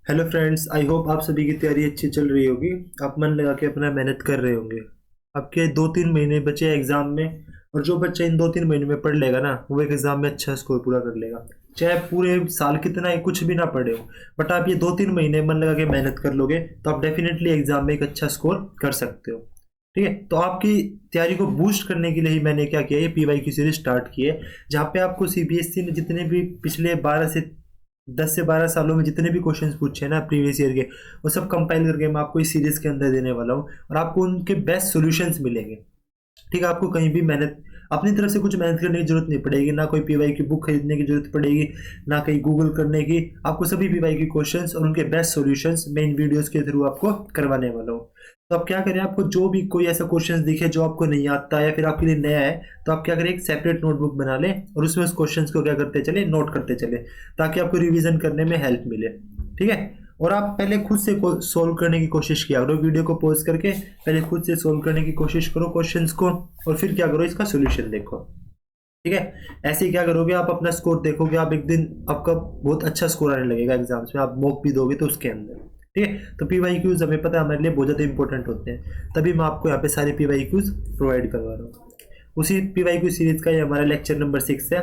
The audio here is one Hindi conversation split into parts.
हेलो फ्रेंड्स, आई होप आप सभी की तैयारी अच्छी चल रही होगी। आप मन लगा के अपना मेहनत कर रहे होंगे। आपके 2-3 महीने बचे हैं एग्जाम में, और जो बच्चा इन 2-3 महीने में पढ़ लेगा ना, वो एक एग्जाम में अच्छा स्कोर पूरा कर लेगा। चाहे पूरे साल कितना ही कुछ भी ना पढ़े हो, बट आप ये 2-3 महीने मन लगा के मेहनत कर लोगे तो आप डेफिनेटली एग्जाम में एक अच्छा स्कोर कर सकते हो। ठीक है, तो आपकी तैयारी को बूस्ट करने के लिए ही मैंने क्या किया, ये पीवाई की सीरीज स्टार्ट की है, जहाँ पे आपको सीबीएसई ने जितने भी पिछले 10 से 12 सालों में जितने भी क्वेश्चंस पूछे हैं ना प्रीवियस ईयर के, वो सब कंपाइल करके मैं आपको इस सीरीज के अंदर देने वाला हूँ, और आपको उनके बेस्ट सॉल्यूशंस मिलेंगे। ठीक है, आपको कहीं भी मेहनत अपनी तरफ से कुछ मेहनत करने की जरूरत नहीं पड़ेगी, ना कोई पीवाई की बुक खरीदने की जरूरत पड़ेगी, ना कहीं गूगल करने की। आपको सभी पीवाई की क्वेश्चंस और उनके बेस्ट सॉल्यूशंस मैं इन वीडियोस के थ्रू आपको करवाने वाला हूँ। तो आप क्या करें, आपको जो भी कोई ऐसा क्वेश्चन दिखे जो आपको नहीं आता या फिर आपके लिए नया है, तो आप क्या करें, एक सेपरेट नोटबुक बना लें और उसमें उस क्वेश्चन को क्या करते चले, नोट करते चले, ताकि आपको रिवीजन करने में हेल्प मिले। ठीक है, और आप पहले खुद से सोल्व करने की कोशिश किया करो, वीडियो को पॉज करके पहले खुद से सोल्व करने की कोशिश करो क्वेश्चंस को, और फिर क्या करो, इसका सॉल्यूशन देखो। ठीक है, ऐसे ही क्या करोगे, आप अपना स्कोर देखोगे, आप एक दिन आपका बहुत अच्छा स्कोर आने लगेगा एग्जाम्स में, आप मॉक भी दोगे तो उसके अंदर। ठीक है, तो पीवाई क्यूज हमें पता है हमारे लिए बहुत ज़्यादा इंपॉर्टेंट होते हैं, तभी मैं आपको यहाँ पे सारे पीवाई क्यूज प्रोवाइड करवा रहा हूँ। उसी पीवाई क्यू सीरीज का ये हमारा लेक्चर नंबर 6 है,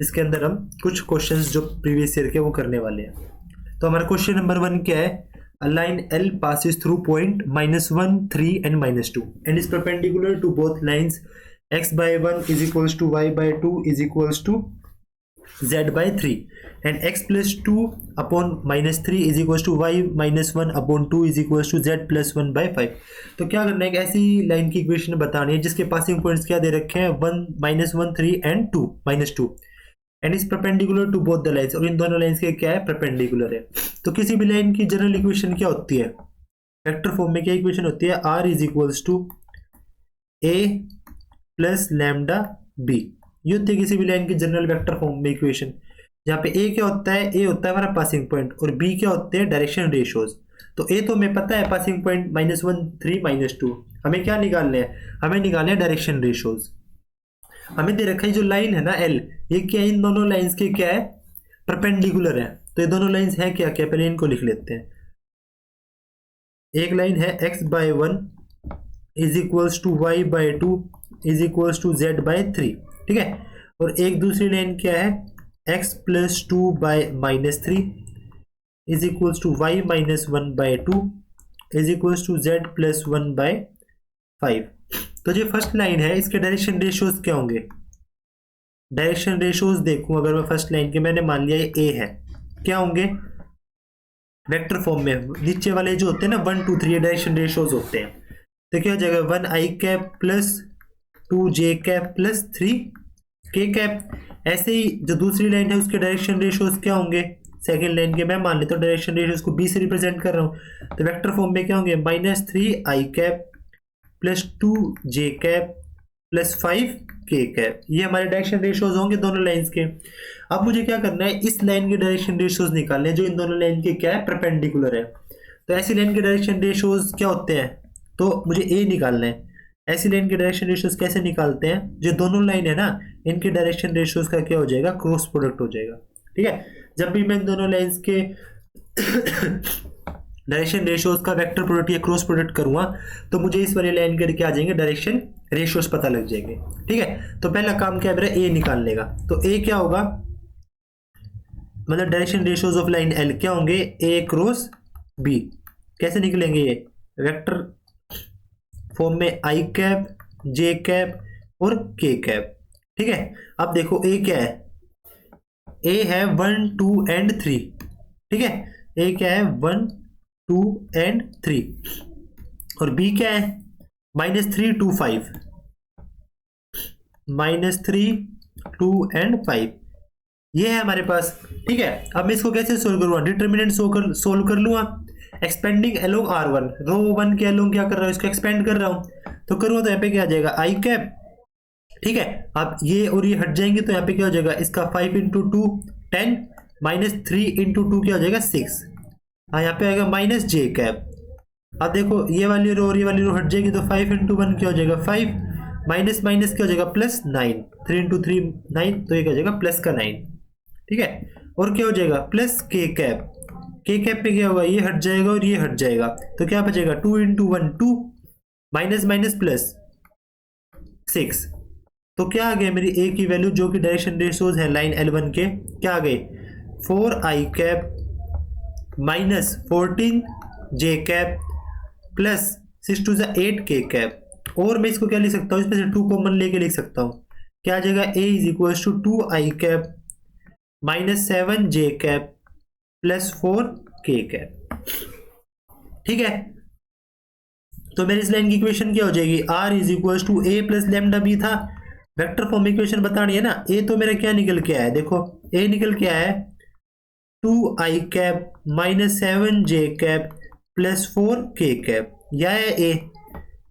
जिसके अंदर हम कुछ क्वेश्चंस जो प्रीवियस ईयर के वो करने वाले हैं। तो हमारा क्वेश्चन नंबर 1 क्या है, a line L passes through point -1, 3 and -2 and is perpendicular to both lines x by 1 is equals to y by 2 is equals to z by 3 and x plus 2 upon -3 is equals to y minus 1 upon 2 is equals to z plus 1 by 5। तो क्या करना है, एक ऐसी लाइन की इक्वेशन बतानी है जिसके पासिंग पॉइंट्स क्या दे रखे हैं, 1 -1 3 and 2 -2 and is perpendicular to both the lines, और इन दोनों लाइन्स के क्या है, परपेंडिकुलर है। तो किसी भी लाइन की जनरल इक्वेशन क्या होती है, वेक्टर फॉर्म में क्या इक्वेशन होती है, r is equals to a plus lambda b। ये होती है किसी भी लाइन की जनरल वेक्टर फॉर्म में इक्वेशन, जहाँ पे a क्या होता है, a होता है हमारा पासिंग पॉइंट, और b क्या होते हैं, डायरेक्शन रेशियोज। तो a तो हमें पता है पासिंग पॉइंट -1 3 -2, हमें क्या निकालने हैं, हमें निकालने हैं डायरेक्शन रेशियोज। हमें दे रखा है जो लाइन है ना L, ये क्या है, इन दोनों लाइंस के क्या है, परपेंडिकुलर है। तो ये दोनों लाइंस है क्या क्या, पहले इनको लिख लेते हैं। एक लाइन है x by 1 is equals to y by 2 is equals to z by 3। ठीक है, और एक दूसरी लाइन क्या है, x plus 2 by -3 is equals to y minus 1 by 2 is equals to z plus 1 by 5। तो जो फर्स्ट लाइन है इसके डायरेक्शन रेशियोज क्या होंगे, डायरेक्शन रेशियोज देखूं अगर मैं फर्स्ट लाइन के, मैंने मान लिया ये a है, क्या होंगे, वेक्टर फॉर्म में नीचे वाले जो होते हैं ना 1 2 3 ये डायरेक्शन रेशियोज होते हैं। तो क्या हो जाएगा, 1 i cap plus 2 j cap plus 3 k cap. ऐसे ही जो दूसरी लाइन है उसके डायरेक्शन रेशियोज क्या होंगे, सेकेंड लाइन के मैं मान लेता हूँ डायरेक्शन रेशियोज को b से रिप्रेजेंट कर रहा हूँ, तो वेक्टर फॉर्म में क्या होंगे, -3 i cap plus 2 j cap plus 5 k cap. ये हमारे डायरेक्शन रेशियोज होंगे दोनों लाइंस के। अब मुझे क्या करना है, इस लाइन के डायरेक्शन रेशियोज निकालने हैं जो इन दोनों लाइन के क्या है, परपेंडिकुलर है। तो ऐसी लाइन के डायरेक्शन रेशियोज क्या होते हैं, तो मुझे ए निकालना है। ऐसी लाइन के डायरेक्शन रेशियोज कैसे निकालते हैं, जो दोनों लाइन है ना इनके डायरेक्शन रेशियोज का क्या हो जाएगा, क्रॉस प्रोडक्ट हो जाएगा। ठीक है, जब भी मैं इन दोनों लाइंस के डायरेक्शन रेशियोज का वेक्टर प्रोडक्ट या क्रॉस प्रोडक्ट करूंगा, तो मुझे इस वाली लाइन के क्या आ जाएंगे, डायरेक्शन रेशियोज पता लग जाएंगे। ठीक है, तो पहला काम क्या है मेरा, ए निकालने का। तो ए क्या होगा, मतलब direction ratios of line L क्या होंगे, ए क्रॉस बी। कैसे निकलेंगे ये, वेक्टर फॉर्म में आई कैप जे कैप और के कैप। ठीक है, अब देखो ए क्या है, ए है 1 2 एंड 3। ठीक है, ए क्या है 1 2 एंड 3, और बी क्या है -3 2 5, -3 2 एंड 5, ये है हमारे पास। ठीक है, अब मैं इसको कैसे सोल्व करूंगा, डिटर्मिनेंट सोल्व कर लूंगा, एक्सपेंडिंग अलोंग r1, रो 1 के अलोंग क्या कर रहा हूं, इसको एक्सपेंड कर रहा हूं, तो करूंगा तो यहाँ पे क्या आ जाएगा, आई कैप। ठीक है, अब ये और ये हट जाएंगे तो यहाँ पे क्या हो जाएगा, इसका 5 × 2 10 -3 × 2 क्या हो जाएगा 6। हाँ, यहाँ पे आएगा माइनस जे कैप। अब देखो ये वाली रो और ये वाली रो हट जाएगी, तो 5 × 1 क्या हो जाएगा 5, माइनस माइनस क्या हो जाएगा +9, 3 × 3 9, तो ये क्या हो जाएगा +9। ठीक है, और क्या हो जाएगा प्लस के कैप। के कैप में क्या होगा, ये हट जाएगा और ये हट जाएगा, तो क्या बचेगा 2 इंटू 1 2, माइनस माइनस प्लस 6। तो क्या आ गया मेरी ए की वैल्यू जो कि डायरेक्शन रेशियोज है लाइन L1 के, क्या आ गए 4i cap minus 14j cap plus 6 two 8 k cap. और मैं इसको क्या लिख सकता हूँ, इसमें से 2 कॉमन लेके लिख सकता हूँ, क्या आ जाएगा a is equal to 2i cap minus 7j cap plus 4k cap. ठीक है, तो मेरी इस लाइन की इक्वेशन क्या हो जाएगी, r is equal to a plus lambda B था, वेक्टर फॉर्म इक्वेशन बतानी है ना। a तो मेरा क्या निकल के आया है, देखो a निकल के आया है 2i cap minus 7j cap plus 4k cap, यह है a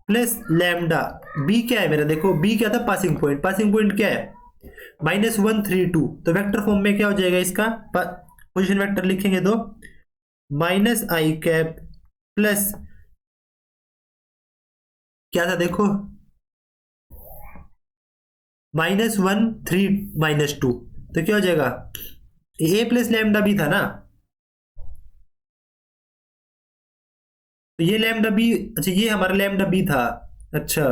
प्लस लैम्डा। b क्या है मेरा, देखो b क्या था, पासिंग पॉइंट, पासिंग पॉइंट क्या है -132, तो वेक्टर फॉर्म में क्या हो जाएगा इसका, पोजीशन वेक्टर लिखेंगे तो माइनस आई कैप प्लस क्या था देखो -1 3 -2, तो क्या हो जाएगा ए प्लस लैम्डा भी था ना, तो ये लैम्डा बी, अच्छा ये हमारा लैम्डा बी था। अच्छा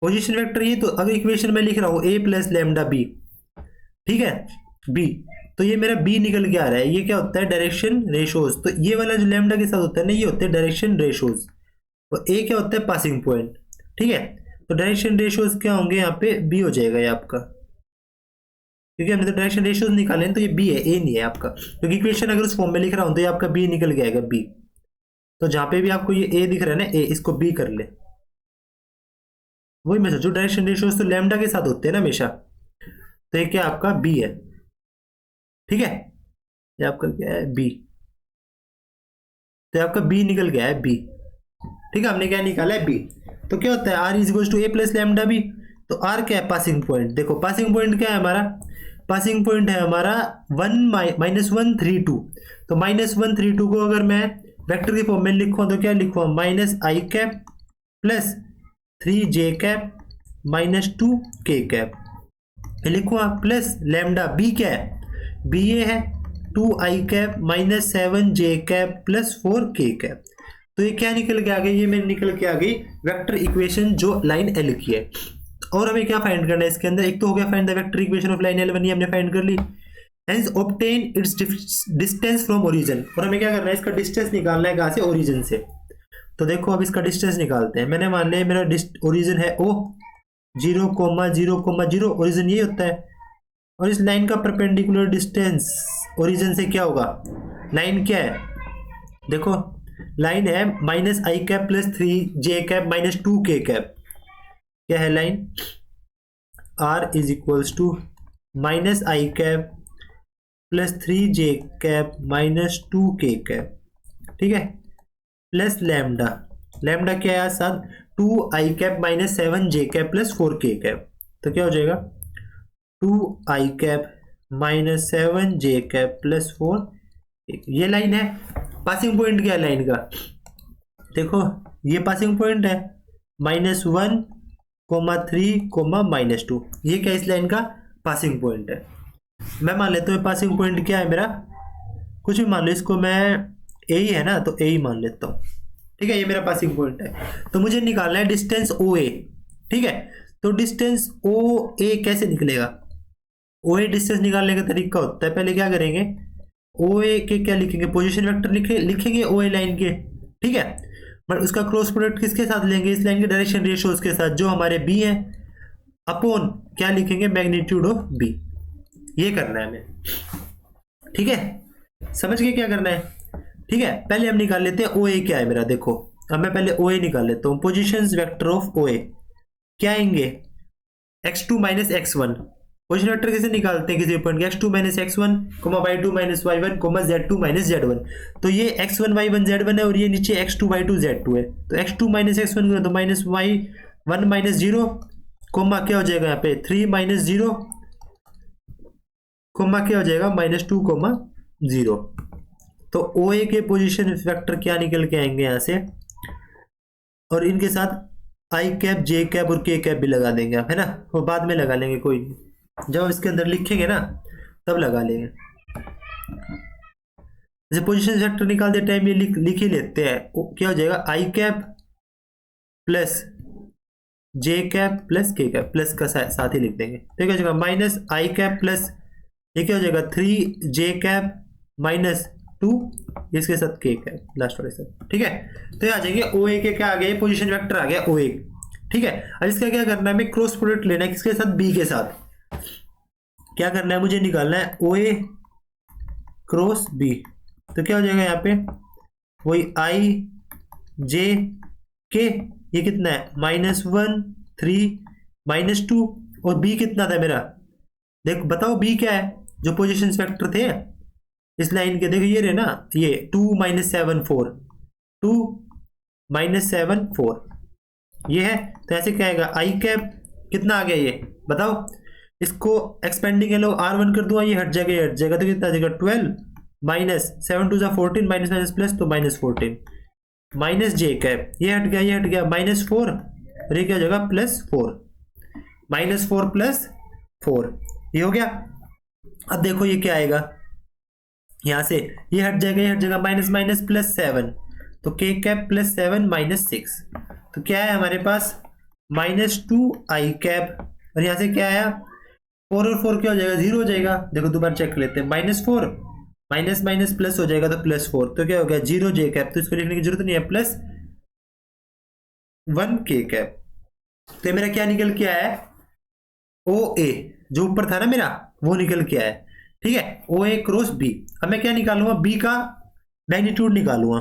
पोजीशन वेक्टर ये, तो अगर इक्वेशन में लिख रहा हूं ए प्लस लैम्डा बी, ठीक है बी, तो ये मेरा बी निकल के आ रहा है, ये क्या होता है डायरेक्शन रेशोज, तो ये वाला जो लैम्डा के साथ होता है ना ये होते हैं डायरेक्शन रेशोज, तो ए क्या होता है पासिंग पॉइंट। ठीक है, तो डायरेक्शन रेशोज क्या होंगे यहाँ पे, बी हो जाएगा ये आपका, क्योंकि हमने तो डायरेक्शन रेशोज निकाले हैं, तो ये बी है, ए नहीं है आपका, क्योंकि इक्वेशन अगर उस फॉर्म में लिख रहा हूं तो ये आपका बी निकल के आएगा बी। तो जहां पे भी आपको ये ए दिख रहा है ना, ए इसको बी कर ले, वही मैं सोचू डायरेक्शन रेशोज तो लैम्डा के साथ होते हैं ना हमेशा, तो ये क्या आपका बी है। ठीक है, ये आपका क्या है बी, तो आपका बी निकल गया है बी। ठीक है, हमने क्या निकाला है बी, तो क्या होता है R is equal to A plus lambda B, तो आर क्या है पासिंग पॉइंट, देखो पासिंग पॉइंट क्या है हमारा, पासिंग पॉइंट है हमारा 1-132, तो -132 को अगर मैं वेक्टर के फॉर्म में लिखूँ तो क्या लिखूँ, minus I cap plus 3j cap minus 2k cap लिखूँ, प्लस लैम्डा बी क्या है, बी ए है 2i cap minus 7j cap plus 4k cap. तो ये क्या निकल के आ गई, ये मेरी निकल के आ गई वेक्टर इक्वेशन जो लाइन एल की है। और हमें क्या फाइंड करना है इसके अंदर, एक तो हो गया find the vector equation of line L1, ये हमने फाइंड कर ली, hence obtain its distance from origin, और हमें क्या करना है इसका डिस्टेंस निकालना है कहाँ से, ओरिजिन से। तो देखो अब इसका डिस्टेंस निकालते हैं, मैंने मान लिया मेरा ओरिजिन है O 0,0,0, ओरिजिन ये होता है, और इस लाइन का परपेंडिकुलर डिस्टेंस ओरिजिन से क्या होगा, लाइन क्या है देखो, लाइन है minus I cap plus 3j cap minus 2k cap, क्या है line, r is equals to minus I cap plus 3j cap minus 2k cap, ठीक है, प्लस लैम्डा, लैम्डा क्या है साथ 2i cap minus 7j cap plus 4k cap, तो क्या हो जाएगा 2i cap minus 7j cap plus 4, ये लाइन है। पासिंग पॉइंट क्या है लाइन का, देखो ये पासिंग पॉइंट है -1, -3, -2, ये क्या इस लाइन का पासिंग पॉइंट है। मैं मान लेता हूँ पासिंग पॉइंट क्या है मेरा, कुछ भी मान लो इसको, मैं ए ही है ना तो ए ही मान लेता हूँ। ठीक है, ये मेरा पासिंग पॉइंट है, तो मुझे निकालना है डिस्टेंस ओ ए। ठीक है, तो डिस्टेंस ओ ए कैसे निकलेगा, ओ ए डिस्टेंस निकालने का तरीका होता है, पहले क्या करेंगे ओ ए के क्या लिखेंगे, पोजीशन वेक्टर लिखेंगे ओ ए लाइन के। ठीक है, बट उसका क्रॉस प्रोडक्ट किसके साथ लेंगे, इस लाइन के डायरेक्शन रेशियोज के साथ जो हमारे बी है, अपॉन क्या लिखेंगे मैग्नीट्यूड ऑफ बी, ये करना है हमें। ठीक है, समझ गए क्या करना है। ठीक है, पहले हम निकाल लेते हैं ओ ए क्या है मेरा, देखो अब मैं पहले ओ ए निकाल लेता हूँ, पोजिशन वेक्टर ऑफ ओ ए क्या आएंगे x2 minus x1, position vector कैसे निकालते हैं किसी point, x2 minus x1, y2 minus y1, z2 minus z1, तो ये x1 y1 z1 है और ये नीचे x2 y2 z2 है, तो x2 माइनस x1 तो माइनस y1 माइनस 0, कोमा क्या हो जाएगा यहाँ पे 3 माइनस 0, कोमा क्या हो जाएगा -2, -0। तो ओ ए के पोजीशन वेक्टर क्या निकल के आएंगे यहाँ से, और इनके साथ आई कैप जे कैप और के कैप भी लगा देंगे आप, है ना, वो बाद में लगा लेंगे कोई नहीं, जब इसके अंदर लिखेंगे ना तब लगा लेंगे। जैसे पोजीशन वेक्टर निकालते टाइम ये लिख ही लेते हैं, क्या हो जाएगा आई कैप प्लस जे कैप प्लस के कैप, प्लस का साथ ही लिख देंगे। तो क्या हो जाएगा माइनस आई कैप प्लस ये क्या हो जाएगा 3 जे कैप माइनस 2 इसके साथ के कैप लास्ट वाले साथ। ठीक है, तो ये आ जाएंगे ओ ए के क्या आ गया, पोजीशन वेक्टर आ गया ओ ए। ठीक है, अब इसका क्या करना है, हमें क्रॉस प्रोडक्ट लेना है किसके साथ, बी के साथ। क्या करना है, मुझे निकालना है ओ ए क्रॉस बी। तो क्या हो जाएगा यहाँ पे वही आई जे के, ये कितना है -1 3 -2 और बी कितना था मेरा, देख बताओ बी क्या है, जो पोजीशन वेक्टर थे इस लाइन के, देखो ये रहे ना, ये 2 -7 4 2 -7 4 ये है। तो ऐसे क्या आएगा आई कैप कितना आ गया ये बताओ, इसको एक्सपेंडिंग एलो R1 कर दूंगा, ये हट जाएगा ये हट जाएगा, तो कितना आ जाएगा 12 -7 2 14 माइनस माइनस प्लस तो -14 माइनस जे कैप, ये हट गया ये हट गया -4 और ये क्या हो जाएगा +4 -4 +4 ये हो गया। अब देखो ये क्या आएगा, यहां से ये हट जाएगा ये हट जाएगा माइनस माइनस +7 तो के कैप +7 -6 तो क्या है हमारे पास -2 आई कैप, और यहां से क्या आया 4 और 4 क्या हो जाएगा 0 हो जाएगा। देखो दोबारा चेक कर लेते हैं, -4 माइनस माइनस प्लस हो जाएगा तो +4 तो क्या हो गया 0 जे कैप, तो इसको लिखने की जरूरत नहीं है, +1 के कैप। तो मेरा क्या निकल के आया है ओ ए, जो ऊपर था ना मेरा वो निकल के आया है। ठीक है, ओ ए क्रॉस बी। अब मैं क्या निकालूंगा, बी का मैग्नीट्यूड निकालूंगा।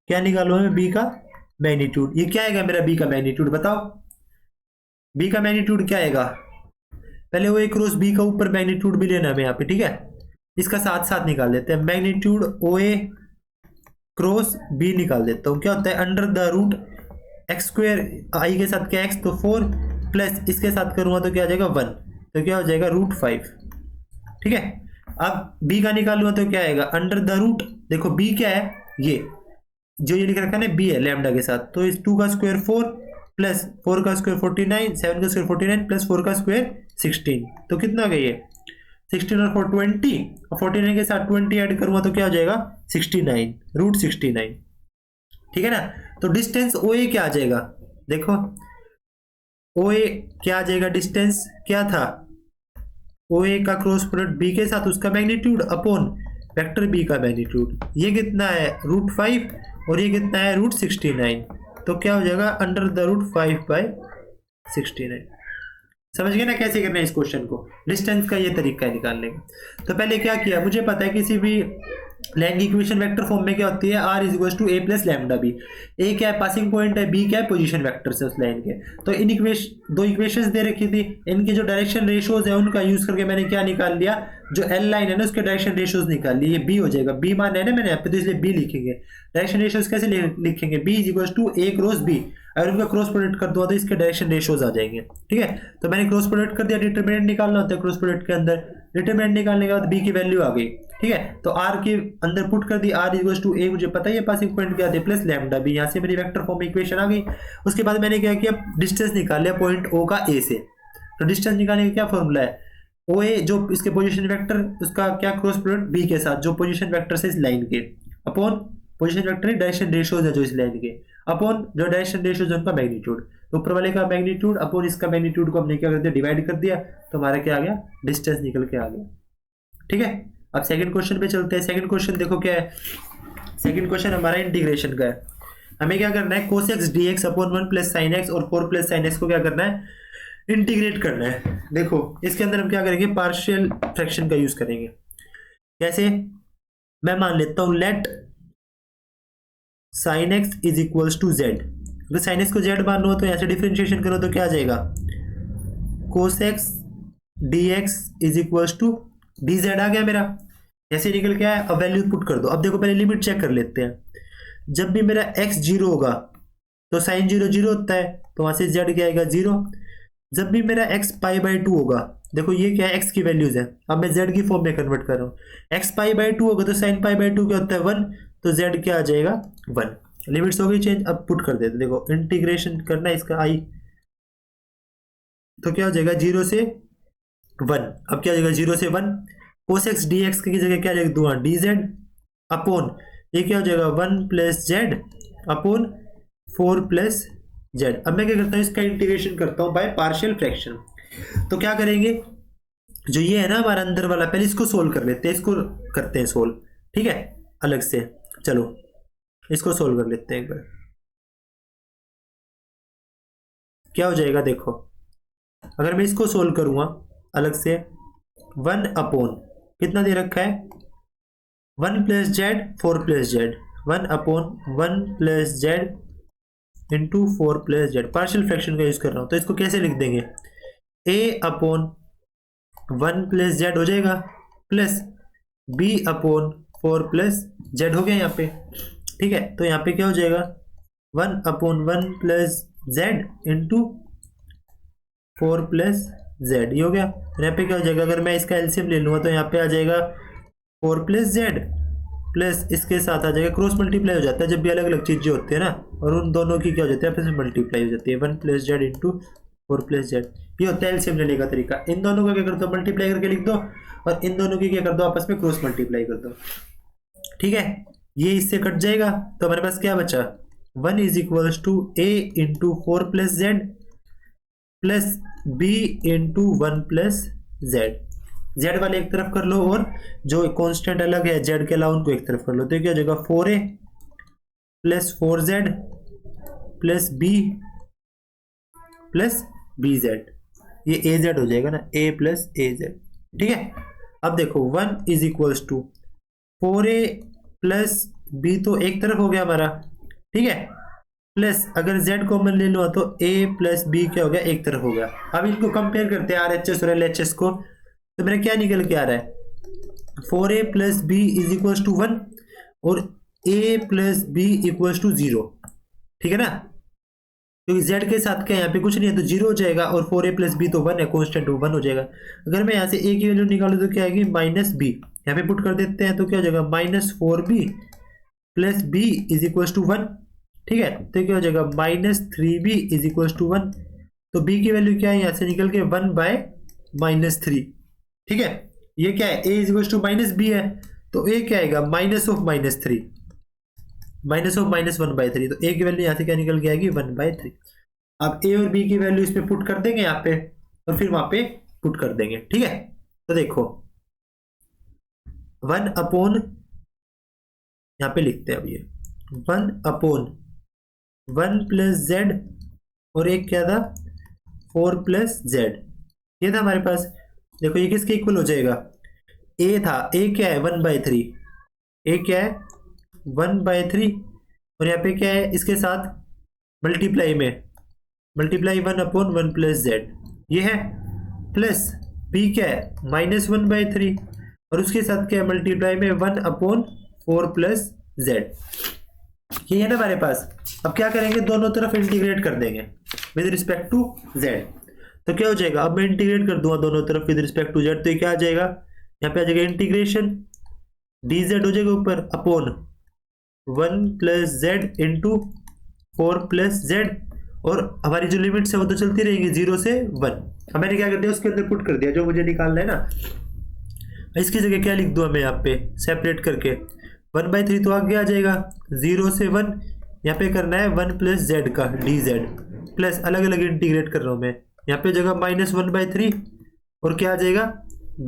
क्या निकालूंगा मैं, बी का मैग्नीट्यूड। ये क्या आएगा मेरा बी का मैग्नीट्यूड बताओ, बी का मैग्नीट्यूड क्या आएगा, पहले ओ ए क्रॉस बी का ऊपर मैग्नीट्यूड भी लेना है यहाँ पे। ठीक है, इसका साथ साथ निकाल देते हैं, मैग्नीट्यूड ओ ए क्रॉस बी निकाल देता हूँ। क्या होता है √x² आई के साथ क्या x तो 4 प्लस इसके साथ करूंगा तो क्या आ जाएगा 1 तो क्या हो जाएगा √5। ठीक है, अब b का निकालूंगा तो क्या आएगा √, देखो b क्या है, ये जो ये लिख रखा है ना b है लैम्डा के साथ, तो इस 2 का स्क्वायर 4 प्लस 4 का स्क्वायर 49 7 का स्क्वायर 49 प्लस 4 का स्क्वायर 16 तो कितना हो गया ये 16 और 4 20 और 49 के साथ 20 ऐड करूंगा तो क्या हो जाएगा 69 √69। ठीक है ना, तो डिस्टेंस ओ ए क्या आ जाएगा, देखो ओ ए क्या आ जाएगा, डिस्टेंस क्या था ओ ए का क्रॉस प्रोडक्ट बी के साथ उसका मैग्नीट्यूड अपॉन वेक्टर बी का मैग्नीट्यूड, ये कितना है √5 और ये कितना है √69 तो क्या हो जाएगा √5/69। समझ गए ना कैसे करना है इस क्वेश्चन को, डिस्टेंस का ये तरीका है निकालने का। तो पहले क्या किया, मुझे पता है किसी भी लाइन इक्वेशन वेक्टर फॉर्म में क्या होती है r = a + λb, a क्या है पासिंग पॉइंट है, b क्या है पोजीशन वेक्टर से उस लाइन के। तो इन दो इक्वेशंस दे रखी थी, इनके जो डायरेक्शन रेशियोज है उनका यूज करके मैंने क्या निकाल लिया, जो एल लाइन है ना उसके डायरेक्शन रेशियोज निकाल लिए, ये b हो जाएगा, b मान है ना मैंने यहाँ पे तो इसलिए b लिखेंगे। डायरेक्शन रेशियोज कैसे लिखेंगे, b = a क्रॉस b, अगर उनका क्रॉस प्रोडक्ट कर दो तो इसके डायरेक्शन रेशियोज आ जाएंगे। ठीक है, तो मैंने क्रॉस प्रोडक्ट कर दिया, डिटरमिनेंट निकालना होता है क्रॉस प्रोडक्ट के अंदर, डिटरमिनेंट निकालने के बाद b की वैल्यू आ गई। ठीक है, तो r के अंदर पुट कर दी, r = a मुझे पता ही है पासिंग पॉइंट क्या थे प्लस λb, यहाँ से मेरी वेक्टर फॉर्म में इक्वेशन आ गई। उसके बाद मैंने क्या किया, डिस्टेंस निकाल लिया पॉइंट o का a से। तो डिस्टेंस निकालने का क्या फॉर्मूला है, ओ ए जो इसके पोजीशन वेक्टर उसका क्या क्रॉस प्रोडक्ट बी के साथ जो पोजीशन वेक्टर से इस लाइन के upon position vector direction ratios है जो इस लाइन के अपॉन जो डायरेक्शन रेशियोज उनका मैग्नीट्यूड, तो ऊपर वाले का मैग्नीट्यूड अपॉन इसका मैग्नीट्यूड को हमने क्या कर दिया डिवाइड कर दिया, तो हमारा क्या आ गया डिस्टेंस निकल के आ गया। ठीक है, अब सेकंड क्वेश्चन पे चलते हैं। सेकंड क्वेश्चन देखो क्या है, सेकंड क्वेश्चन हमारा इंटीग्रेशन का है। हमें क्या करना है cos x dx upon 1 + sin x और 4 + sin x को क्या करना है इंटीग्रेट करना है। देखो इसके अंदर हम क्या करेंगे पार्शियल फ्रैक्शन का यूज करेंगे। कैसे, मैं मान लेता हूं लेट sin x = z, अगर sin x को z मान लो तो ऐसे डिफरेंशिएशन करो तो क्या आ जाएगा cos x dx = dz आ गया मेरा, ऐसे निकल के आया। अब वैल्यू पुट कर दो। अब देखो पहले लिमिट चेक कर लेते हैं, जब भी मेरा x 0 होगा तो sin 0 0 होता है, तो वहां से z क्या आएगा 0। जब भी मेरा x π/2 होगा, देखो ये क्या है x की वैल्यूज है, अब मैं z की फॉर्म में कन्वर्ट कर रहा हूँ, x π/2 होगा तो sin π/2 क्या होता है 1, तो z क्या आ जाएगा 1। लिमिट्स हो गई चेंज, अब पुट कर देते, देखो इंटीग्रेशन करना है इसका i, तो क्या हो जाएगा 0 से 1, अब क्या हो जाएगा 0 से 1 कोस एक्स डी एक्स की जगह क्या लिख दूंगा, डी जेड अपॉन ये क्या हो जाएगा 1 plus Z upon 4 plus Z. अब मैं क्या करता हूँ, इसका इंटीग्रेशन करता हूँ बाय पार्शियल फ्रैक्शन। तो क्या करेंगे, जो ये है ना हमारा अंदर वाला, पहले इसको सोल्व कर लेते हैं, इसको करते हैं सोल्व, ठीक है, अलग से। चलो इसको सोल्व कर लेते हैं एक बार। क्या हो जाएगा देखो, अगर मैं इसको सोल्व करूंगा अलग से, 1 अपॉन कितना दे रखा है 1 plus Z 4 plus Z, 1 upon 1 plus Z into 4 plus Z, partial fraction का यूज कर रहा हूं। तो इसको कैसे लिख देंगे, ए अपॉन 1 प्लस जेड हो जाएगा plus B upon 4 plus Z हो गया यहाँ पे, ठीक है। तो यहाँ पे क्या हो जाएगा 1 upon 1 plus Z into 4 plus Z, ये हो गया। यहाँ पे क्या हो जाएगा, अगर मैं इसका एलसीएम ले लूंगा तो यहाँ पे आ जाएगा 4 प्लस जेड प्लस इसके साथ आ जाएगा, क्रॉस मल्टीप्लाई हो जाता है जब भी अलग अलग चीजें होती है ना, और उन दोनों की क्या हो जाती है आपस में मल्टीप्लाई हो जाती है, 1 plus Z into 4 plus Z, ये होता है एलसीएम लेने का तरीका। इन दोनों का क्या कर दो, मल्टीप्लाई करके लिख दो, और इन दोनों की क्या कर दो, आपस में क्रॉस मल्टीप्लाई कर दो, ठीक है। ये इससे कट जाएगा तो हमारे पास क्या बचा, 1 is equals to A into 4 plus Z plus B into 1 plus Z. Z वाले एक तरफ कर लो और जो कांस्टेंट अलग है जेड के अलावा उनको एक तरफ कर लो, तो क्या हो जाएगा 4a plus 4z plus B plus B Z, ये ए जेड हो जाएगा ना, a प्लस ए जेड, ठीक है। अब देखो 1 is equals to 4a plus B तो एक तरफ हो गया हमारा, ठीक है, प्लस अगर z कॉमन ले लो तो a प्लस बी क्या हो गया, एक तरफ हो गया। अब इनको कंपेयर करते हैं RHS और LHS को, तो मेरा क्या निकल के आ रहा है 4a plus B is equals to 1 और a plus B equals to 0, ठीक है ना, क्योंकि z के साथ क्या यहाँ पे कुछ नहीं है तो 0 हो जाएगा, और 4a प्लस बी तो 1 है, कॉन्स्टेंट 1 हो जाएगा। अगर मैं यहाँ से a की वैल्यू निकालू तो क्या आएगी माइनस बी, यहाँ पे पुट कर देते हैं तो क्या हो जाएगा minus 4b plus B is equals to 1, ठीक है। तो क्या हो जाएगा minus 3b is equals to 1, तो b की वैल्यू क्या है यहाँ से निकल के 1 बाय माइनस 3, ठीक है। ये क्या है a is equals to minus B है, तो a क्या आएगा minus of minus 3, minus of minus 1 by 3, तो a की वैल्यू यहाँ से क्या निकल के आएगी 1 बाय 3। अब a और b की वैल्यू इसमें पुट कर देंगे यहाँ पे, और फिर वहां पे पुट कर देंगे, ठीक है। तो देखो 1 अपॉन यहाँ पे लिखते हैं, अब ये 1 अपॉन 1 प्लस जेड और एक क्या था 4 प्लस जेड, ये था हमारे पास। देखो ये किसके इक्वल हो जाएगा, a था, a क्या है 1 बाय 3, a क्या है 1 बाय 3, और यहाँ पे क्या है इसके साथ मल्टीप्लाई में मल्टीप्लाई 1 अपॉन 1 प्लस जेड, ये है, प्लस b क्या है माइनस 1 बाय 3, और उसके साथ क्या है मल्टीप्लाई में 1 अपॉन 4 प्लस जेड, ये है ना हमारे पास। अब क्या करेंगे, दोनों तरफ इंटीग्रेट कर देंगे विद रिस्पेक्ट टू जेड, तो क्या हो जाएगा, अब मैं इंटीग्रेट कर दूंगा दोनों तरफ विद रिस्पेक्ट टू जेड, तो ये क्या आ जाएगा, यहाँ पे आ जाएगा इंटीग्रेशन डी जेड हो जाएगा ऊपर upon 1 plus Z into 4 plus Z, और हमारी जो लिमिट्स है वो तो चलती रहेंगी 0 से 1। अब मैंने क्या कर दिया उसके अंदर पुट कर दिया जो मुझे निकालना है ना। इसकी जगह क्या लिख दूँ मैं यहाँ पे सेपरेट करके 1 बाई 3 तो आगे आ जाएगा, 0 से 1 यहाँ पे करना है 1 प्लस जेड का डी जेड, प्लस अलग अलग इंटीग्रेट कर रहा हूँ मैं, यहाँ पे जगह माइनस 1 बाई 3 और क्या आ जाएगा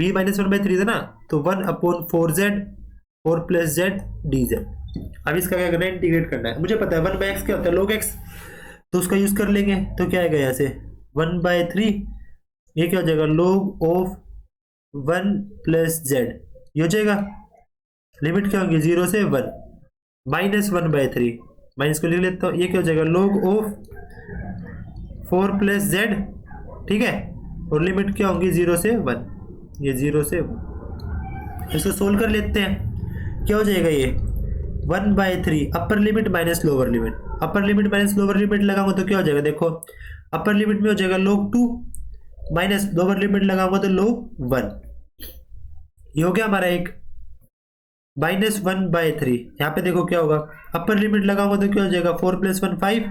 b माइनस 1 बाई 3 था ना, तो 1 upon 4z 4 plus Z D Z. अब इसका क्या करना है, इंटीग्रेट करना है। मुझे पता है 1 बाई एक्स क्या होता है log x, तो उसका यूज कर लेंगे, तो क्या आएगा यहाँ से 1 बाई 3, ये क्या हो जाएगा log ऑफ 1 प्लस जेड, ये हो जाएगा, लिमिट क्या होगी 0 से 1, माइनस 1 बाई 3, माइनस को लिख लेता हूँ, ये क्या हो जाएगा log ऑफ 4 प्लस जेड, ठीक है, और लिमिट क्या होंगी 0 से 1, ये 0 से 1। इसको सोल्व कर लेते हैं, क्या हो जाएगा ये 1 by 3 upper limit minus lower limit, upper limit minus lower limit लगाऊंगा तो क्या हो जाएगा, देखो अपर लिमिट में हो जाएगा log 2 माइनस लोअर लिमिट लगाऊंगा तो log 1, ये हो गया हमारा एक माइनस 1 बाई 3। यहाँ पे देखो क्या होगा, अपर लिमिट लगाऊंगा तो क्या हो जाएगा 4 प्लस 1 5,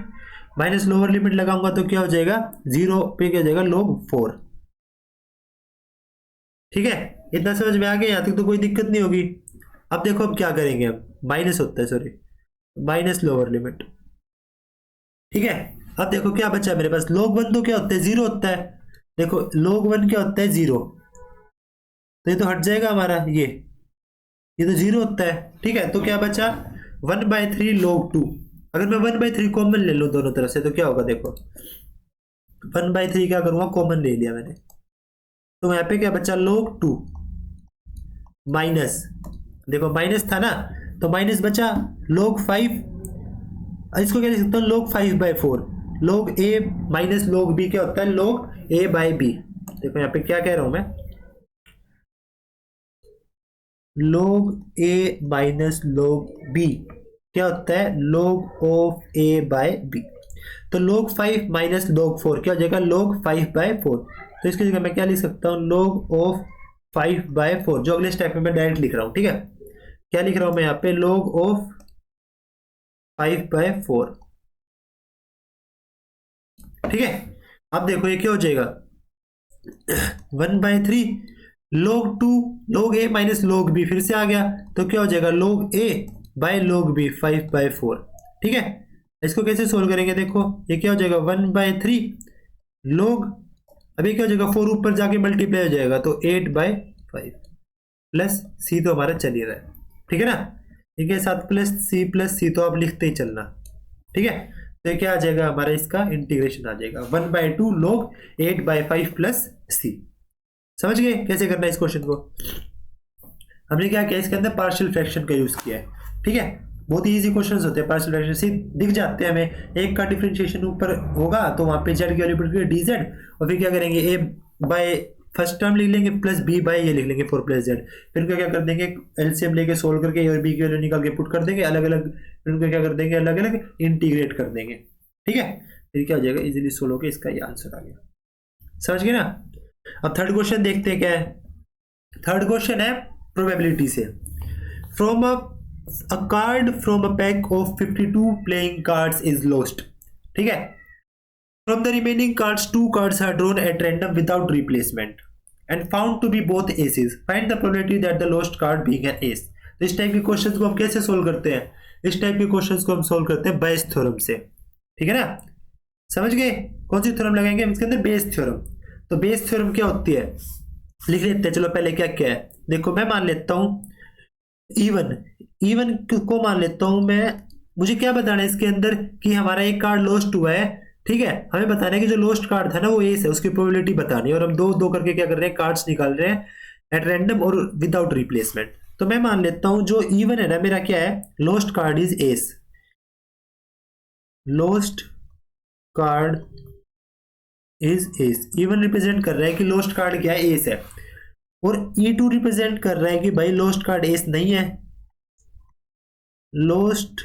माइनस लोअर लिमिट लगाऊंगा तो क्या हो जाएगा 0 पे क्या हो जाएगा log 4, ठीक है, इतना समझ में आ गया, यहाँ तक तो कोई दिक्कत नहीं होगी। अब देखो अब क्या करेंगे, अब माइनस होता है, सॉरी माइनस लोअर लिमिट। ठीक है, अब देखो क्या बचा मेरे पास, log 1 तो क्या होता है, जीरो होता है। देखो log 1 क्या होता है, जीरो, तो ये तो हट जाएगा हमारा, ये तो जीरो होता है। ठीक है, तो क्या बचा 1/3 log 2। अगर मैं 1/3 कॉमन ले लूँ दोनों तरफ से तो क्या होगा, देखो 1/3 क्या करूंगा, कॉमन ले लिया मैंने, तो यहाँ पे क्या बचा log 2 माइनस, देखो माइनस था ना, तो माइनस बचा log 5, इसको क्या लिख सकता हूँ, log 5/4। log a minus log b क्या होता है, log a/b। देखो यहाँ पे क्या कह रहा हूं मैं, log a minus log b क्या होता है, log ऑफ a/b। तो log 5 माइनस log 4 क्या हो जाएगा, log 5/4। तो इसकी जगह मैं क्या लिख सकता हूँ, log ऑफ 5/4, जो अगले स्टेप में मैं डायरेक्ट लिख रहा हूँ। ठीक है, क्या लिख रहा हूं मैं यहाँ पे, log ऑफ 5/4। ठीक है, अब देखो ये क्या हो जाएगा, 1/3 log 2 log a minus log b, फिर से आ गया, तो क्या हो जाएगा log a by log b 5/4। ठीक है, इसको कैसे सोल्व करेंगे, देखो ये क्या हो जाएगा 1/3 log, अभी क्या हो जाएगा 4 ऊपर जाके मल्टीप्लाई हो जाएगा, तो 8/5 प्लस सी तो हमारा चल ही रहा है। ठीक है ना, ठीक है, साथ प्लस सी तो आप लिखते ही चलना। ठीक है, तो क्या आ जाएगा हमारा, इसका इंटीग्रेशन आ जाएगा 1/2 log 8/5 प्लस सी। समझ गए कैसे करना है इस क्वेश्चन को। हमने क्या किया, इसके अंदर पार्शियल फ्रैक्शन का यूज किया है। ठीक है, बहुत ही इजी क्वेश्चंस होते हैं, पार्शियल फ्रैक्शन से दिख जाते हैं हमें, एक का डिफरेंशिएशन ऊपर होगा तो वहां पे जेड की वैल्यू पुट करके dz, और फिर क्या करेंगे ए बाय फर्स्ट टर्म लिख लेंगे प्लस बी बाय ये लिख लेंगे 4 + z, फिर उनका क्या कर देंगे, एलसीएम लेके सोल्व करके और बी की वैल्यू निकाल के पुट कर देंगे अलग अलग, फिर उनका क्या कर देंगे, अलग अलग इंटीग्रेट कर देंगे। ठीक है, फिर क्या हो जाएगा, इजीली सोल्व होकर इसका ये आंसर आ गया। समझ गए ना। अब थर्ड क्वेश्चन देखते हैं क्या है। थर्ड क्वेश्चन है प्रोबेबिलिटी से, from a card from a pack of 52 playing cards is lost. ठीक है, from the remaining cards 2 cards are drawn at random without replacement and found to be both aces, find the probability that the lost card being an ace। तो इस टाइप के क्वेश्चंस को हम कैसे सोल्व करते हैं, इस टाइप के क्वेश्चंस को हम सोल्व करते हैं बेस थ्योरम से। ठीक है ना, समझ गए कौन सी थ्योरम लगाएंगे इसके अंदर, बेस थ्योरम। तो बेस थ्योरम क्या होती है, लिख लेते हैं, चलो पहले क्या क्या है। देखो मैं मान लेता हूं इवन को मान लेता हूं मैं, मुझे क्या बताना है इसके अंदर कि हमारा एक कार्ड लॉस्ट हुआ है। ठीक है, हमें बताना है कि जो लॉस्ट कार्ड था ना वो एस है, उसकी प्रोबेबिलिटी बतानी है, और हम दो दो करके क्या कर रहे हैं, कार्ड्स निकाल रहे हैं एट रैंडम और विदाउट रिप्लेसमेंट। तो मैं मान लेता हूं जो इवन है ना मेरा क्या है, lost card is S, lost card is S, even represent कर रहा है कि लॉस्ट कार्ड क्या है, एस है, और E2 रिप्रेजेंट कर रहा है कि भाई लॉस्ट कार्ड एस नहीं है, lost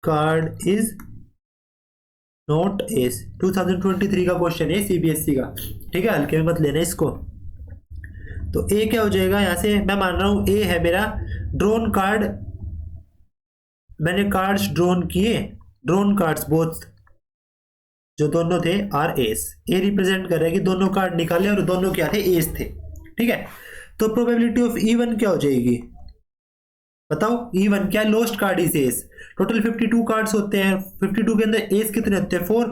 card is not S. 2023 का क्वेश्चन है सीबीएसई का। ठीक है, हल्के में मत लेना इसको। तो ए क्या हो जाएगा, यहां से मैं मान रहा हूं ए है मेरा ड्रोन कार्ड, मैंने कार्ड्स ड्रोन किए, ड्रोन कार्ड्स बोथ जो दोनों थे आर एस, ए रिप्रेजेंट कर रहा है कि दोनों कार्ड निकाले और दोनों क्या थे, एस थे। ठीक है, तो प्रोबेबिलिटी ऑफ इवन क्या हो जाएगी, बताओ इवन क्या, lost card is S. Total 52 cards होते हैं, 52 के अंदर एस कितने होते हैं, 4,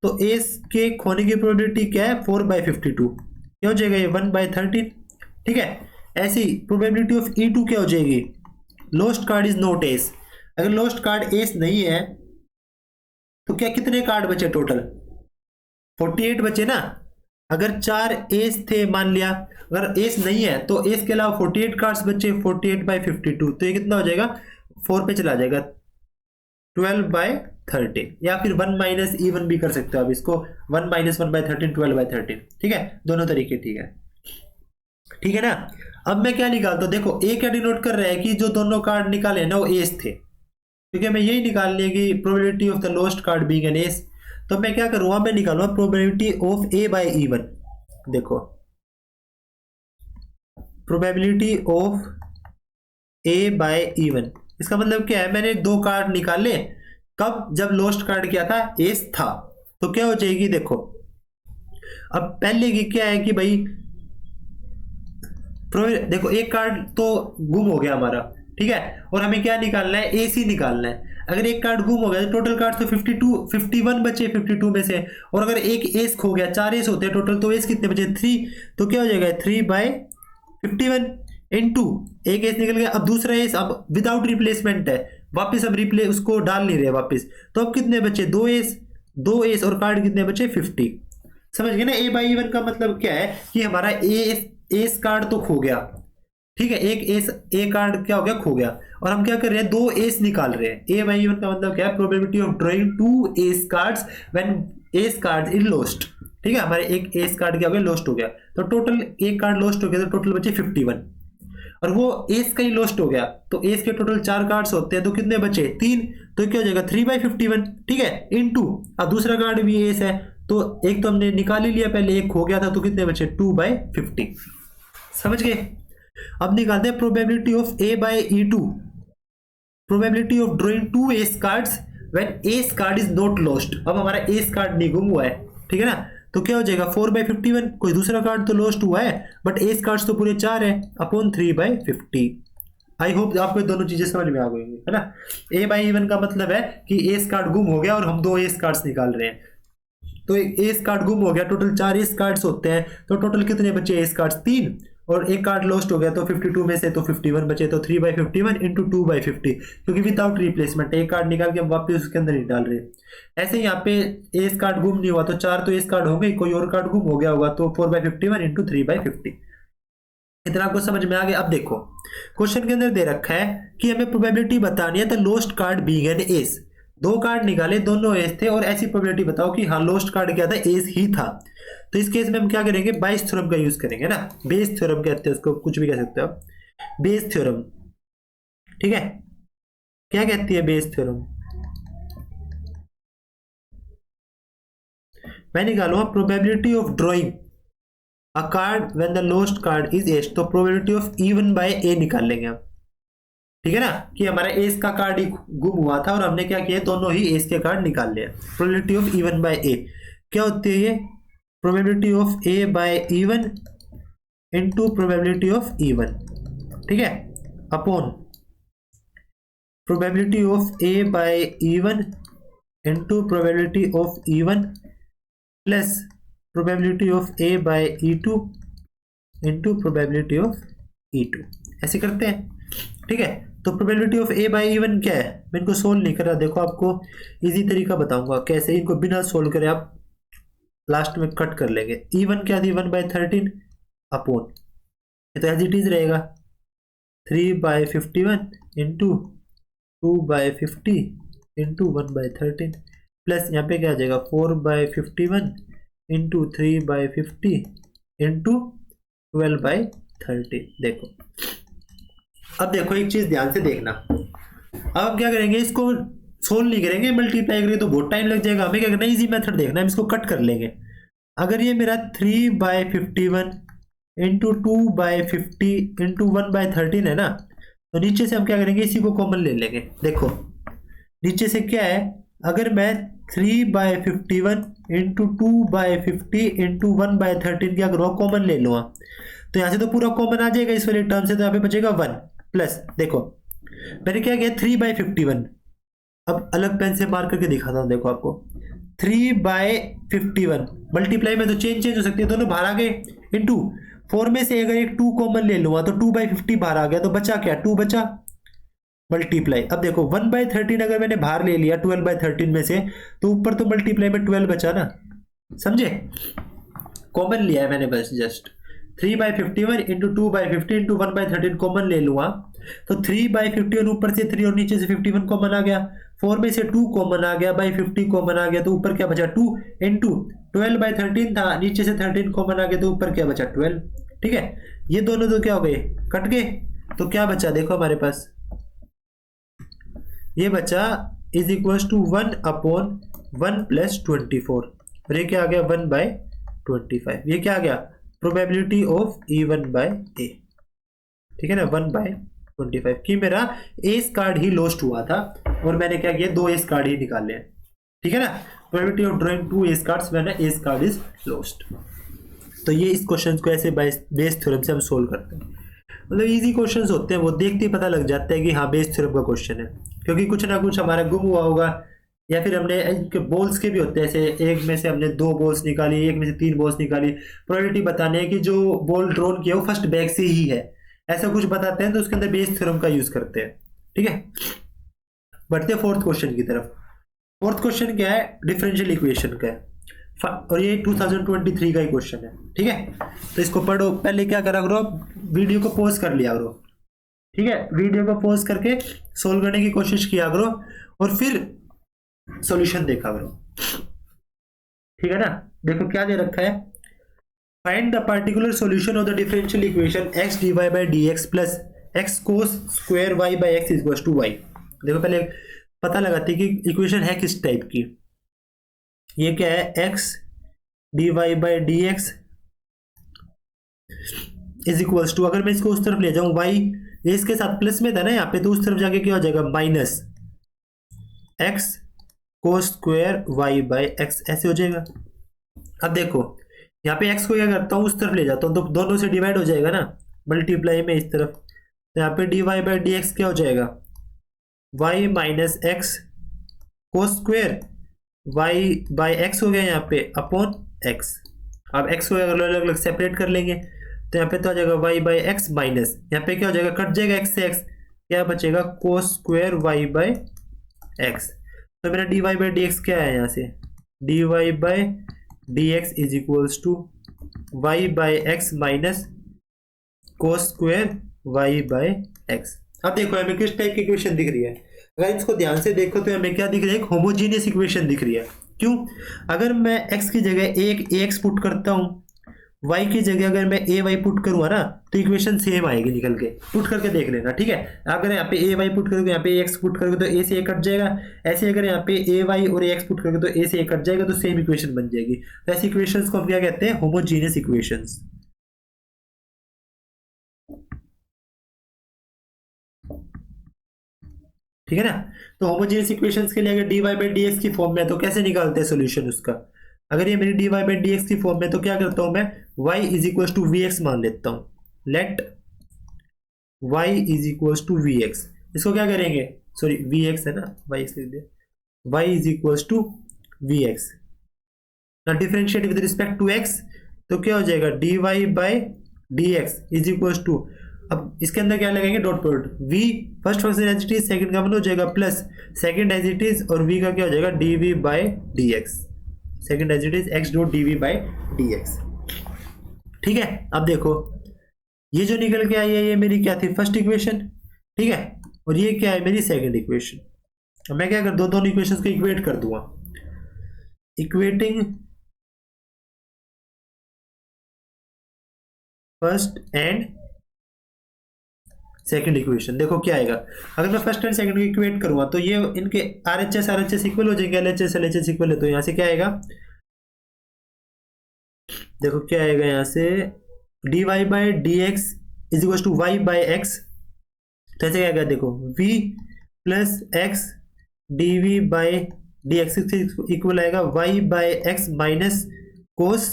तो एस के खोने की प्रोबेबिलिटी क्या है, 4/52, क्या हो जाएगा ये 1/13। ठीक है, ऐसी प्रोबेबिलिटी ऑफ E2 क्या हो जाएगी, lost card is not S. अगर लॉस्ट कार्ड एस नहीं है तो क्या कितने कार्ड बचे टोटल, 48 बचे ना। अगर 4 एस थे मान लिया, अगर एस नहीं है तो एस के अलावा 48 कार्ड्स बचे, 48/52, तो ये कितना हो जाएगा, 4 पे चला जाएगा, 12/13, या फिर 1 माइनस इवन भी कर सकते हो आप इसको, 1 माइनस 1/13 12/13। ठीक है, दोनों तरीके ठीक है। ठीक है ना, अब मैं क्या निकालता हूं, देखो ए क्या डिनोट कर रहा है कि जो दोनों कार्ड निकाले ना वो एस थे, क्योंकि मैं यही निकालने की probability of the lost card being an ace. तो मैं क्या करूंगा, मैं निकालूंगा probability of A by even. देखो probability of A by even, इसका मतलब क्या है, मैंने 2 कार्ड निकाले, कब, जब लॉस्ट कार्ड क्या था, एस था, तो क्या हो जाएगी, देखो अब पहले की क्या है कि भाई देखो एक कार्ड तो गुम हो गया हमारा, ठीक है, और हमें क्या निकालना है, एस ही निकालना है। अगर एक कार्ड गुम हो गया तो टोटल कार्ड तो 51 बचे 52 में से, और अगर एक एस खो गया, 4 एस होते हैं टोटल, तो एस कितने बचे 3, तो क्या हो जाएगा 3/51 इनटू एक एस निकल गया। अब दूसरा एस अब विदाउट रिप्लेसमेंट है, वापस हम रिप्लेस उसको डाल नहीं रहे वापस, तो अब कितने बचे 2 एस और कार्ड कितने बचे 50। समझ गए ना, ए बाई इवन का मतलब क्या है कि हमारा एस कार्ड तो खो गया, ठीक है, एक एस ए कार्ड क्या हो गया, खो गया, और हम क्या कर रहे हैं 2 एस निकाल रहे हैं। ए बाई इवन का मतलब क्या है, probability of drawing 2 ace cards when ace card is lost, ठीक है, हमारे एक एस कार्ड क्या हो गया, लॉस्ट हो गया, तो टोटल एक कार्ड लॉस्ट हो गया तो टोटल बचे 51, और वो एस का ही लॉस्ट हो गया, तो एस के टोटल 4 कार्ड्स होते हैं, तो कितने बचे 3, तो क्या हो जाएगा 3/51, ठीक है, इनटू अब दूसरा कार्ड भी एस है, तो एक तो हमने निकाल ही लिया पहले, एक खो गया था, तो कितने बचे 2/50। समझ गए। अब निकालते हैं probability of A by E2, probability of drawing 2 ace cards when ace card is not lost. अब हमारा एस कार्ड नहीं गुम हुआ है, ठीक है ना, तो क्या हो जाएगा 4/51, कोई दूसरा कार्ड तो लॉस्ट हुआ है बट एस कार्ड्स तो पूरे 4 है, अपॉन 3/50। आई होप आपको दोनों चीजें समझ में आ गई है ना। ए बाई इवन का मतलब है कि एस कार्ड गुम हो गया और हम 2 एस कार्ड्स निकाल रहे हैं, तो एस कार्ड गुम हो गया, टोटल 4 एस कार्ड्स होते हैं, तो टोटल कितने बचे एस कार्ड्स 3, और एक कार्ड लॉस्ट हो गया तो 52 में से तो 51 बचे, तो 3/51 इंटू 2/50, क्योंकि विदाउट रिप्लेसमेंट एक कार्ड निकाल के हम वापस उसके अंदर ही डाल रहे हैं। ऐसे यहाँ पे एस कार्ड गुम नहीं हुआ तो 4 तो एस कार्ड होंगे, कोई और कार्ड गुम हो गया होगा, तो 4/51 इंटू 3/50। इतना आपको समझ में आ गया। अब देखो क्वेश्चन के अंदर दे रखा है कि हमें प्रोबेबिलिटी बतानी है the lost card being an S. 2 card निकाले, दोनों एस थे, और ऐसी प्रोबेबिलिटी बताओ कि हाँ लॉस्ट कार्ड क्या था, एस ही था। तो इस केस में हम क्या करेंगे, बाइस थ्योरम का यूज करेंगे ना, बेस थ्योरम कहते हैं उसको, कुछ भी कह सकते हो आप, बेस थ्योरम, ठीक है। क्या कहती है बेस थ्योरम, मैं निकालूंगा probability of drawing a card when the lost card is S, तो प्रोबेबिलिटी ऑफ इवन बाय ए निकाल लेंगे हम, ठीक है ना, कि हमारा एस का कार्ड ही गुम हुआ था और हमने क्या किया, दोनों ही एस के कार्ड निकाल लिए। Probability of E one by A क्या होती है, ये probability of A by E one into probability of E one, ठीक है, upon probability of A by E one into probability of E one plus probability of A by E2 into probability of E2। ऐसे करते हैं, ठीक है। तो probability of A by E one क्या है, मैं इनको सोल्व नहीं कर रहा, देखो आपको इजी तरीका बताऊंगा कैसे, इनको बिना सोल्व करे आप लास्ट में कट कर लेंगे। इवन क्या थी 1/13 अपॉन, तो एज इट इज रहेगा 3/51 इंटू 2/50 इंटू 1/13 प्लस यहाँ पे क्या आ जाएगा 4/51 इंटू 3/50 इंटू 12/13। देखो अब देखो एक चीज ध्यान से देखना, अब हम क्या करेंगे, इसको सोल्व नहीं करेंगे, मल्टीप्लाई करेंगे तो बहुत टाइम लग जाएगा। हमें क्या करना है, इजी मेथड देखना है, हम इसको कट कर लेंगे। अगर ये मेरा 3/51 इंटू 2/50 इंटू 1/13 है ना, तो नीचे से हम क्या करेंगे, इसी को कॉमन ले लेंगे। देखो नीचे से क्या है, अगर मैं 3/51 इंटू 2/50 इंटू 1/13 क्या करूँगा, कॉमन ले लूँगा, तो यहाँ से तो पूरा कॉमन आ जाएगा इस वाले टर्म से, तो यहाँ पे बचेगा 1 प्लस, देखो मैंने क्या किया 3/51, अब अलग पेन से मार्क करके दिखाता हूँ, देखो आपको 3/51 मल्टीप्लाई में तो चेंज हो सकती है, दोनों बाहर आ गए, इंटू 4 में से अगर एक 2 कॉमन ले लूंगा तो 2/50 बाहर आ गया, तो बचा क्या 2 बचा, मल्टीप्लाई। अब देखो 1/13 अगर मैंने बाहर ले लिया 12/13 में से, तो ऊपर तो मल्टीप्लाई में 12 बचा ना, समझे, कॉमन लिया है मैंने बस जस्ट 3/51 इंटू 2/50 इंटू 1/13 कॉमन ले लूंगा, तो 3/51 ऊपर से 3 और नीचे से 51 कॉमन आ गया, 4 में से 2 कॉमन आ गया, बाई 50 कॉमन आ गया, तो ऊपर क्या बचा 2 इंटू 12/13 था, नीचे से 13 कॉमन आ गया, तो ऊपर क्या बचा 12, ठीक है। ये दोनों तो क्या हो गए, कट गए, तो क्या बचा देखो हमारे पास, ये बचा इज इक्वल टू 1/1 प्लस 24, और ये क्या आ गया 1/25, ये क्या आ गया प्रोबेबिलिटी ऑफ E1 बाय ए, ठीक है ना, 1/25 कि मेरा एस कार्ड ही लॉस्ट हुआ था और मैंने क्या किया 2 एस कार्ड ही निकाले हैं, ठीक है ना। Probability of drawing 2 ace cards when ace card is lost. तो ये इस क्वेश्चन को ऐसे बेस थ्योरम से हम सोल्व करते हैं। मतलब इजी क्वेश्चंस होते हैं, वो देखते ही पता लग जाता है कि हाँ बेस थ्योरम का क्वेश्चन है, क्योंकि कुछ ना कुछ हमारा गुम हुआ होगा, या फिर हमने इनके बॉल्स के भी होते हैं, ऐसे एक में से हमने 2 बॉल्स निकाली, एक में से 3 बॉल्स निकाली, प्रोबेबिलिटी बताने है कि जो बॉल ड्रॉन किया वो फर्स्ट बैग से ही है, ऐसा कुछ बताते हैं, तो उसके अंदर बेस थ्योरम का यूज करते हैं। ठीक है, बढ़ते हैं फोर्थ क्वेश्चन की तरफ। फोर्थ क्वेश्चन क्या है, डिफरेंशियल इक्वेशन का है, और ये 2023 का ही क्वेश्चन है। ठीक है, तो इसको पढ़ो, पहले क्या करा करो, वीडियो को पॉज कर लिया करो। ठीक है, वीडियो को पॉज करके सोल्व करने की कोशिश किया करो और फिर सॉल्यूशन देखा करो। ठीक है ना, देखो क्या दे रखा है, find the particular solution of the differential equation x dy by dx plus x cos square y by x equals to y। देखो पहले पता लगाते हैं कि इक्वेशन है किस टाइप की। ये क्या है, x dy by dx is equals to, अगर मैं इसको उस तरफ ले जाऊं y, ये इसके साथ प्लस में था ना यहाँ पे, तो उस तरफ जाके क्या हो जाएगा, minus x cos square y by x, ऐसे हो जाएगा। अब देखो यहाँ पे x को क्या करता हूँ, उस तरफ ले जाता हूँ, तो दोनों से डिवाइड हो जाएगा ना, मल्टीप्लाई में इस तरफ, तो यहाँ पे dy by dx क्या हो जाएगा, y minus x cos square y by x हो गया यहाँ पे अपॉन x। अब x को अलग अलग सेपरेट कर लेंगे, तो यहाँ पे तो आ जाएगा y बाई एक्स माइनस, यहाँ पे क्या हो जाएगा, कट जाएगा x से x, क्या बचेगा, कोस स्क्वायर y बाई एक्स। तो मेरा dy बाई dx क्या है, यहाँ से dy by dx is equals to y by X minus cos square y by X. अब देखो हमें किस टाइप की इक्वेशन दिख रही है, अगर इसको ध्यान से देखो तो हमें क्या दिख रहा है, एक होमोजीनियस इक्वेशन दिख रही है। क्यों, अगर मैं x की जगह एक ax पुट करता हूँ, y की जगह अगर मैं a y पुट करूँगा ना, तो इक्वेशन सेम आएगी निकल के, पुट करके देख लेना। ठीक है, अगर यहाँ पे a y पुट करोगे, यहाँ पे ax पुट करोगे तो a से a कट जाएगा, ऐसे अगर यहाँ पे a y और ax पुट करोगे तो a से a कट जाएगा, तो सेम इक्वेशन बन जाएगी। तो ऐसी इक्वेशंस को हम क्या कहते हैं, होमोजीनियस इक्वेशंस। ठीक है ना, तो होमोजेनियस इक्वेशंस के लिए अगर dy बाई डी एक्स की फॉर्म में है तो कैसे निकालते हैं सोल्यूशन उसका, अगर ये मेरी dy बाई डी एक्स की फॉर्म में, तो क्या करता हूं मैं, y is equal to we X मान लेता हूं, let y is equal to we X. इसको क्या करेंगे, सॉरी वी एक्स है ना, y एक्स लिख दिया, y is equal to we X, ना differentiate with respect to x, तो क्या हो जाएगा, dy by D X is equal to, अब इसके अंदर क्या लगाएंगे, dot product, v first function as it is, second का हो जाएगा plus second as it is, और v का क्या हो जाएगा, dv by dx, second as it is x dot dv by dx। ठीक है, अब देखो ये जो निकल के आई है, ये मेरी क्या थी, फर्स्ट इक्वेशन। ठीक है, और ये क्या है, मेरी सेकंड इक्वेशन। अब मैं क्या कर, दोनों इक्वेशंस को इक्वेट कर दूंगा, equating first and second equation. देखो क्या आएगा, अगर मैं फर्स्ट एंड सेकंड को इक्वेट करूंगा तो ये इनके RHS इक्वल हो जाएंगे, LHS LHS इक्वल है, तो यहां से क्या आएगा, देखो क्या आएगा, यहां से dy by D X is equal to Y by X, तो ऐसे क्या आएगा, देखो v plus X D V by D X equal आएगा y by X minus cos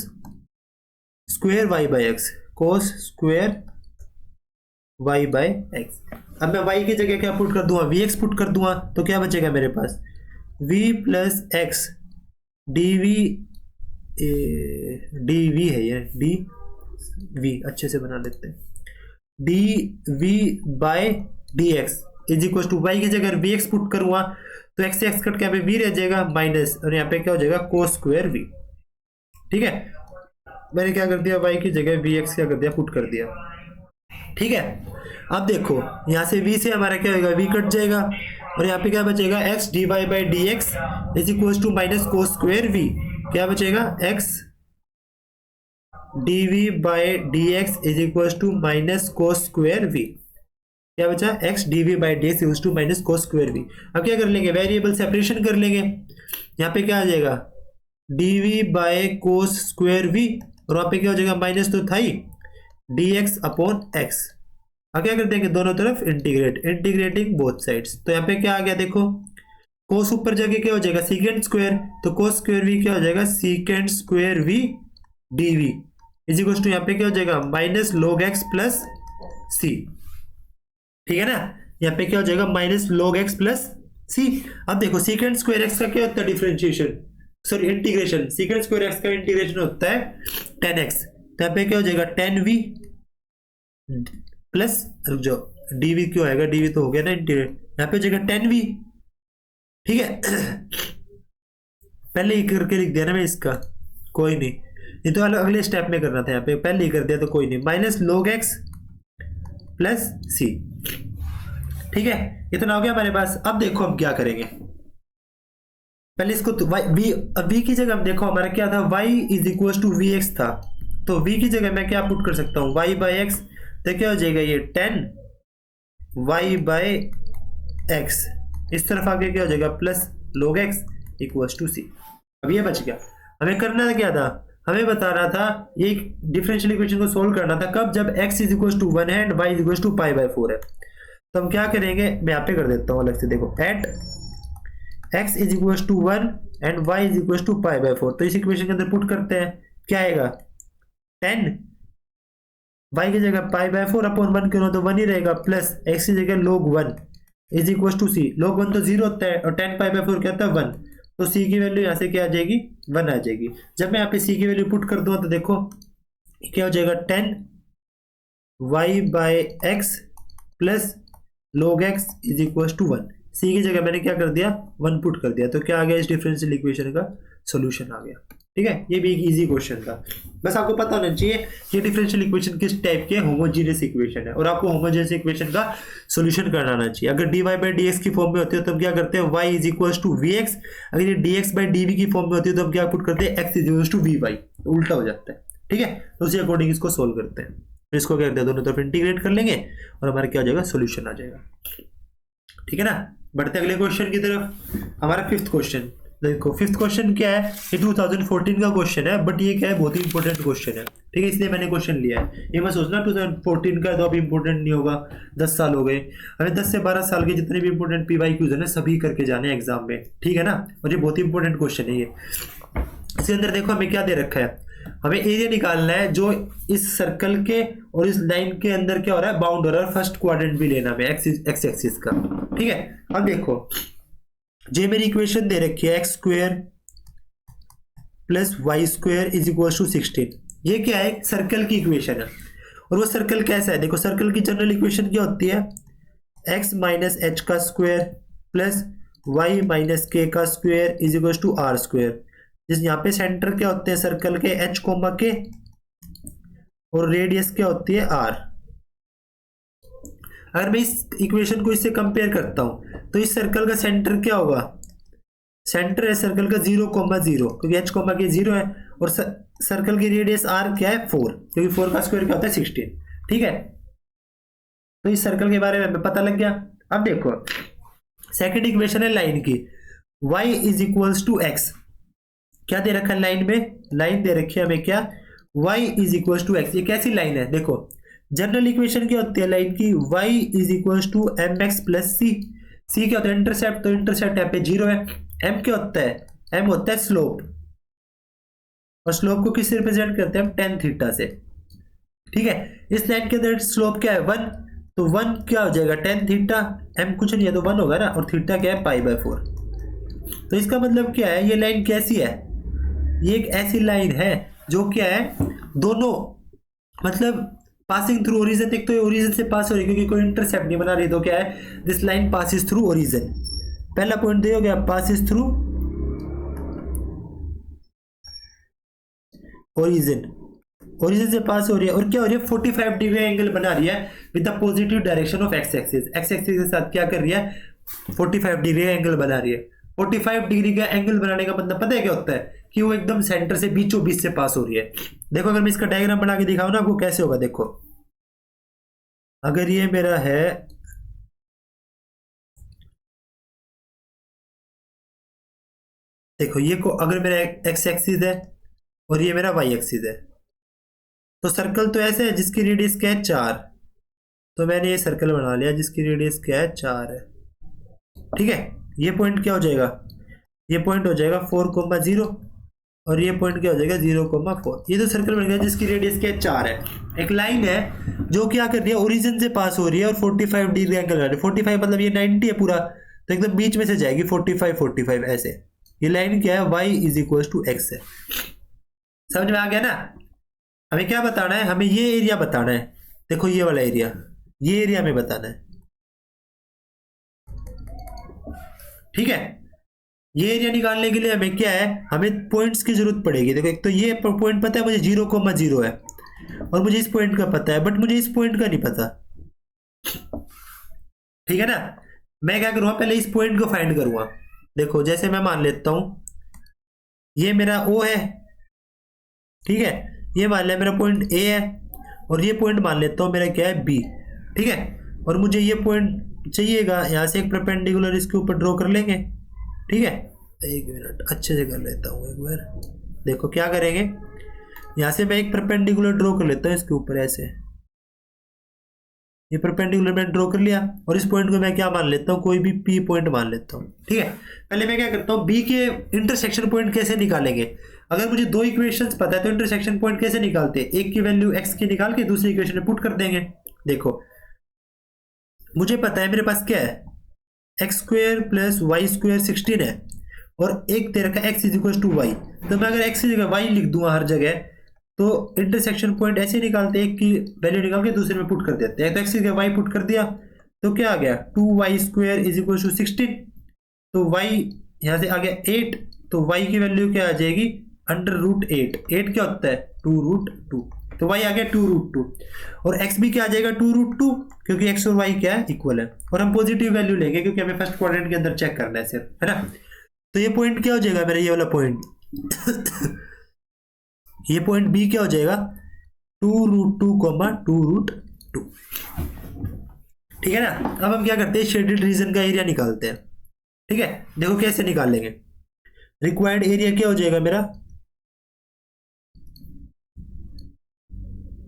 square y by X, cos square y by X. अब मैं y की जगह क्या पुट कर दूंगा, vx पुट कर दूंगा, तो क्या बचेगा मेरे पास, v plus X D V है, ये डी वी अच्छे से बना लेते हैं, D V by D X is equal to, Y की जगह वी एक्स पुट करूंगा तो एक्स से एक्स कट के यहाँ पे वी रह जाएगा माइनस, और यहाँ पे क्या हो जाएगा, कोस स्क्वायर वी। ठीक है, मैंने क्या कर दिया, वाई की जगह वी एक्स क्या कर दिया, पुट कर दिया। ठीक है, अब देखो यहां से v से हमारा क्या होगा, v कट जाएगा, और यहाँ पे क्या बचेगा, x dy by D X is equal to minus cos square v, क्या बचेगा, x dv by D X is equal to minus cos square v, क्या बचा, x dv by D X is to minus cos square v। अब क्या कर लेंगे, वेरिएबल सेपरेशन कर लेंगे, यहाँ पे क्या आ जाएगा, dv by cos square v, और वहां पे क्या हो जाएगा, माइनस तो था ही, dx अपॉन x। अब क्या कर देंगे, दोनों तरफ इंटीग्रेट, इंटीग्रेटिंग बोथ साइड्स, तो यहाँ पे क्या आ गया, देखो कोस ऊपर जाके क्या हो जाएगा, सीकेंड स्क्वायर, तो कोस स्क्वायर v क्या हो जाएगा, secant square v dv is equal to, यहाँ पे क्या हो जाएगा, minus log x plus C. ठीक है ना, यहाँ पे क्या हो जाएगा minus log x plus C. अब देखो सीकेंड स्क्वायर एक्स का क्या होता है differentiation, sorry integration, secant square X का इंटीग्रेशन होता है 10x। तो यहाँ पे क्या हो जाएगा 10v प्लस, रुक जाओ dv क्यों आएगा, dv तो हो गया ना इंटीग्रेट, यहाँ पे हो जाएगा 10v। ठीक है पहले ही करके लिख दिया ना मैं इसका, कोई नहीं, ये तो अगले स्टेप में करना था, यहाँ पे पहले ही कर दिया तो कोई नहीं, minus log x plus C. ठीक है इतना हो गया हमारे पास। अब देखो हम क्या करेंगे, पहले इसको तो v की जगह हम देखो हमारा क्या था, y is equal to we X था, तो v की जगह मैं क्या पुट कर सकता हूँ y बाई एक्स, तो क्या हो जाएगा ये 10 y बाई एक्स, इस तरफ आगे क्या हो जाएगा plus log x equal to C. अब ये बच गया। हमें करना क्या था, हमें बताना था ये डिफरेंशियल इक्वेशन को सोल्व करना था कब, जब x इज इक्वल टू 1 है and y is equal to pi by 4 है। तो हम क्या करेंगे, मैं यहाँ पे कर देता हूँ अलग से, देखो at x is equal to 1 and y is equal to pi by 4, तो इस इक्वेशन के अंदर पुट करते हैं, क्या आएगा 10 y की जगह पाई बाई 4 अपॉन 1 क्यों, तो 1 ही रहेगा, प्लस x की जगह log 1 is equal to C, log 1 तो 0 होता है और 10 पाई बाई 4 क्या होता है 1, तो c की वैल्यू यहाँ से क्या आ जाएगी 1 आ जाएगी। जब मैं यहाँ पे c की वैल्यू पुट कर दूंगा तो देखो क्या हो जाएगा 10 y by X plus log x is equal to 1, c की जगह मैंने क्या कर दिया 1 पुट कर दिया, तो क्या आ गया इस डिफरेंशियल इक्वेशन का सॉल्यूशन आ गया। ठीक है ये भी एक इजी क्वेश्चन था, बस आपको पता होना चाहिए ये डिफरेंशियल इक्वेशन किस टाइप के होमोजीनियस इक्वेशन है और आपको होमोजीनियस इक्वेशन का सॉल्यूशन करना आना चाहिए। अगर dy बाई डी की फॉर्म में होती है तो हम क्या करते हैं y is equal to we X, अगर ये dx बाई डी की फॉर्म में होती है तो हम क्या पुट करते हैं x is equal to V Y, उल्टा हो जाता है। ठीक है तो उसी अकॉर्डिंग इसको सोल्व करते हैं, तो इसको क्या करते हैं दोनों तरफ इंटीग्रेट कर लेंगे और हमारा क्या हो जाएगा सोल्यूशन आ जाएगा। ठीक है ना, बढ़ते अगले क्वेश्चन की तरफ। हमारा फिफ्थ क्वेश्चन देखो, फिफ्थ क्वेश्चन क्या है, ये 2014 का क्वेश्चन है बट ये क्या है बहुत ही इंपॉर्टेंट क्वेश्चन है। ठीक है इसलिए मैंने क्वेश्चन लिया है, ये मैं सोचना 2014 का तो अब इंपॉर्टेंट नहीं होगा, 10 साल हो गए, हमें 10 से 12 साल के जितने भी इंपॉर्टेंट PYQs है ना सभी करके जाने एग्जाम में। ठीक है ना, और ये बहुत ही इंपॉर्टेंट क्वेश्चन है ये। इसके अंदर देखो हमें क्या दे रखा है, हमें एरिया निकालना है जो इस सर्कल के और इस लाइन के अंदर क्या हो रहा है बाउंड हो रहा है, फर्स्ट क्वाड्रेंट भी लेना है एक्स एक्सिस का। ठीक है अब देखो जे मेरी इक्वेशन दे रखी है X square plus Y square is equal to 16, ये क्या है सर्कल की इक्वेशन है और वो सर्कल कैसा है, देखो सर्कल की जनरल इक्वेशन क्या होती है एक्स माइनस एच का square plus Y minus K का square is equal to R square, जिस यहाँ पे सेंटर क्या होते हैं सर्कल के एच कोमा के और रेडियस क्या होती है आर। अगर मैं इस इक्वेशन को इससे कंपेयर करता हूं तो इस सर्कल का सेंटर क्या होगा, सेंटर है सर्कल का 0,0 क्योंकि h कोमा के 0 है और सर्कल की रेडियस r क्या है 4, क्योंकि 4 का स्क्वायर क्या होता है 16। ठीक है तो इस सर्कल के बारे में हमें पता लग गया। अब देखो सेकंड इक्वेशन है लाइन की, y is equals to X, क्या दे रखा है लाइन में, लाइन दे रखी है हमें क्या y is equals to X, ये कैसी लाइन है, देखो जनरल इक्वेशन क्या होती है लाइन की y is equals to M X plus C, C क्या होता है इंटरसेप्ट, तो इंटरसेप्ट यहाँ पे 0 है, m क्या होता है, m होता है स्लोप और स्लोप को किससे रिप्रेजेंट करते हैं हम tan थीटा से। ठीक है इस लाइन के अंदर स्लोप क्या है 1, तो 1 क्या हो जाएगा tan थीटा, m कुछ नहीं है तो 1 होगा ना, और थीटा क्या है पाई बाय 4। तो इसका मतलब क्या है ये लाइन कैसी है, ये एक ऐसी लाइन है जो क्या है दोनों मतलब पासिंग थ्रू ओरिजिन, एक तो ये ओरिजिन से पास हो रही है क्योंकि कोई इंटरसेप्ट नहीं बना रही, तो क्या है this line passes through origin, पहला पॉइंट दिया गया पासिस थ्रू ओरिजिन, ओरिजिन से पास हो रही है और क्या हो रही है 45 डिग्री एंगल बना रही है with the positive direction of x axis, x axis के साथ क्या कर रही है 45 डिग्री एंगल बना रही है। 45 डिग्री का एंगल बनाने का मतलब पता है क्या होता है कि वो एकदम सेंटर से बीचों बीच से पास हो रही है। देखो अगर मैं इसका डायग्राम बना के दिखाऊं ना आपको कैसे होगा, देखो अगर ये मेरा है देखो ये को अगर मेरा एक्स एक्सिस है और ये मेरा वाई एक्सिस है, तो सर्कल तो ऐसे है जिसकी रेडियस क्या है 4, तो मैंने ये सर्कल बना लिया जिसकी रेडियस क्या है 4 है। ठीक है ये पॉइंट क्या हो जाएगा, ये पॉइंट हो जाएगा 4,0, और ये पॉइंट क्या हो जाएगा 0,4। ये तो सर्कल बन गया जिसकी रेडियस क्या है 4 है। एक लाइन है जो क्या कर रही है ओरिजिन से पास हो रही है और 45 डिग्री एंगल कर रही है। 45 मतलब ये 90 है पूरा, तो एकदम बीच में से जाएगी 45 45 ऐसे। ये लाइन क्या है y is equal to X है। समझ में आ गया ना। हमें क्या बताना है, हमें ये एरिया बताना है। देखो ये वाला एरिया, ये एरिया हमें बताना है, ठीक है। ये एरिया निकालने के लिए हमें क्या है, हमें पॉइंट्स की जरूरत पड़ेगी। देखो एक तो ये पॉइंट पता है मुझे 0,0 है और मुझे इस पॉइंट का पता है, बट मुझे इस पॉइंट का नहीं पता, ठीक है ना। मैं क्या करूंगा, पहले इस पॉइंट को फाइंड करूंगा। देखो जैसे मैं मान लेता हूं ये मेरा O है, ठीक है। ये मान लिया मेरा पॉइंट A है और ये पॉइंट मान लेता हूं मेरा क्या है B, ठीक है। और मुझे ये पॉइंट चाहिएगा, यहां से एक परपेंडिकुलर इसके ऊपर ड्रॉ कर लेंगे, ठीक है। एक मिनट अच्छे से कर लेता हूँ एक बार। देखो क्या करेंगे, यहां से मैं एक परपेंडिकुलर ड्रॉ कर लेता हूँ इसके ऊपर ऐसे। ये परपेंडिकुलर मैंने ड्रॉ कर लिया और इस पॉइंट को मैं क्या मान लेता हूँ, कोई भी P पॉइंट मान लेता हूँ, ठीक है। पहले मैं क्या करता हूँ, B के इंटरसेक्शन पॉइंट कैसे निकालेंगे। अगर मुझे दो इक्वेशंस पता है तो इंटरसेक्शन पॉइंट कैसे निकालते हैं, एक की वैल्यू x की निकाल के दूसरी इक्वेशन में पुट कर देंगे। देखो मुझे पता है मेरे पास क्या है, x square plus Y square 16 है और एक दे रखा है x is equal to Y. तो मैं अगर x की जगह y लिख दूंगा हर जगह, तो इंटरसेक्शन पॉइंट ऐसे निकालते हैं, एक की वैल्यू निकाल के दूसरे में पुट कर देते हैं। तो x की जगह y पुट कर दिया तो क्या आ गया 2y square is equal to 16। तो y यहाँ से आ गया 8, तो y की वैल्यू क्या आ जाएगी √8। 8 क्या होता है 2√2, तो y आ गया 2√2 और x भी क्या आ जाएगा 2√2, क्योंकि x और y क्या है इक्वल है। और हम पॉजिटिव वैल्यू लेंगे क्योंकि हमें फर्स्ट क्वाड्रेंट के अंदर चेक करना है सिर्फ, है ना। तो ये पॉइंट क्या हो जाएगा मेरा, ये वाला पॉइंट ये पॉइंट B क्या हो जाएगा 2√2, ठीक है ना। अब हम क्या करते हैं, शेडेड रीजन का एरिया निकालते हैं, ठीक है। देखो कैसे निकाल लेंगे, रिक्वायर्ड एरिया क्या हो जाएगा मेरा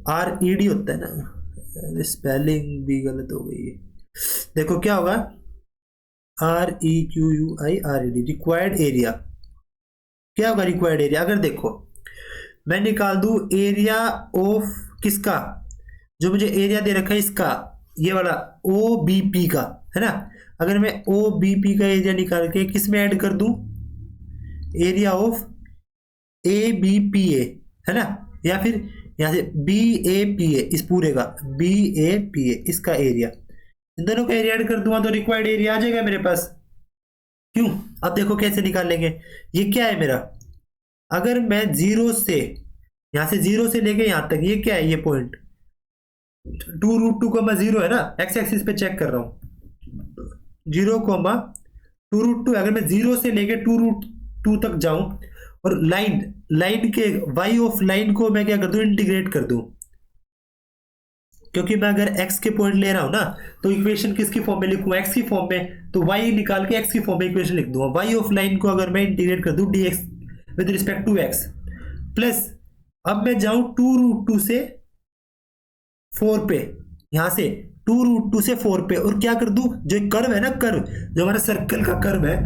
RED होता है ना, स्पेलिंग भी गलत हो गई है। देखो क्या होगा REQUIRED, रिक्वायर्ड एरिया क्या होगा। रिक्वायर्ड एरिया अगर देखो मैं निकाल दूं एरिया ऑफ किसका, जो मुझे एरिया दे रखा है इसका, ये वाला OBP का, है ना। अगर मैं OBP का एरिया निकाल के किस में ऐड कर दूं, एरिया ऑफ ABPA, है ना, या फिर यहां से BAPA, इस पूरे का BAPA इसका एरिया, इन दोनों का एरिया ऐड कर दूंगा तो रिक्वायर्ड एरिया आ जाएगा मेरे पास। क्यों, अब देखो कैसे निकालेंगे। ये क्या है मेरा, अगर मैं जीरो से यहां से जीरो से लेके यहां तक, ये क्या है ये पॉइंट 2√2,0 है ना, एक्स एक्सिस पे चेक कर रहा हूं 0,2√2। अगर मैं जीरो से लेके 2√2 तक जाऊं और लाइन के y ऑफ लाइन को मैं क्या कर दूं इंटीग्रेट कर दूं, क्योंकि मैं अगर x के पॉइंट ले रहा हूं ना तो इक्वेशन किसकी फॉर्म में लिखूं x की फॉर्म में, तो y निकाल के x की फॉर्म में इक्वेशन लिख दूंगा। y ऑफ लाइन को अगर मैं इंटीग्रेट कर दूं dx with respect to x plus, अब मैं जाऊं 2√2 से 4 पे, यहां से 2√2 से 4 पे, और क्या कर दूं, जो कर्व है ना, कर्व जो हमारा सर्कल का कर्व है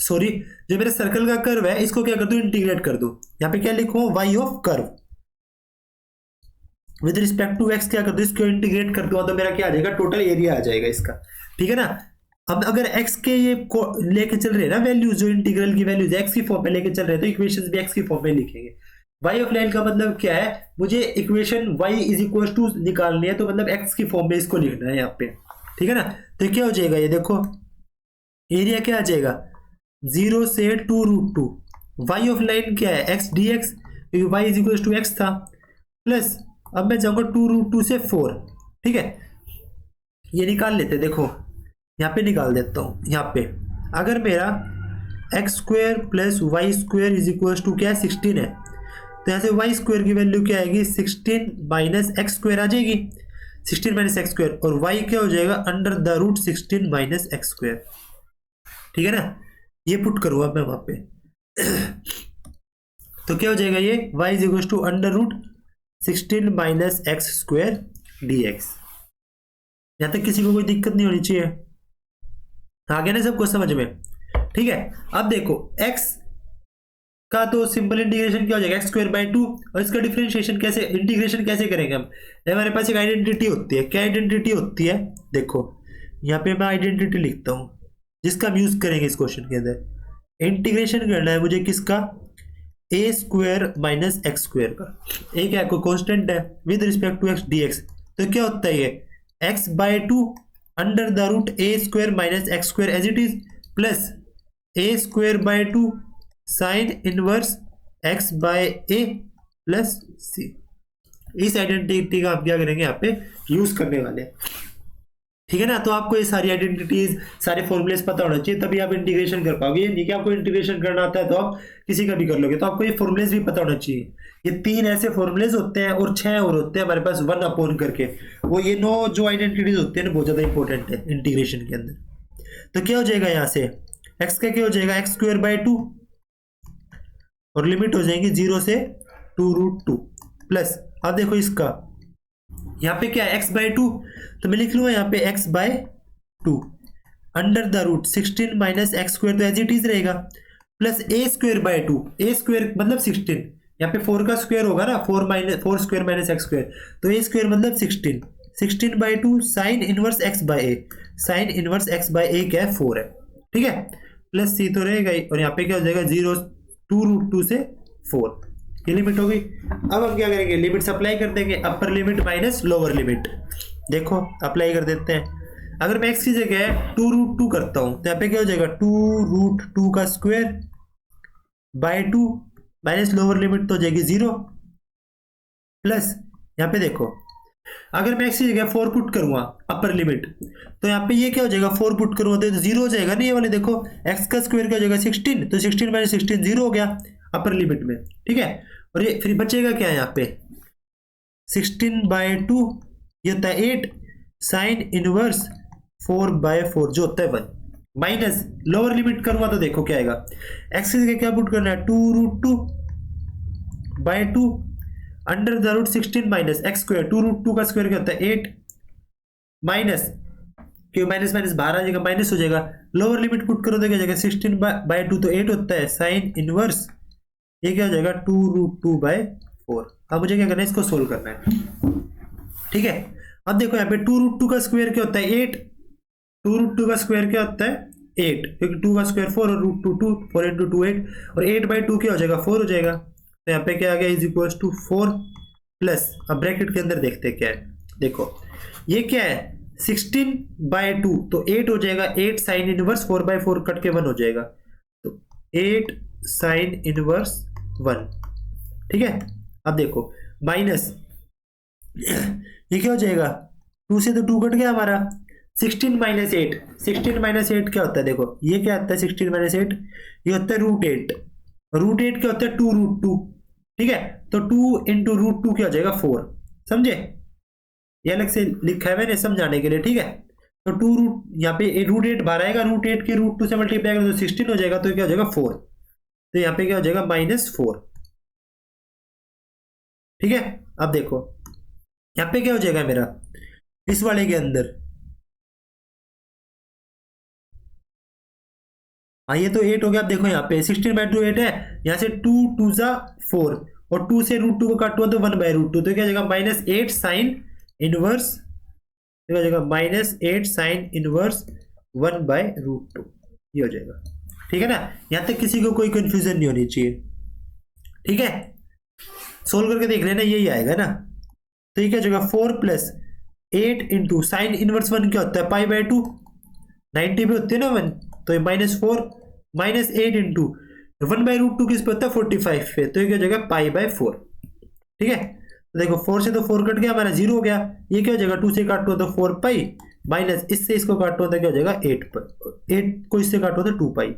सॉरी, जो मेरे सर्कल का कर्व है इसको क्या कर दूं इंटीग्रेट कर दूं। यहां पे क्या लिखूं y of curve with respect to x, क्या कर दूं इसको इंटीग्रेट कर दूंगा तो मेरा क्या आ जाएगा टोटल एरिया आ जाएगा इसका, ठीक है ना। अब अगर x के ये लेके चल रहे हैं ना वैल्यूज, जो इंटीग्रल की वैल्यूज x की फॉर्म में लेके चल रहे हैं तो इक्वेशंस भी x की फॉर्म में लिखेंगे। y ऑफ लाइन का मतलब क्या है, मुझे equation y is equal to निकालनी है तो मतलब x की फॉर्म में इसको लिखना है यहाँ पे, ठीक है ना। तो क्या हो जाएगा, ये देखो एरिया क्या आ जाएगा 0 से 2√2, y ऑफ लाइन क्या है x dx, क्योंकि y is equal to x था, प्लस अब मैं जाऊंगा 2√2 से 4, ठीक है। ये निकाल लेते, देखो यहाँ पे निकाल देता हूँ। यहाँ पे अगर मेरा X square plus Y square is equal to क्या है 16 है, तो यहाँ से वाई स्क्वेयर की वैल्यू क्या आएगी 16 माइनस एक्स स्क्वेयर आ जाएगी, 16 माइनस एक्स स्क्वेयर, और वाई क्या हो जाएगा √16 माइनस एक्स स्क्वेयर, ठीक है ना। ये पुट करूँगा मैं वहाँ पे तो क्या हो जाएगा ये y is equal to √16 minus X square dx। यहाँ तक किसी को कोई दिक्कत नहीं होनी चाहिए, आ गया ना सबको समझ में, ठीक है। अब देखो x का तो सिंपल इंटीग्रेशन क्या हो जाएगा, एक्स स्क्वायर बाई टू। और इसका डिफरेंशिएशन कैसे, इंटीग्रेशन कैसे करेंगे हम, हमारे पास एक आइडेंटिटी होती है। क्या आइडेंटिटी होती है, देखो यहाँ पे मैं आइडेंटिटी लिखता हूँ जिसका हम यूज करेंगे इस क्वेश्चन के अंदर। इंटीग्रेशन करना है मुझे किसका, A square minus x square का। ए क्या है, कॉन्स्टेंट है with respect to X D X. तो क्या होता है ये X by two under the root A square minus x square as it is, plus A square by two sine inverse X by A plus C. इस आइडेंटिटी का आप क्या करेंगे यहाँ पे यूज करने वाले हैं, ठीक है ना। तो आपको ये सारी आइडेंटिटीज, सारे फॉर्मुलेस पता होना चाहिए, तभी आप इंटीग्रेशन कर पाओगे। ये नहीं कि आपको इंटीग्रेशन करना आता है तो आप किसी का भी कर लोगे, तो आपको ये फॉर्मुलेस भी पता होना चाहिए। ये 3 ऐसे फॉर्मुलेस होते हैं और 6 और होते हैं हमारे पास 1 अपॉन करके। वो ये 9 जो आइडेंटिटीज होते हैं ना बहुत ज्यादा इंपॉर्टेंट है इंटीग्रेशन के अंदर। तो क्या हो जाएगा यहाँ से, एक्स का क्या हो जाएगा, एक्स स्क्वायर बाय 2 और लिमिट हो जाएंगी 0 से 2√2 प्लस, अब देखो इसका यहाँ पे क्या है x बाय 2, तो मैं लिख लूंगा यहाँ पे x by 2 under the root 16 minus x square, तो एज इट इज रहेगा, plus A square by 2, A square मतलब 16, यहाँ पे 4 का स्क्वायर होगा ना, 4 स्क्वायर माइनस एक्स स्क्वायर, तो ए स्क्वायर मतलब 16 by 2 sine inverse X by A, sine inverse X by A क्या है 4 है, ठीक है, प्लस सी तो रहेगा ही, और यहाँ पे क्या हो जाएगा 0 2√2 से 4, ये लिमिट हो गई। अब हम क्या करेंगे, लिमिट्स अप्लाई कर देंगे, upper limit minus lower limit. देखो अप्लाई कर देते हैं। अगर मैं x की जगह 2√2 करता हूं तो यहाँ पे क्या हो जाएगा 2√2 का square by 2 minus lower limit तो हो जाएगी 0 प्लस, यहाँ पे देखो अगर मैं x की जगह 4 पुट करूंगा अपर लिमिट, तो यहाँ पे ये क्या हो जाएगा 4 पुट करूंगा तो 0 हो जाएगा ना, ये वाले देखो x का स्क्वायर क्या हो जाएगा 16, तो 16 माइनस 16 0 हो गया अपर लिमिट में, ठीक है। और ये फिर बचेगा क्या है यहाँ पे 16 बाय 2, ये होता है 8 साइन इनवर्स 4 बाय 4 जो होता है 1 माइनस लोअर लिमिट करूंगा तो देखो क्या आएगा, एक्स की जगह क्या पुट करना है 2√2 by 2 under the root 16 minus x square, 2√2 का स्क्वायर क्या होता है 8 माइनस, क्यों माइनस माइनस बाहर आ जाएगा माइनस हो जाएगा, लोअर लिमिट पुट करो तो क्या जाएगा 16 बाय 2 तो 8 होता है साइन इनवर्स, ये क्या हो जाएगा 2√2 बाय 4। अब मुझे क्या करना है, इसको सोल्व करना है, ठीक है। अब देखो यहाँ पे 2√2 का स्क्वायर क्या होता है 8, 2√2 का स्क्वायर क्या होता है 8, क्योंकि 2 का स्क्वायर 4 और √2 2, 4 × 2 8, और 8 बाई 2 क्या हो जाएगा 4 हो जाएगा, तो यहाँ पे क्या आ गया इज इक्वल टू 4 प्लस, अब ब्रैकेट के अंदर देखते हैं क्या है, देखो ये क्या है 16 बाय 2 तो 8 हो जाएगा, 8 साइन इनवर्स 4 बाय 4 कट के 1 हो जाएगा, तो 8 साइन इनवर्स 1, ठीक है। अब देखो माइनस ये क्या हो जाएगा 2 से तो 2 कट गया हमारा, 16 माइनस 8, 16 माइनस 8 क्या होता है, देखो ये क्या होता है 16 माइनस 8, ये होता है √8, √8 क्या होता है 2√2, ठीक है, तो 2 × √2 क्या हो जाएगा 4, समझे, ये अलग से लिखा है मैंने समझाने के लिए, ठीक है। तो 2 रूट यहाँ पे √8 बाहर आएगा, √8 के √2 से मल्टीप्लाई करें तो 16 हो जाएगा, तो क्या हो जाएगा 4, तो यहाँ पे क्या हो जाएगा -4, ठीक है। अब देखो यहाँ पे क्या हो जाएगा मेरा इस वाले के अंदर, हाँ ये तो 8 हो गया। अब देखो यहाँ पे 16 बाय 2 8 है, यहाँ से 2 2 जा 4 और 2 से √2 को काटो तो 1 बाय √2, तो क्या हो जाएगा -8 साइन इनवर्स, हो जाएगा -8 साइन इनवर्स 1 बाय √2, ये हो जाएगा, ठीक है ना। यहां तक किसी को कोई कंफ्यूजन नहीं होनी चाहिए, ठीक है। सोल्व करके देख लेना यही आएगा ना, तो ये क्या हो जाएगा 4 प्लस 8 इंटू साइन इनवर्स 1 क्या होता है पाई बाय 2, 90 पे होती है ना 1, तो ये -4 -8 इंटू 1 बाय √2 किस पे होता है 45 पे, तो ये क्या हो जाएगा पाई बाय 4, ठीक है। तो देखो 4 से तो 4 कट गया हमारा 0 हो गया, ये क्या हो जाएगा 2 से काटो तो 4 पाई माइनस इससे इसको काटो तो क्या हो जाएगा 8 को इससे काटो तो 2 पाई,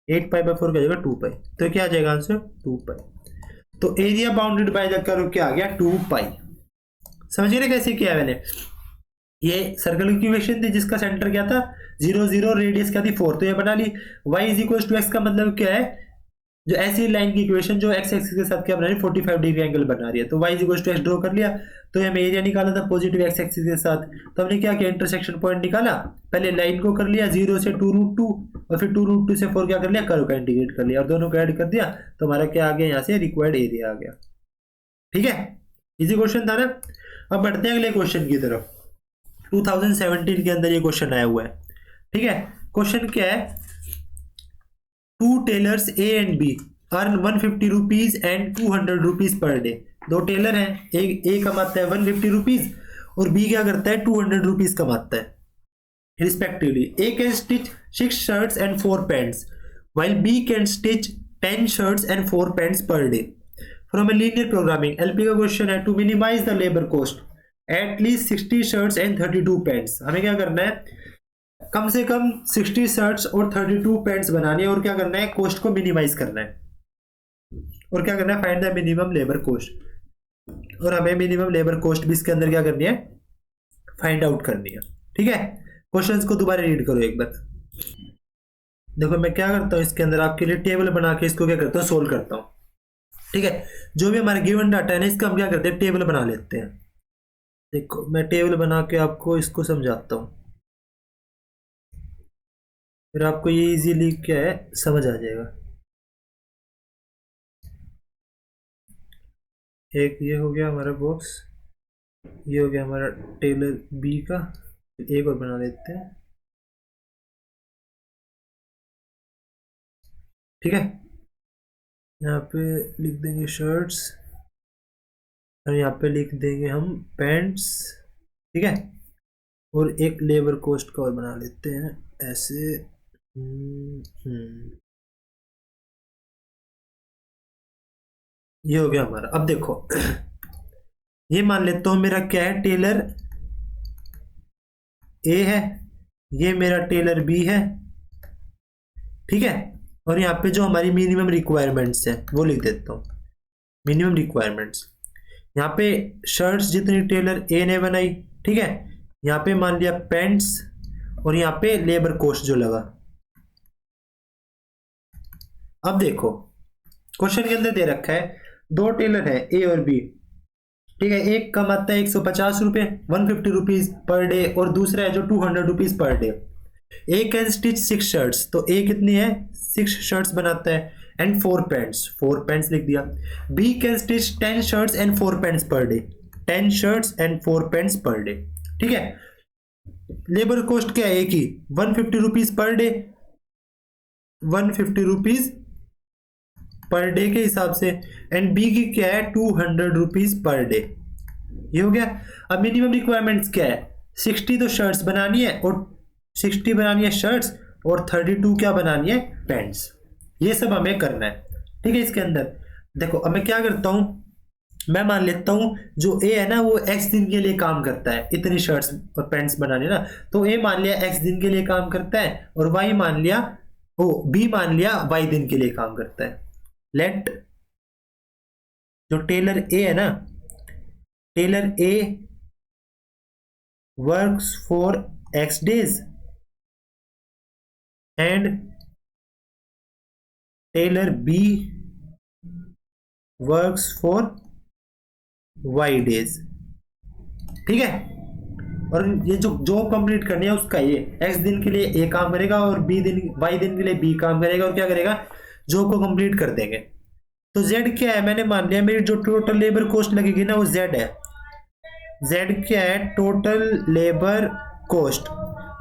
8 पाई बाय 4 क्या हो जाएगा 2 पाई, तो क्या आ जाएगा आंसर 2 पाई। तो area bounded by the curve क्या आ गया 2 पाई, समझिए ना कैसे किया मैंने। ये सर्कल की इक्वेशन थी जिसका सेंटर क्या था 0 0, रेडियस क्या थी 4, तो ये बना ली। y = x का मतलब क्या है जो ऐसी लाइन की इक्वेशन जो एक्स एक्सिस के साथ क्या बना रही है, 45 डिग्री एंगल बना रही है। तो y equal to X draw कर लिया, तो हमें एरिया निकाला था पॉजिटिव एक्स एक्सिस के साथ। तो हमने क्या किया, इंटरसेक्शन पॉइंट निकाला, पहले लाइन को कर लिया 0 से 2√2 और फिर 2√2 से 4 क्या कर लिया, कर्व का इंटीग्रेट कर लिया और दोनों को ऐड कर दिया, तो हमारा क्या आ गया, यहाँ से रिक्वायर्ड एरिया आ गया। ठीक है, इजी क्वेश्चन था ना। अब बढ़ते हैं अगले क्वेश्चन की तरफ। 2017 के अंदर ये क्वेश्चन आया हुआ है। ठीक है, क्वेश्चन क्या है, two tailors A and B earn 150 rupees and 200 rupees per day. दो टेलर हैं, एक ए कमाता है 150 रुपीज और बी क्या करता है 200 रुपीज कमाता है respectively. A can stitch 6 shirts and 4 pants while B can stitch 10 shirts and 4 pants per day. From a linear programming, LP का क्वेश्चन है, to minimize the labor cost at least 60 shirts and 32 pants. हमें क्या करना है, कम से कम 60 शर्ट्स और 32 पैंट्स बनानी है और क्या करना है, कॉस्ट को मिनिमाइज करना है और क्या करना है, find the minimum labour cost. और हमें मिनिमम लेबर कॉस्ट भी इसके अंदर क्या करनी है, फाइंड आउट करनी है। ठीक है, क्वेश्चंस को दोबारा रीड करो एक बार। देखो मैं क्या करता हूँ, इसके अंदर आपके लिए टेबल बना के इसको क्या करता हूँ, सोल्व करता हूँ। ठीक है, जो भी हमारा गिवन डाटा है ना, इसका हम क्या करते हैं, टेबल बना लेते हैं। देखो मैं टेबल बना के आपको इसको समझाता हूँ, फिर आपको ये इजीली क्या है समझ आ जाएगा। एक ये हो गया हमारा बॉक्स, ये हो गया हमारा टेलर बी का, एक और बना लेते हैं। ठीक है, यहाँ पे लिख देंगे शर्ट्स और यहाँ पे लिख देंगे हम पैंट्स। ठीक है, और एक लेबर कॉस्ट का और बना लेते हैं ऐसे। ये हो गया हमारा। अब देखो ये मान लेता हूँ मेरा क्या है, टेलर ए है, ये मेरा टेलर बी है। ठीक है, और यहाँ पे जो हमारी मिनिमम रिक्वायरमेंट्स है वो लिख देता हूँ, मिनिमम रिक्वायरमेंट्स। यहाँ पे शर्ट्स जितनी टेलर ए ने बनाई, ठीक है, यहाँ पे मान लिया पैंट्स और यहाँ पे लेबर कॉस्ट जो लगा। अब देखो क्वेश्चन के अंदर दे रखा है दो टेलर है ए और बी। ठीक है, एक कमाता है 150 रुपए 150 रुपीज पर डे और दूसरा है जो 200 rupees per day. A can stitch 6 shirts, तो ए कितनी है 6 शर्ट्स बनाता है एंड 4 पैंट्स लिख दिया। B can stitch 10 shirts and 4 pants per day, 10 shirts and 4 pants per day. ठीक है, लेबर कॉस्ट क्या है ए की 150 rupees per day, 150 rupees per day के हिसाब से, एंड बी की क्या है 200 रुपीज पर डे। ये हो गया। अब मिनिमम रिक्वायरमेंट्स क्या है, 60 तो शर्ट्स बनानी है और 60 बनानी है शर्ट्स और 32 क्या बनानी है पैंट्स। ये सब हमें करना है। ठीक है, इसके अंदर देखो अब मैं क्या करता हूं, मैं मान लेता हूं जो ए है ना वो x दिन के लिए काम करता है, इतनी शर्ट्स और पैंट्स बनाने ना, तो ए मान लिया x दिन के लिए काम करता है और y मान लिया बी मान लिया y दिन के लिए काम करता है। लेट जो टेलर ए है ना, tailor A works for x days and tailor B works for y days. ठीक है, और ये जो जॉब कंप्लीट करनी है उसका ये x दिन के लिए a काम करेगा और y दिन के लिए b काम करेगा और क्या करेगा जॉब को कंप्लीट कर देंगे। तो z क्या है, मैंने मान लिया मेरी जो टोटल लेबर कॉस्ट लगेगी ना वो z है। z क्या है, टोटल लेबर कॉस्ट।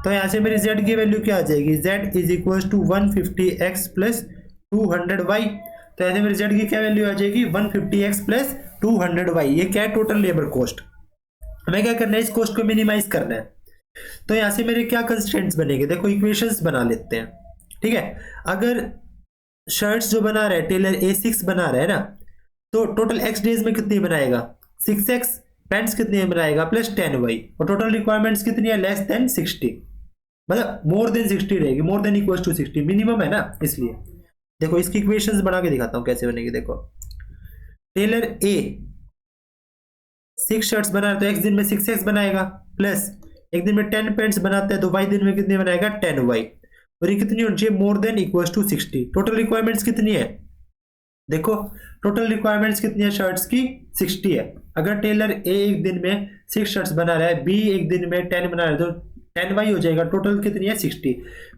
तो यहां से मेरी z की वैल्यू क्या आ जाएगी, z is equal to 150x plus 200y। तो ऐसे मेरी z की क्या वैल्यू आ जाएगी 150x प्लस 200y। ये क्या है टोटल लेबर कॉस्ट। हमें क्या करना है, इस कॉस्ट को मिनिमाइज करना है। तो यहां से मेरे क्या कंस्ट्रेंट्स बनेंगे, देखो इक्वेशंस बना लेते हैं। ठीक है, अगर शर्ट्स जो बना रहा है टेलर ए 6 बना रहा है ना, तो टोटल x डेज में कितनी बनाएगा 6x, पैंट्स कितनी बनाएगा प्लस 10y, और टोटल रिक्वायरमेंट्स कितनी है लेस देन 60, मतलब मोर देन 60 रहेगी, more than equal to 60 minimum है ना इसलिए। देखो इसकी इक्वेशंस बना के दिखाता हूं कैसे बनेगी। देखो टेलर ए 6 शर्ट्स बना रहा है तो x दिन में 6x बनाएगा, प्लस एक दिन में 10 पैंट्स बनाता है तो y दिन में कितने बनाएगा 10y, और ये कितनी होनी चाहिए more than equal to 60। Total requirements कितनी है देखो टोटल रिक्वायरमेंट्स कितनी है शर्ट्स की, 60 है। अगर टेलर ए एक दिन में 6 शर्ट्स बना रहा है, बी एक दिन में 10 बना रहा है, तो 10 वाई हो जाएगा। टोटल कितनी है 60।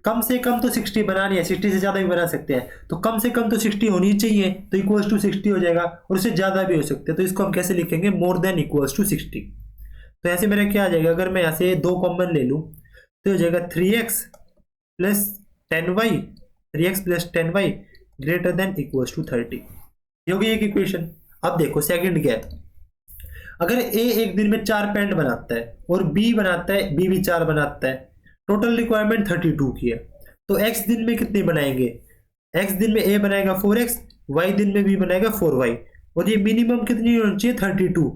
कम से कम तो 60 बनानी है, 60 से ज्यादा भी बना सकते हैं, तो कम से कम तो 60 होनी चाहिए, तो इक्वल्स टू 60 हो जाएगा, और उससे ज्यादा भी हो सकते हैं। तो इसको हम कैसे लिखेंगे, मोर देन इक्वल्स टू 60। तो ऐसे मेरा क्या आ जाएगा, अगर मैं यहाँ से 2 कॉमन ले लूँ तो हो जाएगा 3x plus 10y, 3x plus 10y greater than equals to 30। ये होगी एक इक्वेशन। अब देखो सेकंड क्या है, अगर ए एक दिन में 4 पैंट बनाता है और बी बनाता है, बी भी 4 बनाता है, टोटल रिक्वायरमेंट 32 की है, तो एक्स दिन में कितनी बनाएंगे, एक्स दिन में ए बनाएगा 4x, वाई दिन में बी बनाएगा 4y, और ये मिनिमम कितनी होनी चाहिए 32,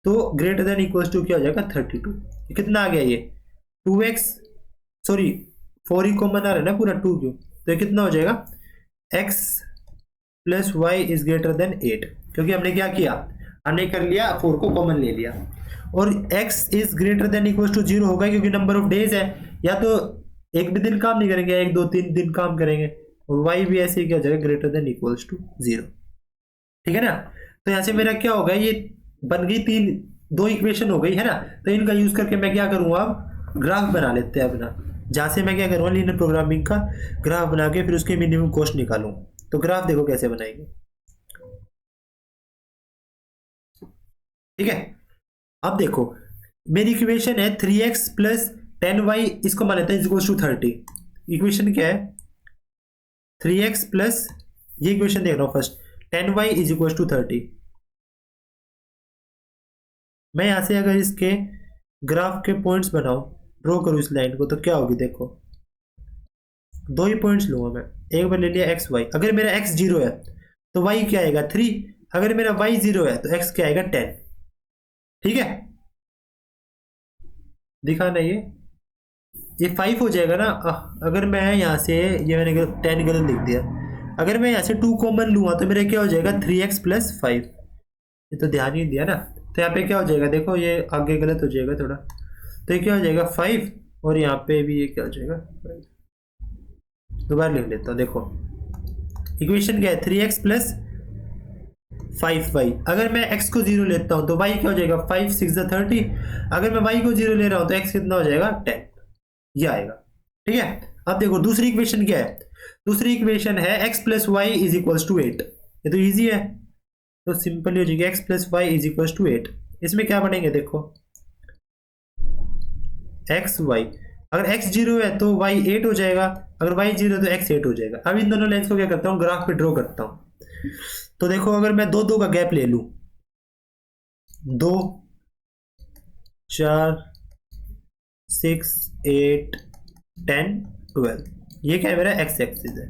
तो ग्रेटर देन इक्वल्स टू क्या हो जाएगा 32। कितना आ गया ये 2x, सॉरी 4 ही कॉमन आ रहा है ना पूरा 2 क्यों, तो ये कितना हो जाएगा x plus Y is greater than 8, क्योंकि हमने क्या किया, हमने कर लिया 4 को कॉमन ले लिया, और x is greater than equal to 0 होगा क्योंकि नंबर ऑफ डेज है, या तो एक भी दिन काम नहीं करेंगे, 1 2 3 दिन काम करेंगे, और y भी ऐसे ही क्या हो जाएगा ग्रेटर देन इक्वल्स टू 0। ठीक है ना, तो यहाँ से मेरा क्या होगा, ये बन गई 2 इक्वेशन हो गई है ना। तो इनका यूज करके मैं क्या करूँगा, अब ग्राफ बना लेते हैं अपना, जहाँ से मैं क्या करूँगा लीनियर प्रोग्रामिंग का ग्राफ बना के फिर उसके मिनिमम कॉस्ट निकालूँ। तो ग्राफ देखो कैसे बनाएंगे, ठीक है। अब देखो मेरी इक्वेशन है 3x प्लस 10y, इसको मान लेते हैं इक्वल्स टू 30। इक्वेशन क्या है 3x प्लस, ये इक्वेशन देख रहा हूं first, 10y is equals to 30। मैं यहां से अगर इसके ग्राफ के पॉइंट्स बनाऊं, ड्रॉ करूं इस लाइन को, तो क्या होगी देखो, 2 ही पॉइंट्स लूंगा मैं, एक बार ले लिया एक्स वाई, अगर मेरा x 0 है तो y क्या आएगा 3, अगर मेरा y 0 है तो x क्या आएगा 10। ठीक है, दिखाना ये 5 हो जाएगा ना। अगर मैं यहाँ से, ये मैंने 10 गलत लिख दिया, अगर मैं यहाँ से 2 कॉमन लूँगा तो मेरा क्या हो जाएगा 3x प्लस 5, ये तो ध्यान ही दिया ना। तो यहाँ पे क्या हो जाएगा देखो, ये आगे गलत हो जाएगा थोड़ा, तो ये क्या हो जाएगा 5, और यहाँ पे भी ये क्या हो जाएगा 5। दोबारा लिख लेता हूँ, देखो इक्वेशन क्या है 3x प्लस 5y, अगर मैं x को 0 लेता हूं तो y क्या हो जाएगा 5 6 30, अगर मैं y को 0 ले रहा हूं तो x कितना हो जाएगा 10, ये आएगा। ठीक है, अब देखो दूसरी इक्वेशन क्या है, दूसरी इक्वेशन है x plus Y is equals to 8। ये तो इजी है, तो सिंपल हो जाएगी x plus Y is equals to 8। इसमें क्या बनेंगे देखो, x y, अगर x 0 है तो y 8 हो जाएगा, अगर y 0 है तो x 8 हो जाएगा। अब इन दोनों लाइन्स को क्या करता हूँ ग्राफ पे ड्रॉ करता हूँ। तो देखो अगर मैं 2 2 का गैप ले लूं, 2 4 6 8 10 12, ये क्या है मेरा x एक्सिस है,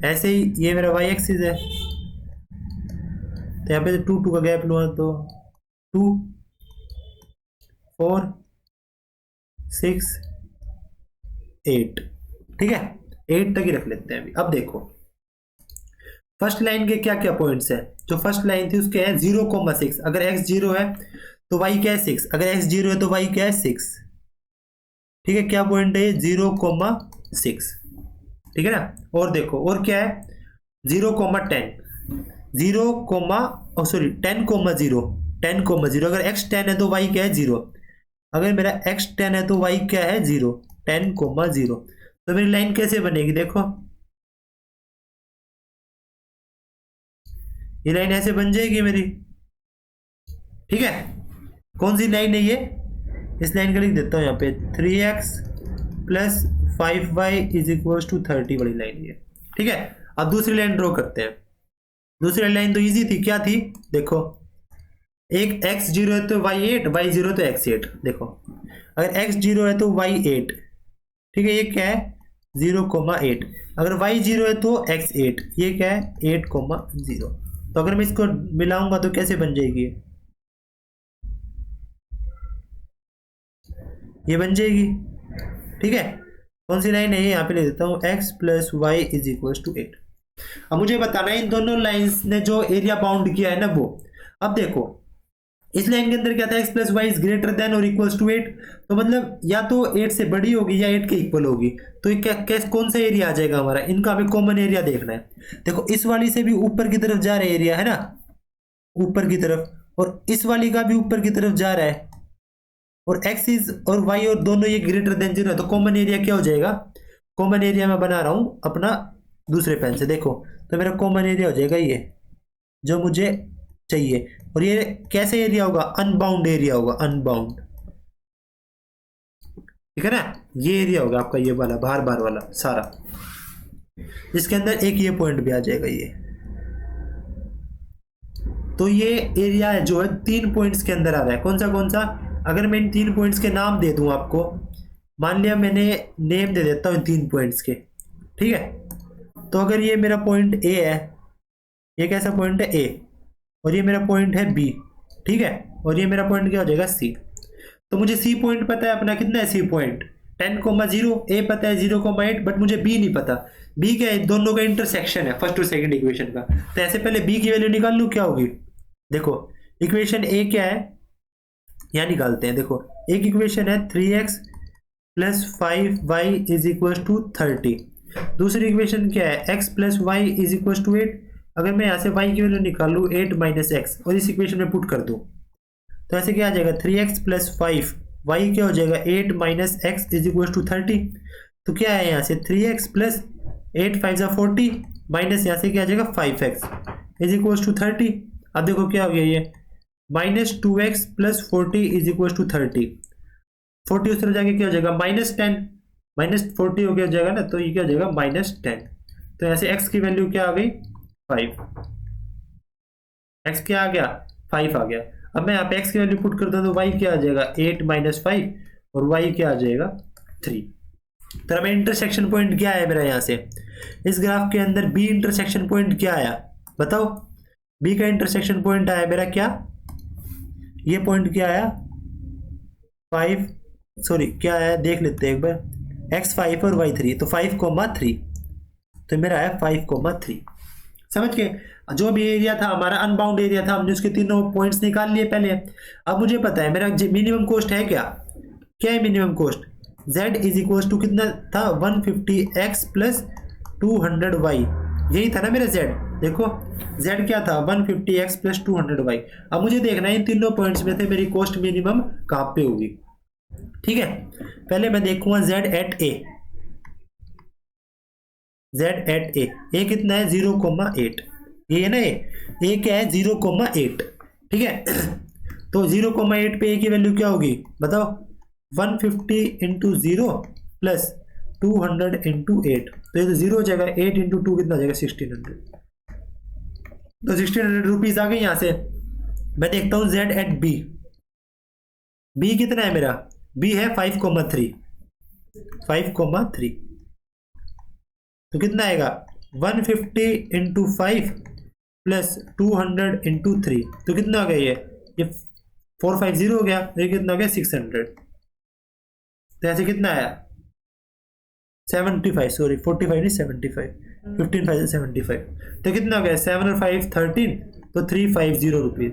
ऐसे ही ये मेरा y एक्सिस है। तो यहाँ पे 2 2 का गैप लूँगा तो 2 4 6 8, ठीक है 8 तक ही रख लेते हैं अभी। अब देखो फर्स्ट लाइन के क्या क्या पॉइंट्स है, जो फर्स्ट लाइन थी उसके है 0,6, अगर x 0 है तो y क्या है 6, अगर x 0 है तो y क्या है 6। ठीक है, क्या पॉइंट है 0,6, ठीक है ना। और देखो और क्या है 0,10, 10,0, 10,0, अगर x 10 है तो y क्या है 0, अगर मेरा x 10 है तो y क्या है 0, 10,0। तो मेरी लाइन कैसे बनेगी देखो, ये लाइन ऐसे बन जाएगी मेरी। ठीक है, कौन सी लाइन है ये, इस लाइन का लिख देता हूँ यहाँ पे 3x plus 5y is equal to 30 वाली लाइन है। ठीक है, अब दूसरी लाइन ड्रॉ करते हैं। दूसरी लाइन तो इजी थी, क्या थी देखो, एक x 0 है तो y 8, y 0 है तो x 8। देखो अगर x 0 है तो y 8, ठीक है, ये क्या है 0,8, अगर y 0 है तो x 8, ये क्या है 8,0। तो अगर मैं इसको मिलाऊंगा तो कैसे बन जाएगी, ये बन जाएगी। ठीक है, कौन सी लाइन है ये, यहाँ पे ले देता हूँ x plus Y is equal to 8। अब मुझे बताना है इन दोनों लाइंस ने जो एरिया बाउंड किया है ना वो। अब देखो इस लाइन के अंदर क्या था, x plus Y is greater than और इक्वल्स टू 8, तो मतलब या तो 8 से बड़ी होगी या 8 के इक्वल होगी। तो ये कौन सा एरिया आ जाएगा हमारा, इनका हमें कॉमन एरिया देखना है। देखो इस वाली से भी ऊपर की तरफ जा रहा है एरिया, है ना, ऊपर की तरफ, और इस वाली का भी ऊपर की तरफ जा रहा है, और x इज और y और दोनों ये ग्रेटर देन 0 है, तो कॉमन एरिया क्या हो जाएगा, कॉमन एरिया मैं बना रहा हूं अपना दूसरे पेन से, देखो तो मेरा कॉमन एरिया हो जाएगा ये जो मुझे चाहिए। और ये कैसे एरिया होगा, अनबाउंड एरिया होगा, अनबाउंड, ठीक है ना, ये एरिया होगा आपका ये वाला बाहर बाहर वाला सारा, इसके अंदर एक ये पॉइंट भी आ जाएगा ये। तो ये एरिया है जो है 3 पॉइंट्स के अंदर आ रहा है, कौन सा, अगर मैं इन 3 पॉइंट्स के नाम दे दूं आपको, मान लिया मैंने नेम दे देता हूं इन 3 पॉइंट्स के, ठीक है। तो अगर ये मेरा पॉइंट ए है, ये कैसा पॉइंट है ए, और ये मेरा पॉइंट है बी, ठीक है, और ये मेरा पॉइंट क्या हो जाएगा सी। तो मुझे सी पॉइंट पता है अपना, कितना है सी पॉइंट 10,0, ए पता है 0,8, बट मुझे बी नहीं पता। बी क्या है, दोनों का इंटरसेक्शन है फर्स्ट और सेकंड इक्वेशन का। तो ऐसे पहले बी की वैल्यू निकाल लूं, क्या होगी, देखो इक्वेशन ए क्या है, यहां निकालते हैं। देखो एक इक्वेशन है 3x plus 5y is equal to 30, दूसरी इक्वेशन क्या है, x plus Y is equal to 8। अगर मैं यहाँ से y की वैल्यू निकालूँ 8 माइनस एक्स और इस इक्वेशन में पुट कर दूँ, तो ऐसे क्या आ जाएगा 3x प्लस 5, y क्या हो जाएगा 8 minus X is equal to 30। तो क्या है यहाँ से 3x प्लस 8 5 जा 40 माइनस यहाँ से क्या आ जाएगा 5x इज इक्वल टू 30। अब देखो क्या हो गया ये minus 2x plus 40 is equal to 30, 40 उस तरफ जाके क्या हो जाएगा -10, -40 हो गया जाएगा ना, तो ये क्या हो जाएगा -10। तो यहाँ से x की वैल्यू क्या आ गई 5, x क्या आ गया 5 आ गया। अब मैं यहाँ पे x की वैल्यू पुट करता हूँ तो y क्या आ जाएगा 8 माइनस 5 और y क्या आ जाएगा 3। तो हमें इंटरसेक्शन पॉइंट क्या है मेरा यहाँ से इस ग्राफ के अंदर, b इंटरसेक्शन पॉइंट क्या आया बताओ, b का इंटरसेक्शन पॉइंट आया मेरा क्या, ये पॉइंट क्या आया 5, सॉरी क्या आया देख लेते हैं एक बार, x 5 और y 3, तो 5,3, तो मेरा आया 5,3। समझ के, जो भी एरिया था हमारा अनबाउंड एरिया था, हमने उसके तीनों पॉइंट्स निकाल लिए पहले। अब मुझे पता है मेरा मिनिमम कॉस्ट है क्या है minimum cost, z is equal to कितना था 150x प्लस 200y, यही था ना मेरा z। देखो z क्या था 150x प्लस 200y। अब मुझे देखना है इन तीनों पॉइंट्स में से मेरी कॉस्ट मिनिमम कहाँ पे होगी, ठीक है। पहले मैं देखूंगा z एट a, ए कितना है 0,8, ये है ना ए क्या है 0,8, ठीक है। तो 0,8 पे ए की वैल्यू क्या होगी बताओ, 150 इंटू 0 प्लस 200 इंटू 8, तो ये तो 0 हो जाएगा, 8 इंटू 2 कितना हो जाएगा 1600, तो 1600 रुपीज आ गई। यहाँ से मैं देखता हूँ z एट बी कितना है मेरा, b है 5,3, तो कितना आएगा 150 इंटू 5 प्लस 200 इंटू 3, तो कितना आ गया ये 450 हो गया, ये कितना आ गया 600। तो ऐसे कितना आया 75, सॉरी 45 नहीं 75, 15 5 75, तो कितना हो गया 7 और 5 13, तो 350 रुपीज,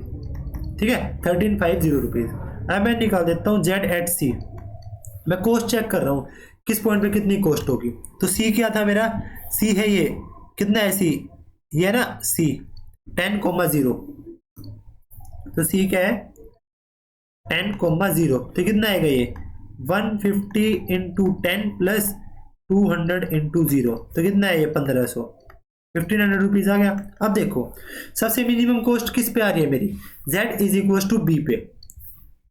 ठीक है 1350 रुपीज। अब मैं निकाल देता हूँ z एट सी, मैं कॉस्ट चेक कर रहा हूँ किस पॉइंट पे कितनी कॉस्ट होगी। तो सी क्या था मेरा, सी है ये कितना है सी, ये है ना सी 10,0, तो सी क्या है 10,0, तो कितना आएगा ये 150 इंटू 10 प्लस 200 इंटू 0, तो कितना है ये 1500, 1500 रुपीज आ गया। अब देखो सबसे मिनिमम कॉस्ट किस पे आ रही है मेरी, z is equal to b पे,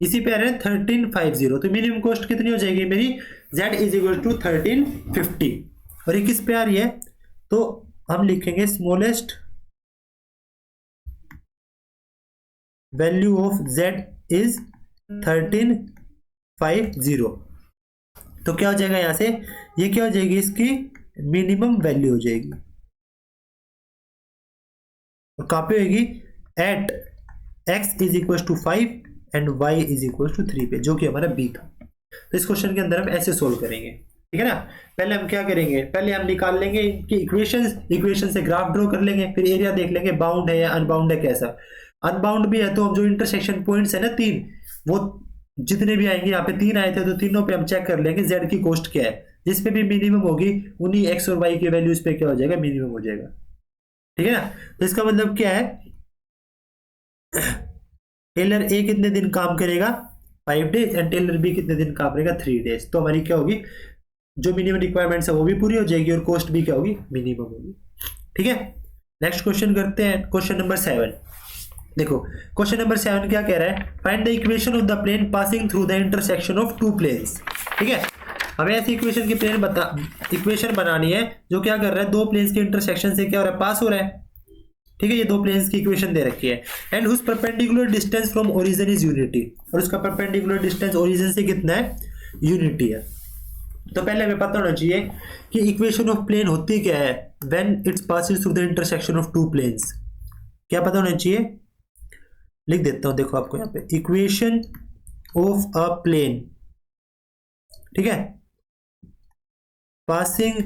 इसी पे आ रहे हैं 1350, तो मिनिमम कॉस्ट कितनी हो जाएगी मेरी z इज इक्वल टू 1350, और ये किस पे आ रही है, तो हम लिखेंगे smallest value of z is 1350, तो क्या हो जाएगा यहाँ से, ये क्या हो जाएगी इसकी मिनिमम वैल्यू हो जाएगी, और कहाँ पे होगी at x is equal to 5 and y is equal to 3 पे, जो कि हमारा b था। तो इस क्वेश्चन के अंदर हम ऐसे सोल्व करेंगे, ठीक है ना। पहले हम क्या करेंगे, पहले हम निकाल लेंगे इनकी इक्वेशन से ग्राफ ड्रॉ कर लेंगे, फिर एरिया देख लेंगे बाउंड है या अनबाउंड है कैसा, अनबाउंड भी है तो अब जो इंटरसेक्शन पॉइंट्स है ना तीन, वो जितने भी आएंगे, यहाँ पे तीन आए थे तो तीनों पे हम चेक कर लेंगे जेड की कॉस्ट क्या है, जिसपे भी मिनिमम होगी उन्हीं एक्स और वाई की वैल्यूज पे क्या हो जाएगा, मिनिमम हो जाएगा। ठीक है ना। तो इसका मतलब क्या है, टेलर ए कितने दिन काम करेगा, 5 डेज, एंड टेलर बी कितने दिन काम करेगा, 3 डेज। तो हमारी क्या होगी, जो मिनिमम रिक्वायरमेंट्स है वो भी पूरी हो जाएगी और कॉस्ट भी क्या होगी, मिनिमम होगी। ठीक है। नेक्स्ट क्वेश्चन करते हैं, क्वेश्चन नंबर 7। देखो क्वेश्चन नंबर 7 क्या कह रहा है, find the equation of the plane passing through the intersection of two planes. ठीक है, हमें ऐसी इक्वेशन की इक्वेशन बनानी है जो क्या कर रहा है, दो प्लेन्स के इंटरसेक्शन से क्या हो रहा है, पास हो रहा है। ठीक है, ये दो प्लेन्स की इक्वेशन दे रखी है, and whose perpendicular distance from origin is unity, और उसका परपेंडिकुलर डिस्टेंस ओरिजिन से कितना है, यूनिटी है। तो पहले हमें पता होना चाहिए कि इक्वेशन ऑफ प्लेन होती क्या है, when it's passes through the intersection of two planes. क्या पता होना चाहिए, लिख देता हूं, देखो आपको यहाँ पे इक्वेशन ऑफ अ प्लेन, ठीक है, passing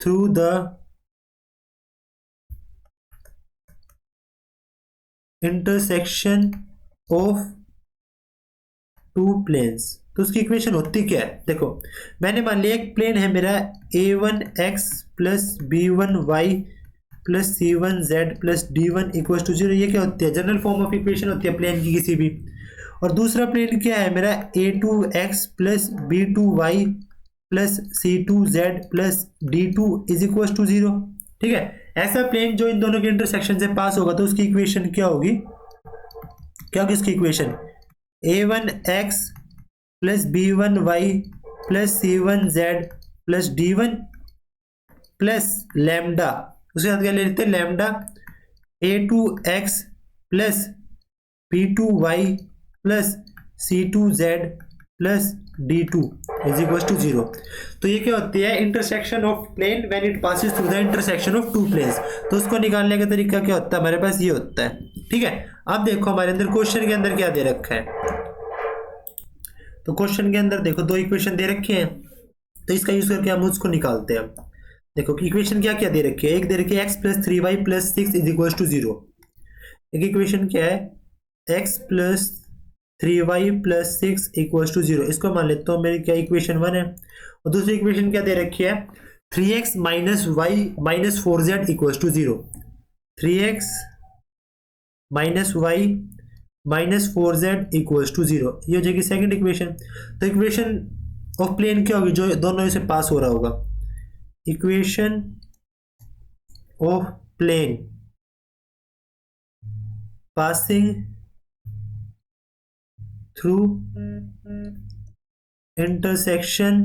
through the intersection of two planes. तो उसकी इक्वेशन होती क्या है, देखो मैंने मान लिया एक प्लेन है मेरा a1x plus b1y plus c1z plus d1 equal to 0। ये क्या होती है, जनरल फॉर्म ऑफ इक्वेशन होती है प्लेन की किसी भी। और दूसरा प्लेन क्या है मेरा a2x plus b2y plus c2z plus d2 is equal to 0। ठीक है, ऐसा प्लेन जो इन दोनों के इंटरसेक्शन से पास होगा तो उसकी इक्वेशन क्या होगी, क्या होगी उसकी equation, a1x plus b1y plus c1z plus d1 plus lambda, उसके साथ क्या ले लेते हैं, lambda a2x plus b2y plus c2z plus d2 is equal to 0। तो ये क्या होती है, intersection of plane when it passes through the intersection of two planes. तो उसको निकालने का तरीका क्या होता है, हमारे पास ये होता है। ठीक है, अब देखो हमारे अंदर क्वेश्चन के अंदर क्या दे रखा है, तो क्वेश्चन के अंदर देखो दो इक्वेशन दे रखे हैं, तो इसका यूज करके हम उसको निकालते हैं। देखो इक्वेशन क्या क्या दे रखी है, एक दे रखी है x plus 3y plus 6 is equal to 0। एक इक्वेशन क्या है, x plus 3y plus 6 equal to 0, इसको मान लेता हूँ मेरी क्या इक्वेशन 1 है। और दूसरी इक्वेशन क्या दे रखी है, 3x minus Y minus 4z equal to 0। 3x minus Y minus 4z equals to 0, ये हो जाएगी सेकंड इक्वेशन। तो इक्वेशन ऑफ प्लेन क्या होगी, जो दोनों इसे पास हो रहा होगा, equation of plane passing through intersection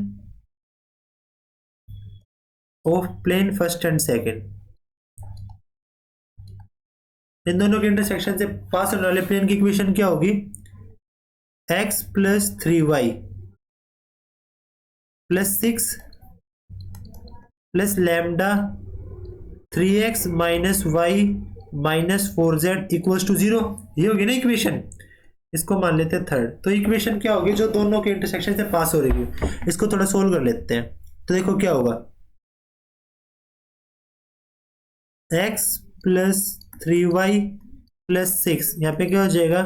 of plane first and second, इन दोनों के इंटरसेक्शन से पास होने वाले प्लेन की इक्वेशन क्या होगी, x plus 3y plus 6 plus lambda 3x minus Y minus 4z equals to 0। ये होगी ना इक्वेशन, इसको मान लेते हैं थर्ड। तो इक्वेशन क्या होगी, जो दोनों के इंटरसेक्शन से पास हो रही है, इसको थोड़ा सोल्व कर लेते हैं। तो देखो क्या होगा, x प्लस 3y प्लस 6, यहाँ पे क्या हो जाएगा,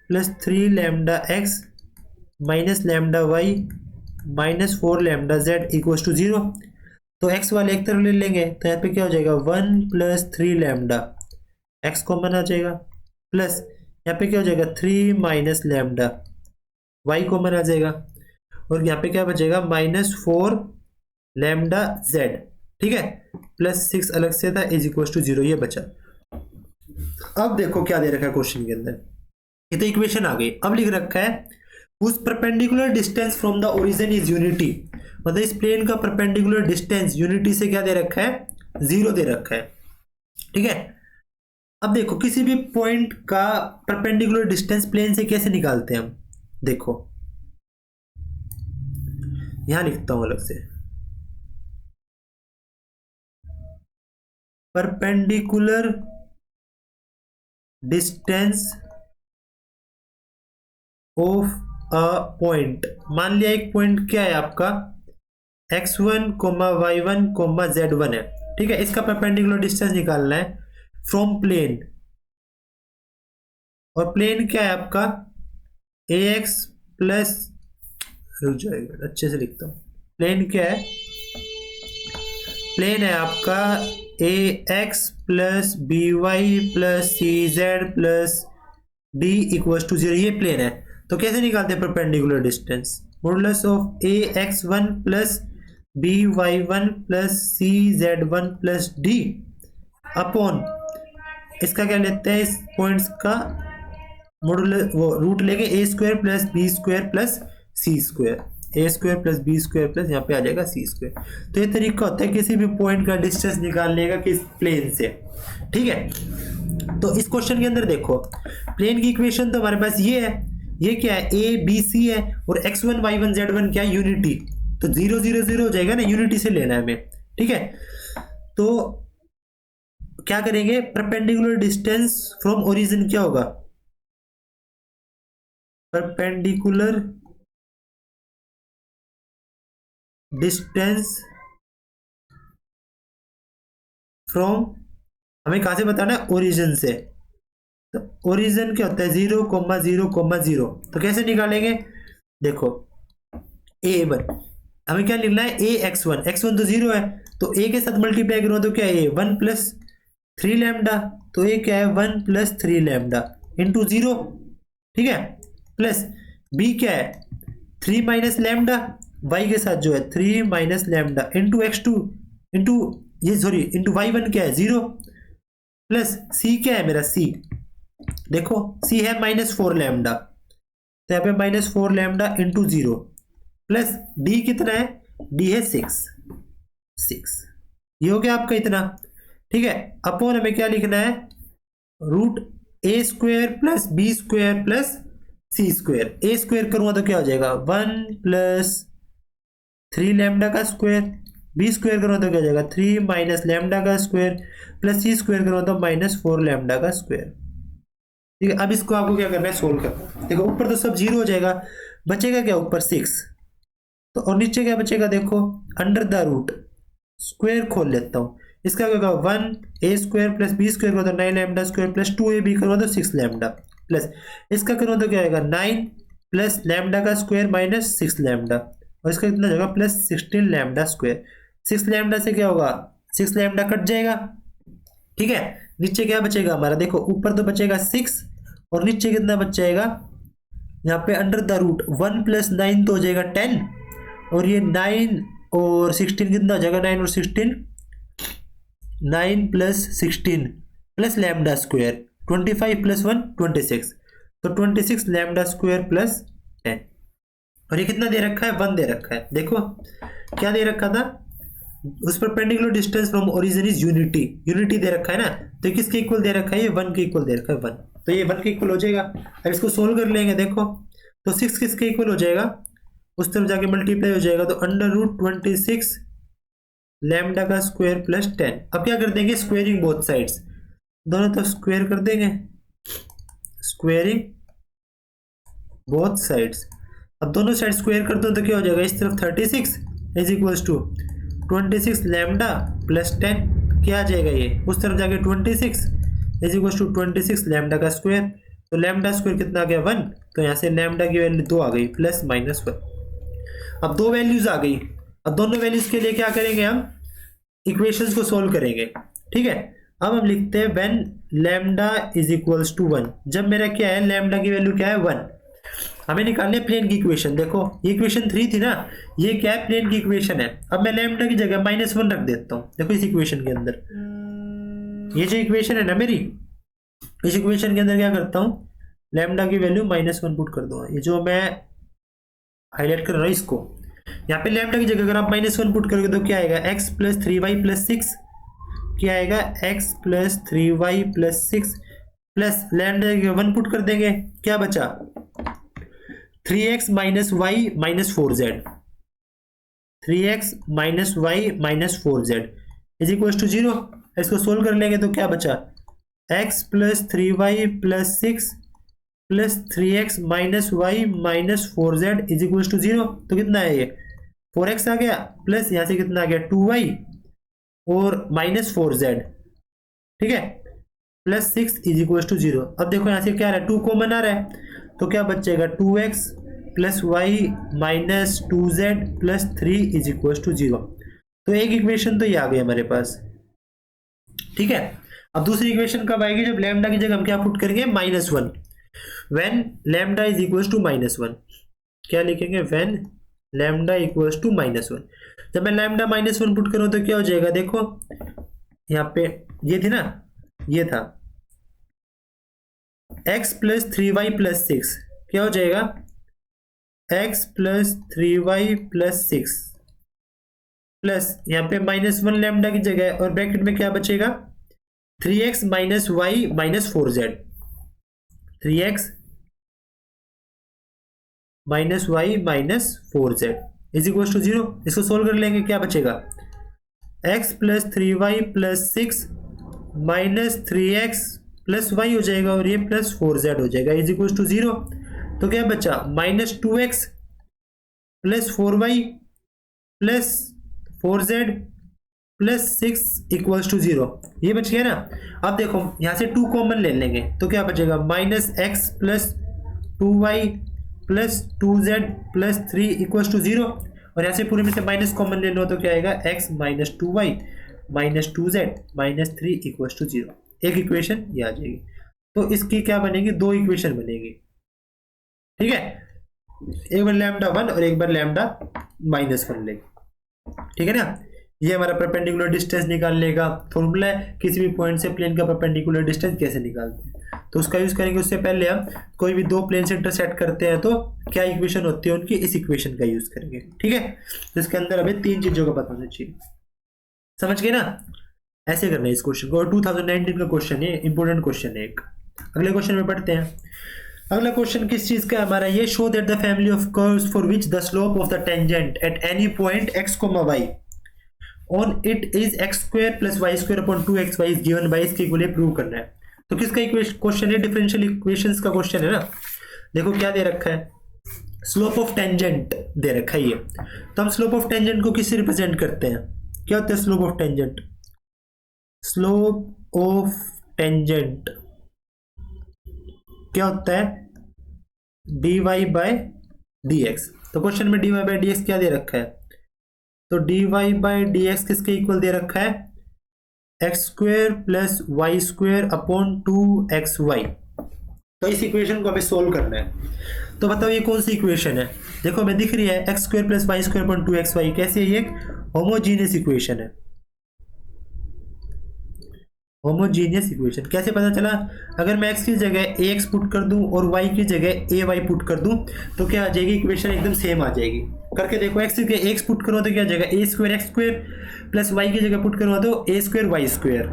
plus 3 lambda x minus lambda y minus 4 lambda z equal to 0। तो x वाले एक तरफ ले लेंगे, तो यहाँ पे क्या हो जाएगा, 1 प्लस 3 लैम्डा, x कॉमन आ जाएगा, प्लस यहाँ पे क्या हो जाएगा 3 माइनस लैम्डा, y कॉमन आ जाएगा, और यहाँ पे क्या बचेगा माइनस 4 लैम्डा z। ठीक है, प्लस 6 अलग से था इज इक्वल टू 0, ये बचा। अब देखो क्या दे रखा है क्वेश्चन के अंदर, ये तो इक्वेशन आ गई। अब लिख रखा है उस perpendicular distance from the origin is unity, मतलब इस प्लेन का परपेंडिकुलर डिस्टेंस यूनिटी से क्या दे रखा है, 0 दे रखा है। ठीक है, अब देखो किसी भी पॉइंट का परपेंडिकुलर डिस्टेंस प्लेन से कैसे निकालते हैं हम, देखो यहां लिखता हूं अलग से, perpendicular distance of a point. मान लिया एक पॉइंट क्या है आपका x1, y1, z1 है। ठीक है, इसका परपेंडिकुलर डिस्टेंस निकालना है फ्रॉम प्लेन, और प्लेन क्या है आपका ए एक्स प्लस, रुक जाएगा अच्छे से लिखता हूँ, प्लेन क्या है, प्लेन है आपका A X plus B Y plus C Z plus D equal to 0, ये प्लेन है। तो कैसे निकालते हैं perpendicular distance, modulus of A X one plus B Y one plus C Z one plus D upon, इसका क्या लेते हैं, इस पॉइंट्स का मॉडुलस, वो रूट लेके A square plus B square plus C square, A square plus B square plus यहाँ पे आ जाएगा सी स्क्वायर। तो ये तरीका होता है किसी भी पॉइंट का डिस्टेंस निकालने का किस प्लेन से, ठीक है। तो इस क्वेश्चन के अंदर देखो प्लेन की इक्वेशन तो हमारे पास ये है, ये क्या है ए बी सी है, और x one y one z one क्या है, यूनिटी, तो 0 0 0 हो जाएगा ना, यूनिटी से लेना है हमें, ठीक है। तो क्या करेंगे, परपेंडिकुलर डिस्टेंस फ्रॉम ओरिजिन क्या होगा, परपेंडिकुलर डिस्टेंस फ्रॉम, हमें कहां से बताना है, ओरिजिन से। तो ओरिजिन क्या होता है 0 0 0, तो कैसे निकालेंगे, देखो ए वन, हमें क्या लिखना है, ए एक्स वन, एक्स वन तो 0 है, तो ए के साथ मल्टीप्लाई करो तो क्या है, ए 1 प्लस 3 लैम्डा, तो ए क्या है 1 प्लस 3 लैम्डा इंटू 0, ठीक है, प्लस बी क्या है 3 माइनस लैम्डा, वाई के साथ जो है 3 minus lambda into x two, into ये सॉरी इंटू वाई वन क्या है 0, प्लस सी क्या है मेरा, सी देखो सी है -4 लैम्डा, तो यहाँ पे -4 लैम्डा इंटू 0, प्लस डी कितना है, डी है 6, ये हो गया आपका इतना, ठीक है। अपॉन हमें क्या लिखना है, root A square plus B square plus C square, A square करूंगा तो क्या हो जाएगा 1 प्लस 3 लैम्डा का स्क्वायर, बी स्क्वायर करूंगा तो क्या हो जाएगा 3 माइनस लैम्डा का स्क्वायर, प्लस सी स्क्वायर करूंगा तो -4 लैम्डा का स्क्वायर, ठीक है। अब इसको आपको क्या करना है, सोल्व करना, देखो ऊपर तो सब 0 हो जाएगा, बचेगा क्या ऊपर 6, तो और नीचे क्या बचेगा, देखो अंडर द रूट, स्क्वायर खोल लेता हूँ, इसका क्या होगा 1 a square plus B square करो तो 9 lambda square plus 2 a b करो तो 6 लैम्डा, प्लस इसका करो तो क्या आएगा 9 प्लस लैम्डा का स्क्वायर माइनस 6 लैम्डा, और इसका कितना होगा प्लस 16 लैम्डा स्क्वायर, 6 लैम्डा से क्या होगा 6 लैम्डा कट जाएगा, ठीक है। नीचे क्या बचेगा हमारा, देखो ऊपर तो बचेगा 6 और नीचे कितना बच जाएगा, यहाँ पे अंडर द रूट 1 प्लस 9 तो हो जाएगा 10, और ये 9 और 16 कितना हो जाएगा, 9 और 16 9 plus 16 plus lambda square 25 plus 1 26, तो 26 लैम्डा स्क्वायर प्लस 10, और ये कितना दे रखा है 1 दे रखा है, देखो क्या दे रखा था, उस perpendicular distance from origin is unity, unity दे रखा है ना, तो किसके इक्वल दे रखा है, ये 1 के इक्वल दे रखा है 1, तो ये 1 के इक्वल हो जाएगा। अब इसको सोल्व कर लेंगे, देखो तो 6 किसके इक्वल हो जाएगा, उस तरफ जाके मल्टीप्लाई हो जाएगा, तो अंडर रूट 26 लैम्डा का स्क्वायर प्लस 10। अब क्या कर देंगे, स्क्वेयरिंग बोथ साइड्स, दोनों तरफ स्क्वायर कर देंगे, स्क्वेयरिंग बोथ साइड्स, अब दोनों साइड स्क्वायर कर दो तो क्या हो जाएगा, इस तरफ 36 is equals to 26 lambda plus 10, क्या आ जाएगा ये, उस तरफ जाके 26 इज इक्वल्स टू 26 लैम्डा का स्क्वायर, तो लैम्डा स्क्वायर कितना आ गया 1, तो यहाँ से लैम्डा की वैल्यू 2 आ गई प्लस -1। अब 2 वैल्यूज आ गई, अब दोनों वैल्यूज के लिए क्या करेंगे, हम इक्वेशंस को सोल्व करेंगे, ठीक है। अब हम लिखते हैं when lambda is equals to 1, जब मेरा क्या है लैम्डा की वैल्यू क्या है 1, हमें निकालने प्लेन की इक्वेशन, देखो ये इक्वेशन 3 थी ना, ये क्या है प्लेन की इक्वेशन है, अब मैं लैम्डा की जगह -1 रख देता हूँ, देखो इस इक्वेशन के अंदर, ये जो इक्वेशन है ना मेरी, इस इक्वेशन के अंदर क्या करता हूँ, लैम्डा की वैल्यू -1 पुट कर दूंगा, ये जो मैं हाईलाइट कर रहा हूँ इसको, यहाँ पे लैम्डा की जगह अगर आप -1 पुट करोगे तो क्या आएगा, x प्लस 3y प्लस 6, क्या आएगा x plus 3y plus 6 plus lambda की 1 पुट कर देंगे, क्या बचा 3x minus Y minus 4z, 3x minus Y minus 4z is equal to 0, इसको सोल्व कर लेंगे तो क्या बचा x plus 3y plus 6 plus 3x minus Y minus 4z is equal to 0, तो कितना है ये 4x आ गया, प्लस यहाँ से कितना आ गया 2y और -4z, ठीक है। Plus 6 is equal to 0। अब देखो यहाँ से क्या आ रहा है, 2 कॉमन आ रहा है, तो क्या बचेगा 2x plus Y minus 2z plus 3 is equal to 0। तो एक इक्वेशन तो ये आ गई हमारे पास, ठीक है। अब दूसरी इक्वेशन कब आएगी, जब लैम्डा की जगह हम क्या पुट करेंगे, -1, when lambda is equal to -1। क्या लिखेंगे, व्हेन लैम्डा इक्वल टू -1। जब मैं लैम्डा -1 पुट करूं तो क्या हो जाएगा, देखो यहाँ पे ये थी ना, ये था x प्लस 3y प्लस 6, क्या हो जाएगा x plus 3y plus 6 plus यहाँ पे -1 लैम्डा की जगह, और ब्रैकेट में क्या बचेगा 3x minus Y minus 4z, 3x minus Y minus 4z is equal to 0। इसको सोल्व कर लेंगे, क्या बचेगा x plus 3y plus 6 minus 3x plus y हो जाएगा, और ये प्लस 4z हो जाएगा इज इक्वल टू 0। तो क्या बचा -2x plus 4y plus 4z plus 6 equals to 0, ये बच गया ना। अब देखो यहाँ से 2 कॉमन ले लेंगे, तो क्या बचेगा -x plus 2y plus 2z plus 3 equals to 0, और यहाँ से पूरे में से माइनस कॉमन ले लो तो क्या आएगा x minus 2y minus 2z minus 3 equals to 0। एक इक्वेशन ये आ जाएगी। तो इसकी क्या बनेगी, 2 इक्वेशन बनेगी, ठीक है। एक बार लैम्डा 1 और एक बार लैम्डा -1 लेंगे, ठीक है ना। ये हमारा परपेंडिकुलर डिस्टेंस निकालने का फॉर्मूला है, किसी भी पॉइंट से प्लेन का परपेंडिकुलर डिस्टेंस कैसे निकालते हैं, तो उसका यूज करेंगे। उससे पहले हम कोई भी 2 प्लेन से इंटरसेक्ट करते हैं तो क्या इक्वेशन होती है उनकी, इस इक्वेशन का यूज करेंगे, ठीक है। तो इसके अंदर हमें 3 चीजों का पता होना चाहिए, समझ गए ना। ऐसे करना है इस क्वेश्चन को, और 2019 का क्वेश्चन है, इंपॉर्टेंट क्वेश्चन है एक। अगले क्वेश्चन में पढ़ते हैं। अगला क्वेश्चन किस चीज का है हमारा, ये show that the family of curves for which the slope of the tangent at any point x, y on it is x square plus y square upon 2xy is given by, इसके इक्वल प्रूव करना है। तो किसका क्वेश्चन है, डिफरेंशियल इक्वेशंस का क्वेश्चन है ना। देखो क्या दे रखा है, स्लोप ऑफ टेंजेंट दे रखा है ये। तो हम स्लोप ऑफ टेंजेंट को किससे रिप्रेजेंट करते हैं, क्या होता है slope of tangent, slope of tangent क्या होता है, dy बाय dx। तो क्वेश्चन में dy बाय dx क्या दे रखा है, तो dy बाय dx किसके इक्वल दे रखा है, x square plus Y square upon 2xy। तो इस इक्वेशन को हमें सोल्व करना है। तो बताओ ये कौन सी इक्वेशन है, देखो हमें दिख रही है x square plus Y square upon 2xy। कैसे है, ये एक होमोजीनियस इक्वेशन है। होमोजीनियस इक्वेशन कैसे पता चला, अगर मैं x की जगह ax पुट कर दूं और y की जगह ay पुट कर दूं तो क्या आ जाएगी, इक्वेशन एकदम सेम आ जाएगी। करके देखो, x की जगह x पुट करो तो क्या आ जाएगा, a square x square plus y की जगह पुट करो तो a स्क्वायर वाई स्क्वायर,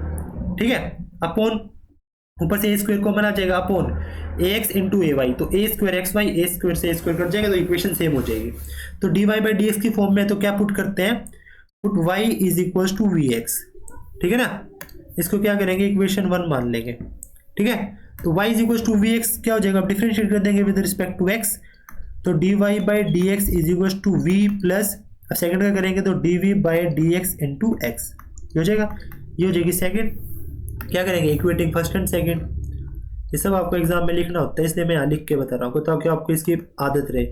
ठीक है। अपॉन ऊपर से a स्क्वायर कॉमन आ जाएगा, अपॉन ax इंटू ay, तो a square x y, a square से a स्क्वायर कट जाएगा, तो इक्वेशन सेम हो जाएगी। तो dy बाई dx की फॉर्म में तो क्या पुट करते हैं, put y is equal to vx, ठीक है ना। इसको क्या करेंगे, इक्वेशन 1 मान लेंगे, ठीक है। तो y is equal to vx क्या हो जाएगा, डिफरेंशिएट कर देंगे विद रिस्पेक्ट टू x, तो dy by dx is equal to v plus, अब सेकंड का करेंगे तो dv by dx into x, ये हो जाएगा, ये हो जाएगी सेकंड। क्या करेंगे, इक्वेटिंग फर्स्ट एंड सेकंड, ये सब आपको एग्जाम में लिखना होता है, इसलिए मैं यहाँ लिख के बता रहा हूँ ताकि आपको इसकी आदत रहे।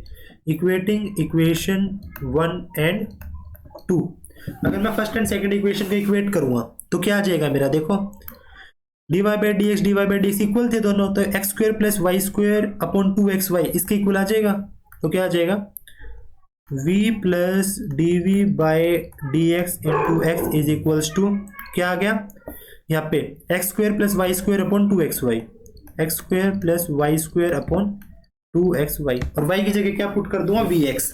इक्वेटिंग इक्वेशन 1 एंड 2, अगर मैं फर्स्ट एंड सेकंड इक्वेशन को इक्वेट करूँगा तो क्या आ जाएगा मेरा, देखो dy बाई dx इक्वल थे दोनों, तो x square plus Y square upon 2xy इसके इक्वल आ जाएगा। तो क्या आ जाएगा, v plus dv by dx into x is equals to क्या आ गया, यहाँ पे x square plus Y square upon 2xy, x square plus Y square upon 2xy, और y की जगह क्या पुट कर दूंगा, vx।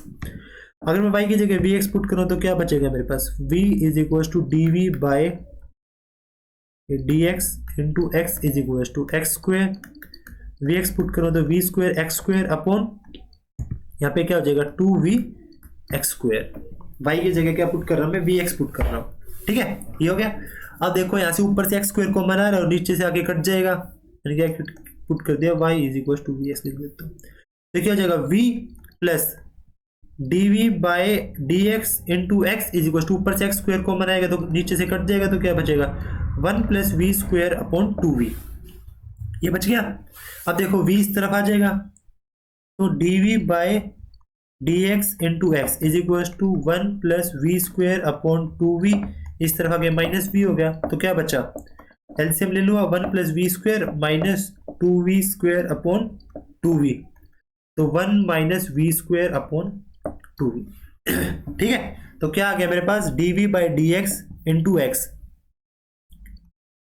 अगर मैं y की जगह vx पुट करूँ तो क्या बचेगा मेरे पास, v is equals to dv by dx into x is equal to x square, v x put करो तो v square x square upon यहाँ पे क्या हो जाएगा 2v एक्स स्क्वायर। वाई की जगह क्या पुट कर रहा हूँ मैं, वी एक्स पुट कर रहा हूँ, ठीक है, ये हो गया। अब देखो यहाँ से ऊपर से एक्स स्क्वायर कॉमन आ रहा है और नीचे से आगे कट जाएगा, यानी क्या पुट कर दिया, y is equal to we x लिख देता हूँ। तो क्या हो जाएगा, v plus dv by dx into x is equal to, ऊपर से एक्स स्क्वायर कॉमन आएगा तो नीचे से कट जाएगा, तो क्या बचेगा 1 plus we square upon 2v, ये बच गया। अब देखो v इस तरफ आ जाएगा, तो dv by dx into x is equal to 1 plus v square upon 2v, इस तरफ आ गया माइनस v हो गया। तो क्या बचा, एलसीएम ले लूंगा, 1 plus v square minus 2v square upon 2v, तो 1 minus v square upon 2v। ठीक है, तो क्या आ गया मेरे पास, dv by D x into x,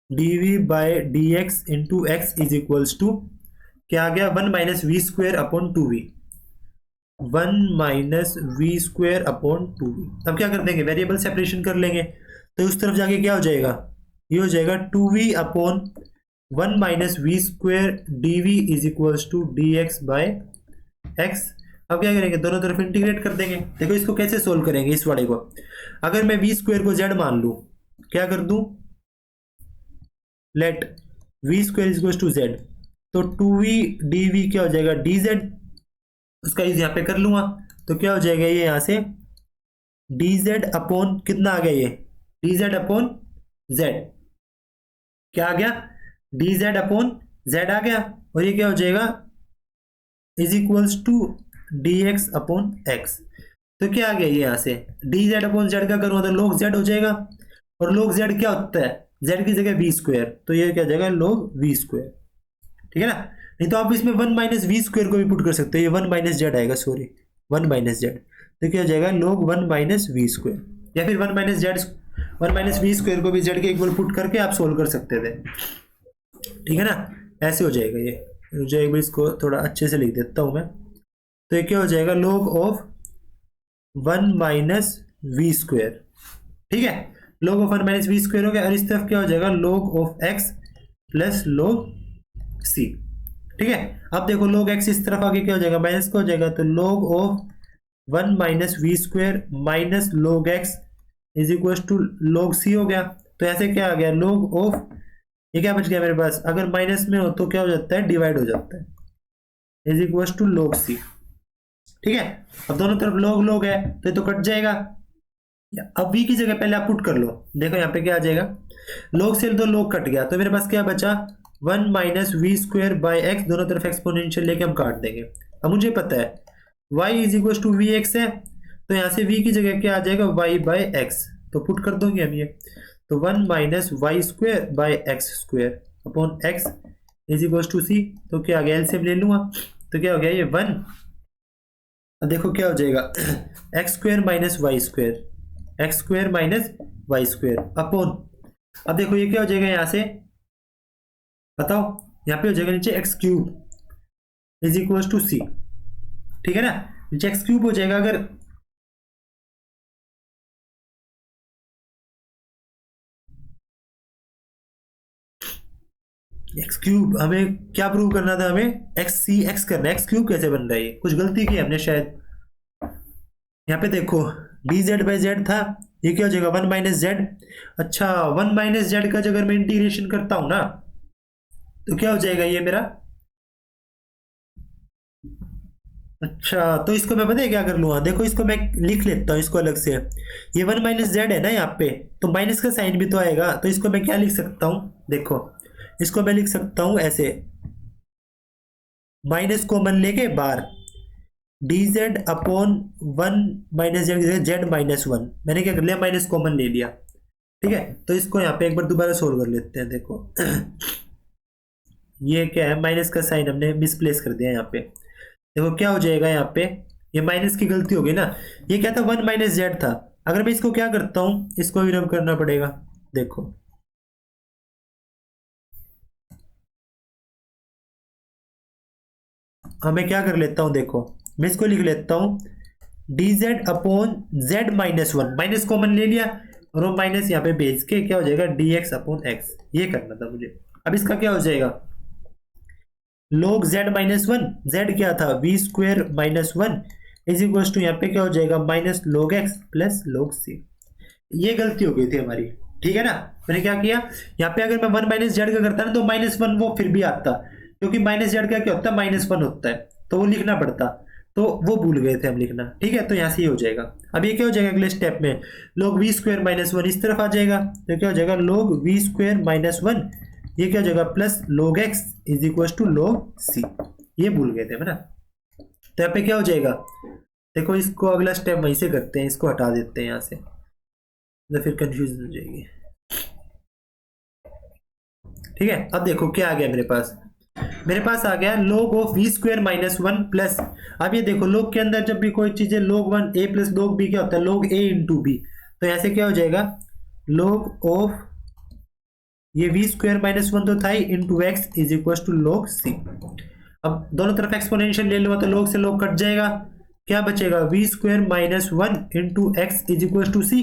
dv by D x into x is equals to क्या आ गया, 1 minus v square upon 2v, 1 minus v square upon 2v। अब क्या कर देंगे, वेरिएबल सेपरेशन कर लेंगे, तो उस तरफ जाके क्या हो जाएगा, ये हो जाएगा 2v upon 1 minus v square d is equals to d x by x. अब क्या करेंगे, दोनों तरफ इंटीग्रेट कर देंगे। देखो इसको कैसे सोल्व करेंगे, इस वाले को अगर मैं वी स्क्वेयर को जेड मान लूं, क्या कर दूं, let v square is equals to z, तो 2v dv क्या हो जाएगा, dz, उसका यूज यहाँ पे कर लूंगा, तो क्या हो जाएगा ये यहाँ से dz अपॉन कितना आ गया, ये dz अपॉन z, क्या आ गया, dz अपॉन z आ गया, और ये क्या हो जाएगा is equals to dx upon x। तो क्या आ गया ये यहाँ से dz अपॉन z का करूँगा तो log z हो जाएगा, और log z क्या होता है, z की जगह v स्क्वायर, तो ये क्या हो जाएगा log v स्क्वायर। ठीक है ना, नहीं तो आप इसमें 1 माइनस वी स्क्वायर को भी पुट कर सकते हो, ये 1 माइनस जेड आएगा, सॉरी 1 माइनस जेड, तो क्या हो जाएगा log 1 माइनस वी स्क्वायर, या फिर 1 minus z 1 minus v square को भी जेड के इक्वल पुट करके आप सोल्व कर सकते थे। ठीक है ना, ऐसे हो जाएगा ये, मुझे एक बार इसको थोड़ा अच्छे से लिख देता हूँ मैं, तो ये क्या हो जाएगा log of 1 minus v square. ठीक है, log of 1 minus v square हो गया, और इस तरफ क्या हो जाएगा log of x plus log c। ठीक है, अब देखो log x इस तरफ आगे क्या हो जाएगा, माइनस का हो जाएगा, तो log of 1 minus v square minus log x is equal to log c हो गया। तो ऐसे क्या आ गया, log ऑफ, ये क्या बच गया मेरे पास, अगर माइनस में हो तो क्या हो जाता है, डिवाइड हो जाता है, is equal to log c। ठीक है, अब दोनों तरफ log log है तो ये तो कट जाएगा। अब v की जगह पहले आप पुट कर लो, देखो यहाँ पे क्या आ जाएगा, log से तो log कट गया, तो मेरे पास क्या बचा, 1 minus v square by x, दोनों तरफ एक्सपोनेंशियल लेके हम काट देंगे। अब मुझे पता है y is equal to we x है, तो यहाँ से v की जगह क्या आ जाएगा, y बाई एक्स, तो पुट कर दोगे हम ये, तो 1 minus Y square by X square upon X is equal to C, तो क्या आ गया, एलसीएम ले लूंगा, तो क्या हो गया ये 1, अब देखो क्या हो जाएगा x square minus Y square, x square minus Y square upon, अब देखो ये क्या हो जाएगा यहाँ से बताओ, यहाँ पे हो जाएगा नीचे X cube is equal to C. ठीक है ना, नीचे एक्स क्यूब हो जाएगा, अगर एक्स क्यूब हमें क्या प्रूव करना था, हमें एक्स सी एक्स करना है, एक्स क्यूब कैसे बन रहा है, कुछ गलती की हमने शायद। यहाँ पे देखो डी जेड बाई जेड था, ये क्या हो जाएगा 1 माइनस जेड। अच्छा 1 माइनस जेड का अगर मैं इंटीग्रेशन करता हूं ना, तो क्या हो जाएगा ये मेरा, अच्छा तो इसको मैं पता है क्या कर लूंगा, देखो इसको मैं लिख लेता हूँ इसको अलग से, ये 1 माइनस जेड है ना यहाँ पे, तो माइनस का साइन भी तो आएगा, तो इसको मैं क्या लिख सकता हूँ, देखो इसको मैं लिख सकता हूँ ऐसे, माइनस कॉमन लेके बार D Z upon 1 minus Z, Z minus 1, मैंने क्या कर लिया, माइनस कॉमन ले लिया। ठीक है, तो इसको यहाँ पे एक बार दोबारा सोल्व कर लेते हैं, देखो ये क्या है, माइनस का साइन हमने मिसप्लेस कर दिया यहाँ पे, देखो क्या हो जाएगा यहाँ पे, ये माइनस की गलती हो गई ना, ये क्या था 1 माइनस जेड था, अगर मैं इसको क्या करता हूँ, इसको भी रब करना पड़ेगा, देखो मैं क्या कर लेता हूँ, देखो मैं इसको लिख लेता हूँ D Z upon Z minus 1, minus common ले लिया और वो माइनस यहाँ पे भेज के क्या हो जाएगा डी एक्स अपॉन एक्स, ये करना था मुझे। अब इसका क्या हो जाएगा, log z माइनस 1, जेड क्या था v square minus 1 is equal to यहाँ पे क्या हो जाएगा minus log x plus log c। ये गलती हो गई थी हमारी। ठीक है ना, मैंने क्या किया, यहाँ पे अगर मैं 1 माइनस जेड का करता ना तो माइनस 1 वो फिर भी आता, क्योंकि माइनस जेड का क्या होता है माइनस 1 होता है, तो वो लिखना पड़ता, तो वो भूल गए थे हम लिखना। ठीक है, तो यहाँ से ये हो जाएगा। अब ये क्या हो जाएगा अगले स्टेप में, log वी स्क्वायर माइनस 1 इस तरफ आ जाएगा, तो क्या हो जाएगा log वी स्क्वायर माइनस 1 ये क्या हो जाएगा plus log x is equal to log c। ये भूल गए थे है ना। तो यहाँ पे क्या हो जाएगा, देखो इसको अगला स्टेप वहीं से करते हैं, इसको हटा देते हैं यहाँ से, तो फिर कंफ्यूजन हो जाएगी। ठीक है, अब देखो क्या आ गया मेरे पास आ गया log of v square minus 1 plus, अब ये देखो log के अंदर जब भी कोई चीज है log 1 a plus log b क्या होता है log a इंटू b, तो यहाँ से क्या हो जाएगा log ऑफ ये v स्क्वायर माइनस 1 तो था ही into x is equal to log c। अब दोनों तरफ एक्सपोनेंशियल ले लो तो log से log कट जाएगा, क्या बचेगा v square minus 1 into x is equal to C.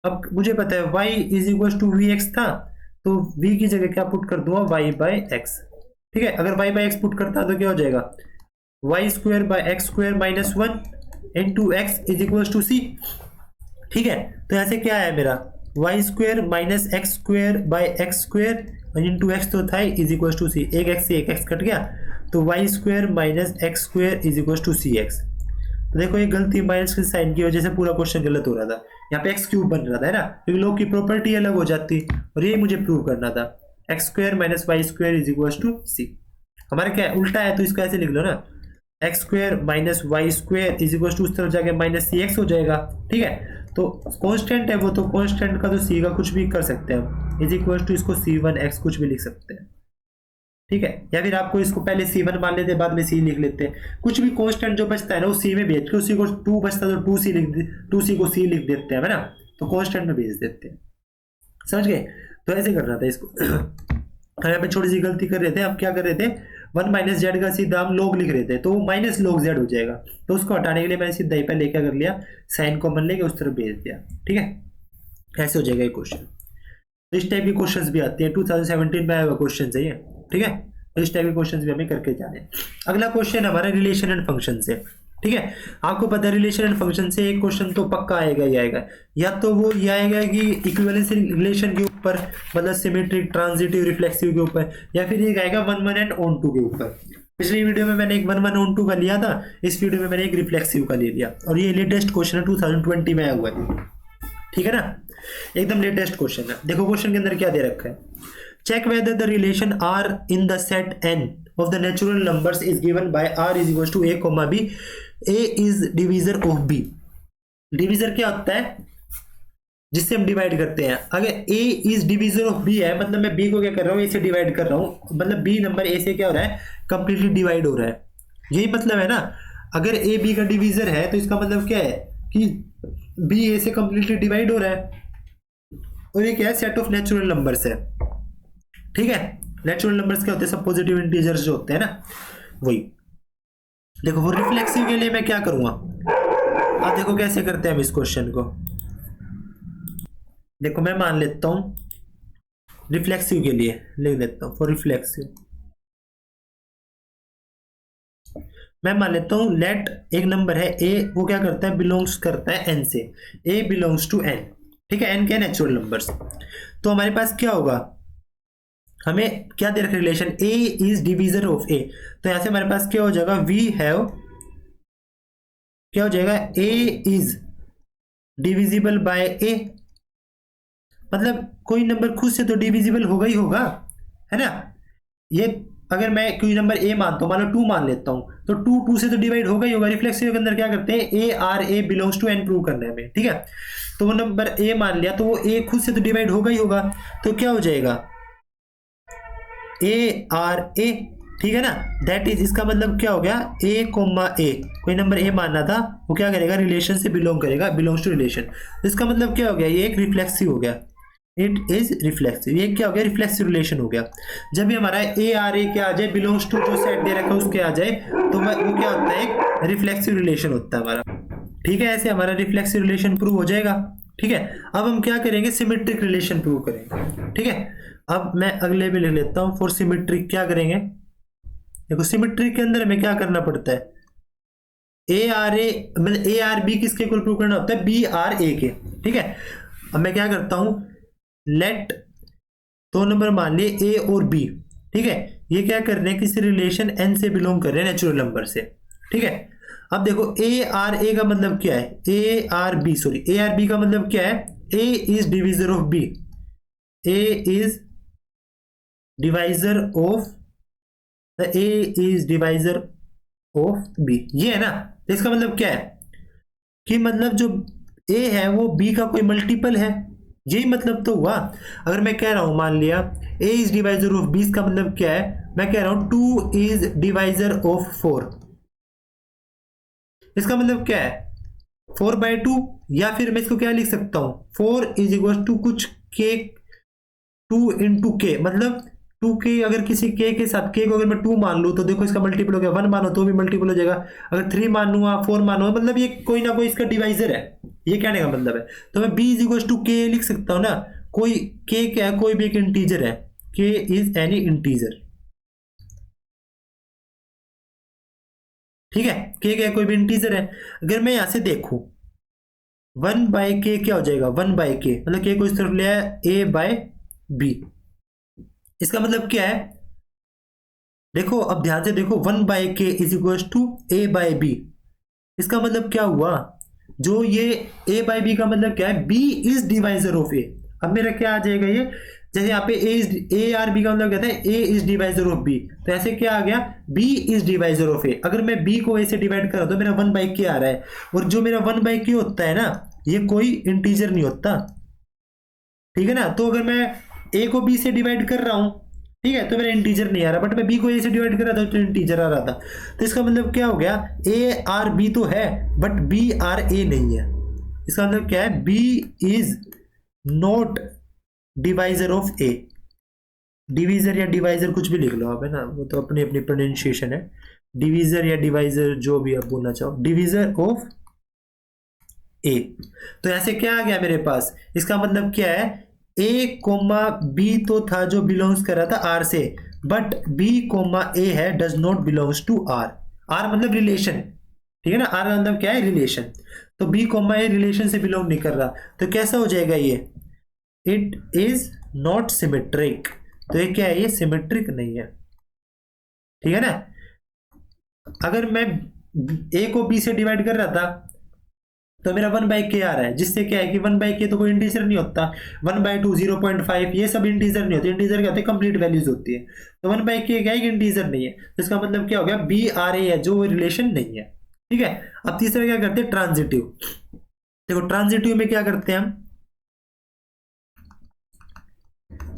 अब मुझे पता है y is equal to we X था, तो v की जगह क्या पुट कर दूंगा y बाई एक्स। ठीक है, अगर y बाई एक्स पुट करता तो क्या हो जाएगा y square by X square minus 1 into x is equal to C. ठीक है, तो यहाँ से क्या है मेरा y square minus x square by X square into X तो था इज इक्वल टू सी, एक एक्स से एक एक्स कट गया, तो y square minus x square is equal to c x. तो देखो ये गलती माइनस के साइन की वजह से पूरा क्वेश्चन गलत हो रहा था, यहाँ पे एक्स क्यूब बन रहा था है ना, क्योंकि log की प्रॉपर्टी अलग हो जाती और ये मुझे प्रूव करना था। X square minus Y square is equal to C, हमारा क्या है उल्टा है तो इसको ऐसे लिख लो ना, x square minus Y square is equal to उस तरफ जाके माइनस सी एक्स हो जाएगा। ठीक है, तो कांस्टेंट है वो, तो कांस्टेंट का तो सी का कुछ भी कर सकते हैं हम, इज इक्वल टू इसको सी1 एक्स कुछ भी लिख सकते हैं। ठीक है, या फिर आपको इसको पहले सी1 मान लेते हैं बाद में सी लिख लेते हैं, कुछ भी कांस्टेंट जो बचता है ना वो सी में भेज के उसी को 2 बचता है तो 2c को सी लिख देते हैं है ना, तो कांस्टेंट में भेज देते हैं। समझ गए, तो ऐसे करना था इसको। हम यहाँ पे छोटी सी गलती कर रहे थे, हम क्या कर रहे थे 1 माइनस जेड का सीधा हम log लिख रहे थे, तो माइनस log z हो जाएगा, तो उसको हटाने के लिए मैंने सीधा पे लेकर कर लिया, साइन कॉमन लेके उस तरफ भेज दिया। ठीक है, ऐसे हो जाएगा ये क्वेश्चन। इस टाइप के क्वेश्चंस भी आते हैं, 2017 में आया हुआ क्वेश्चन है ये। ठीक है, तो इस टाइप के क्वेश्चंस भी हमें करके जाने। अगला क्वेश्चन हमारा रिलेशन एंड फंक्शन से। ठीक है, आपको पता है रिलेशन एंड फंक्शन से एक क्वेश्चन तो पक्का आएगा ही आएगा, या तो वो ये आएगा कि इक्विवेलेंस रिलेशन के ऊपर, मतलब सिमेट्रिक ट्रांजिटिव रिफ्लेक्सिव के ऊपर, या फिर एक आएगा 1 1 एंड ऑन 2 के ऊपर। पिछली वीडियो में मैंने एक 1 1 ऑन 2 का लिया था, इस वीडियो में मैंने एक रिफ्लेक्सिव का ले लिया, और ये लेटेस्ट क्वेश्चन है 2020 में आया हुआ है। ठीक है ना, एकदम लेटेस्ट क्वेश्चन है। देखो क्वेश्चन के अंदर क्या दे रखा है, check whether the relation r in the set n of the natural numbers is given by r is equals to a comma b, a is divisor of b। Divisor क्या होता है, जिससे हम डिवाइड करते हैं। अगर a is divisor of b है, मतलब मैं b को क्या कर रहा हूँ, a से डिवाइड कर रहा हूँ, मतलब b नंबर a से क्या हो रहा है कंप्लीटली डिवाइड हो रहा है, यही मतलब है ना। अगर a b का डिवीजर है तो इसका मतलब क्या है कि b a से कंप्लीटली डिवाइड हो रहा है, और ये क्या है सेट ऑफ नेचुरल नंबर्स है। ठीक है, नेचुरल नंबर्स क्या होते हैं, सब पॉजिटिव इंटीजर्स जो होते हैं ना, वही। देखो वो रिफ्लेक्सिव के लिए मैं क्या करूंगा, अब देखो कैसे करते हैं हम इस क्वेश्चन को। देखो मैं मान लेता हूं रिफ्लेक्सिव के लिए लिख देता हूं, फॉर रिफ्लेक्सिव मैं मान लेता हूं लेट एक नंबर है a, वो क्या करता है बिलोंग्स करता है n से, a बिलोंग्स टू n। ठीक है, n क्या नेचुरल नंबर्स, तो हमारे पास क्या होगा, हमें क्या दे रखा relation a is divisor of a, तो यहां से हमारे पास क्या हो जाएगा वी हैव, क्या हो जाएगा a is divisible by a, मतलब कोई नंबर खुद से तो डिविजिबल होगा ही होगा है ना। ये अगर मैं कोई नंबर a मानता हूं, मान लो 2 मान लेता हूं, तो 2 से तो डिवाइड होगा ही होगा। रिफ्लेक्सिव के अंदर क्या करते हैं a r a belongs to n prove करने में। ठीक है, तो वो नंबर a मान लिया तो वो a खुद से तो डिवाइड होगा ही होगा, तो क्या हो जाएगा ए आर ए। ठीक है ना, दैट इज, इसका मतलब क्या हो गया a कोमा a, कोई नंबर a मानना था, वो क्या करेगा रिलेशन से बिलोंग करेगा, बिलोंग्स टू रिलेशन। इसका मतलब क्या हो गया, ये एक रिफ्लेक्सिव हो गया, इट इज रिफ्लेक्सिव। ये क्या हो गया रिफ्लेक्सिव रिलेशन हो गया। जब भी हमारा ए आर ए क्या आ जाए बिलोंग्स टू जो सेट दे रखा है उसके आ जाए, तो वो क्या होता है एक रिफ्लेक्सिव रिलेशन होता है हमारा। ठीक है, ऐसे हमारा रिफ्लेक्सिव रिलेशन प्रूव हो जाएगा। ठीक है, अब हम क्या करेंगे सिमेट्रिक रिलेशन प्रूव करेंगे। ठीक है, अब मैं अगले में लिख लेता हूं फॉर सिमेट्रिक क्या करेंगे। देखो सिमेट्रिक के अंदर हमें क्या करना पड़ता है, ए आर ए मतलब ए आर बी किसके इक्वल प्रूव करना होता है, बी आर ए के। ठीक है, अब मैं क्या करता हूं लेट 2 नंबर मान लिए ए और बी। ठीक है, ये क्या कर रहे हैं किसी रिलेशन एन से बिलोंग कर रहे हैं नेचुरल नंबर से। ठीक है, अब देखो ए आर ए का मतलब क्या है, A R B sorry A R B का मतलब क्या है, A is divisor of B, A is divisor of the A is divisor of B, ये है ना। तो इसका मतलब क्या है कि मतलब जो ए है वो बी का कोई मल्टीपल है, यही मतलब तो हुआ। अगर मैं कह रहा हूं मान लिया ए इज डिवाइजर ऑफ बी, इसका मतलब क्या है, मैं कह रहा हूं 2 इज डिवाइजर ऑफ 4, इसका मतलब क्या है 4/2, या फिर मैं इसको क्या लिख सकता हूं 4 इज इक्वल टू कुछ के 2 इंटू के, मतलब 2 के अगर किसी के साथ के को अगर मैं 2 मान लूं तो देखो इसका मल्टीपल हो गया, 1 मानो तो भी मल्टीपल हो जाएगा, अगर 3 मानूंगा 4 मानो, मतलब ये कोई ना कोई इसका डिवाइजर है, ये कहने का मतलब है। तो मैं b इज इक्वल टू के लिख सकता हूं ना, कोई के क्या है, कोई भी एक इंटीजर है, के इज एनी इंटीजर, ठीक है, के क्या है, कोई भी इंटीजर है। अगर मैं यहां से देखूं 1/k क्या हो जाएगा, 1/k मतलब के को इस तरफ ले आया a/b, इसका मतलब क्या है, देखो अब ध्यान से देखो 1/k is equal to a/b, इसका मतलब क्या हुआ, जो ये a/b का मतलब क्या है, b is divisor of a। अब मेरा क्या आ जाएगा ये, जैसे यहाँ पे a आर बी का मतलब कहता है a is divisor of b, तो ऐसे क्या आ गया b is divisor of a। अगर मैं b को a से डिवाइड करा तो मेरा 1/k आ रहा है, और जो मेरा 1/k होता है ना ये कोई इंटीजर नहीं होता, ठीक है ना। तो अगर मैं a को b से डिवाइड कर रहा हूं, ठीक है, तो मेरा इंटीजर नहीं आ रहा, बट मैं b को a से डिवाइड कर रहा था तो इंटीजर आ रहा था। तो इसका मतलब क्या हो गया, a आर b तो है बट b आर a नहीं है, इसका मतलब क्या है, b is not divisor of a। Divisor या डिवाइजर कुछ भी लिख लो आप, है ना, वो तो अपनी अपनी प्रोनाउंसिएशन है, डिवीजर या डिवाइजर जो भी आप बोलना चाहो, डिवीजर ऑफ a। तो ऐसे क्या आ गया मेरे पास, इसका मतलब क्या है, a कोमा b तो था जो बिलोंग्स कर रहा था r से, बट b कोमा a है does not belongs to r। r मतलब रिलेशन, ठीक है ना, r मतलब क्या है, रिलेशन। तो b कोमा a रिलेशन से बिलोंग नहीं कर रहा, तो कैसा हो जाएगा ये, इट इज नॉट सिमेट्रिक। तो ये क्या है, ये सिमेट्रिक नहीं है, ठीक है ना। अगर मैं a को b से डिवाइड कर रहा था तो मेरा 1/k आ रहा है, जिससे क्या है कि 1/k तो कोई इंटीजर नहीं होता, 1/2 0.5 ये सब इंटीजर नहीं होते, इंटीजर क्या होते हैं, कंप्लीट वैल्यूज होती है। तो 1/k क्या है, इंटीजर नहीं है, तो इसका मतलब क्या हो गया, बी आर ए है जो रिलेशन नहीं है, ठीक है। अब तीसरा क्या करते हैं, ट्रांजिटिव। देखो ट्रांजिटिव में क्या करते हैं हम,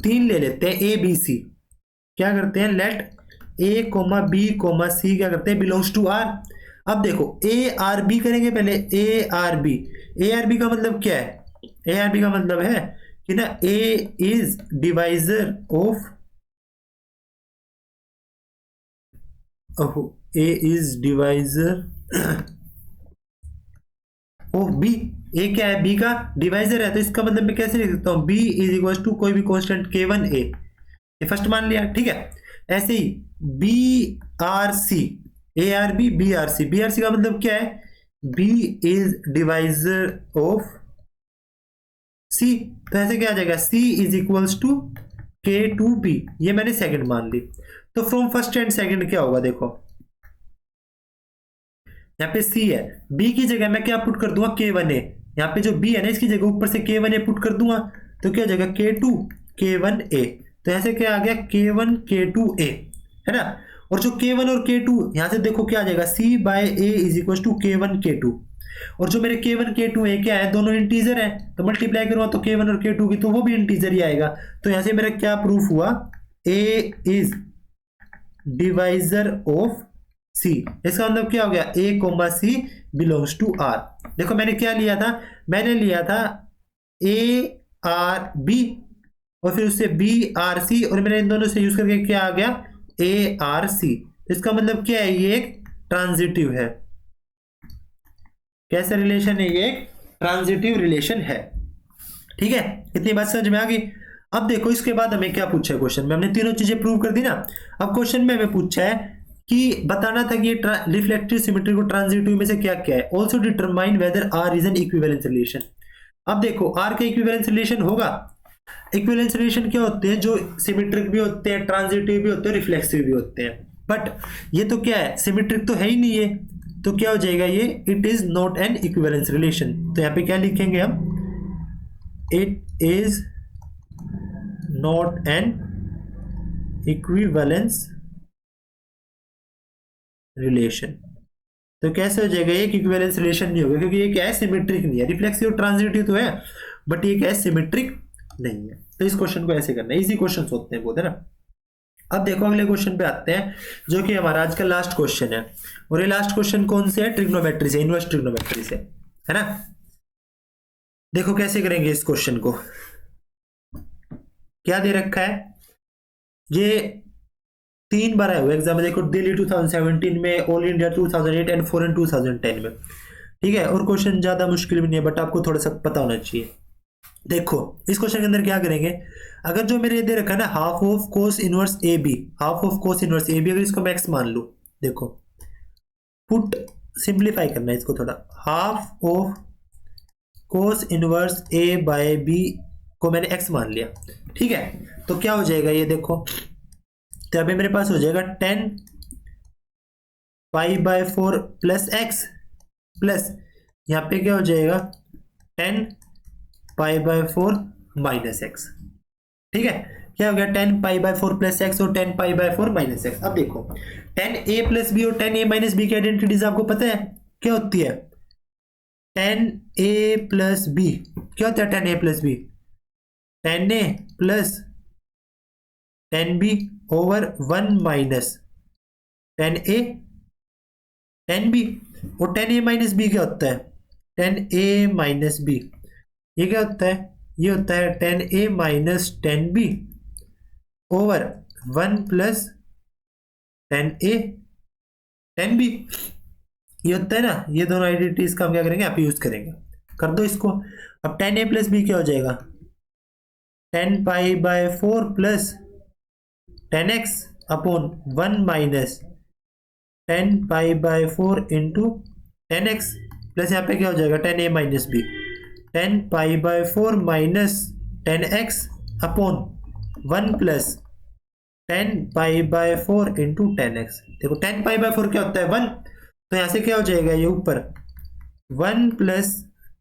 3 ले लेते हैं ए बी सी, क्या करते हैं, let a comma b comma c क्या करते हैं, बिलोंग्स टू आर। अब देखो ए आर बी करेंगे पहले, ए आर बी का मतलब क्या है, ए आर बी का मतलब है कि ना A is divisor of, A is divisor of B, A क्या है, बी का डिवाइजर है, तो इसका मतलब मैं कैसे लिख सकता हूं, बी इज इक्वल टू कोई भी कांस्टेंट k1 a, ये फर्स्ट मान लिया, ठीक है। ऐसे ही B R C, A R B B R C, B R C का मतलब क्या है, B is divisor of C, तो ऐसे क्या आ जाएगा, सी इज इक्वल्स टू k2b, ये मैंने सेकंड मान ली। तो फ्रॉम फर्स्ट एंड सेकंड क्या होगा, देखो यहाँ पे c है, b की जगह मैं क्या पुट कर दूंगा, k1a, यहाँ पे जो b है ना इसकी जगह ऊपर से k1a पुट कर दूंगा, तो क्या हो जाएगा k2 k1a, तो ऐसे क्या आ गया k1 k2a, है ना। और जो k1 और k2 यहां से देखो क्या आ जाएगा, c/a is equal to k1 k2, और जो मेरे k1 k2 है क्या है, दोनों इंटीजर है, तो मल्टीप्लाई करूंगा तो k1 और k2 की तो वो भी इंटीजर ही आएगा। तो यहां से मेरा क्या प्रूफ हुआ, a is divisor of c, इसका मतलब क्या हो गया, a comma c belongs to r। देखो मैंने क्या लिया था, मैंने लिया था a r b और फिर उससे b r c, और मैंने इन दोनों से यूज करके क्या आ गया, a r c। इसका मतलब क्या है, ये एक ट्रांजिटिव है, कैसा रिलेशन है, ये एक ट्रांजिटिव रिलेशन है, ठीक है। इतनी बात समझ में आ गई। अब देखो इसके बाद हमें क्या पूछा है क्वेश्चन में, हमने तीनों चीजें प्रूव कर दी ना। अब क्वेश्चन में हमें पूछा है कि बताना था कि ये रिफ्लेक्टिव सिमेट्री को ट्रांजिटिव में से क्या क्या है, also determine whether r is an equivalence relation. अब देखो आर का इक्विवेलेंस रिलेशन होगा, इक्विवेलेंस रिलेशन क्या होते हैं, जो सिमेट्रिक भी होते हैं, ट्रांजिटिव भी होते हैं, रिफ्लेक्सिव भी होते हैं, बट ये तो क्या है, सिमेट्रिक तो है ही नहीं है, तो क्या हो जाएगा ये, it is not an equivalence relation. तो यहाँ पे क्या लिखेंगे हम, it is not an equivalence relation. तो कैसे हो जाएगा ये? इक्विवेलेंस रिलेशन नहीं होगा क्योंकि ये क्या है, सिमेट्रिक नहीं है। रिफ्लेक्सिव ट्रांजिटिव तो है बट ये क्या है, सिमेट्रिक नहीं है। तो इस क्वेश्चन को ऐसे करना है, इजी क्वेश्चन होते हैं बहुत, है ना। अब देखो अगले क्वेश्चन पे आते हैं जो कि हमारा आज का लास्ट क्वेश्चन है। और ये लास्ट क्वेश्चन कौन से है? ट्रिग्नोमेट्री से, इनवर्स ट्रिग्नोमेट्री से, है ना। देखो कैसे करेंगे इस क्वेश्चन को। क्या दे रखा है, ये 3 बार आया हुआ एग्जाम में। देखो दिल्ली 2017 में, ऑल इंडिया 2008 एंड फॉरेन 2010 में, ठीक है। और क्वेश्चन ज्यादा मुश्किल भी नहीं है बट आपको थोड़ा सा पता होना चाहिए। देखो इस क्वेश्चन के अंदर क्या करेंगे, अगर जो मेरे दे रखा है ना half of cos inverse a b, half of cos inverse a b, अगर इसको मैं एक्स मान लूं, देखो पुट सिंप्लीफाई करना है इसको थोड़ा, half of cos inverse a by b को मैंने एक्स मान लिया, ठीक है। तो क्या हो जाएगा ये देखो, तो अभी मेरे पास हो जाएगा 10 pi by 4 plus x, plus यहाँ पे क्या हो जाएगा 10 पाई बाय 4 माइनस एक्स, ठीक है। क्या हो गया 10 पाई बाय 4 प्लस एक्स और 10 पाई बाय 4 माइनस एक्स। अब देखो 10a प्लस बी और 10a माइनस बी की आइडेंटिटीज आपको पता है क्या होती है? 10a प्लस बी क्या होता है? 10a plus b 10a plus 10b over 1 minus 10a 10b। और 10a माइनस बी क्या होता है? 10a माइनस बी ये क्या होता है? ये होता है 10a minus 10b over 1 plus 10a 10b। ये होता है ना, ये दोनों आइडेंटिटीज का हम क्या करेंगे, आप यूज करेंगे। कर दो इसको। अब 10a प्लस बी क्या हो जाएगा? 10 pi by 4 plus 10x upon 1 minus 10 pi by 4 into 10x, plus यहाँ पे क्या हो जाएगा 10a minus b, 10 pi by 4 minus 10x upon 1 plus 10 pi by 4 into 10x। देखो 10 पाई बाय 4 क्या होता है 1, तो यहाँ से क्या हो जाएगा ये ऊपर 1 प्लस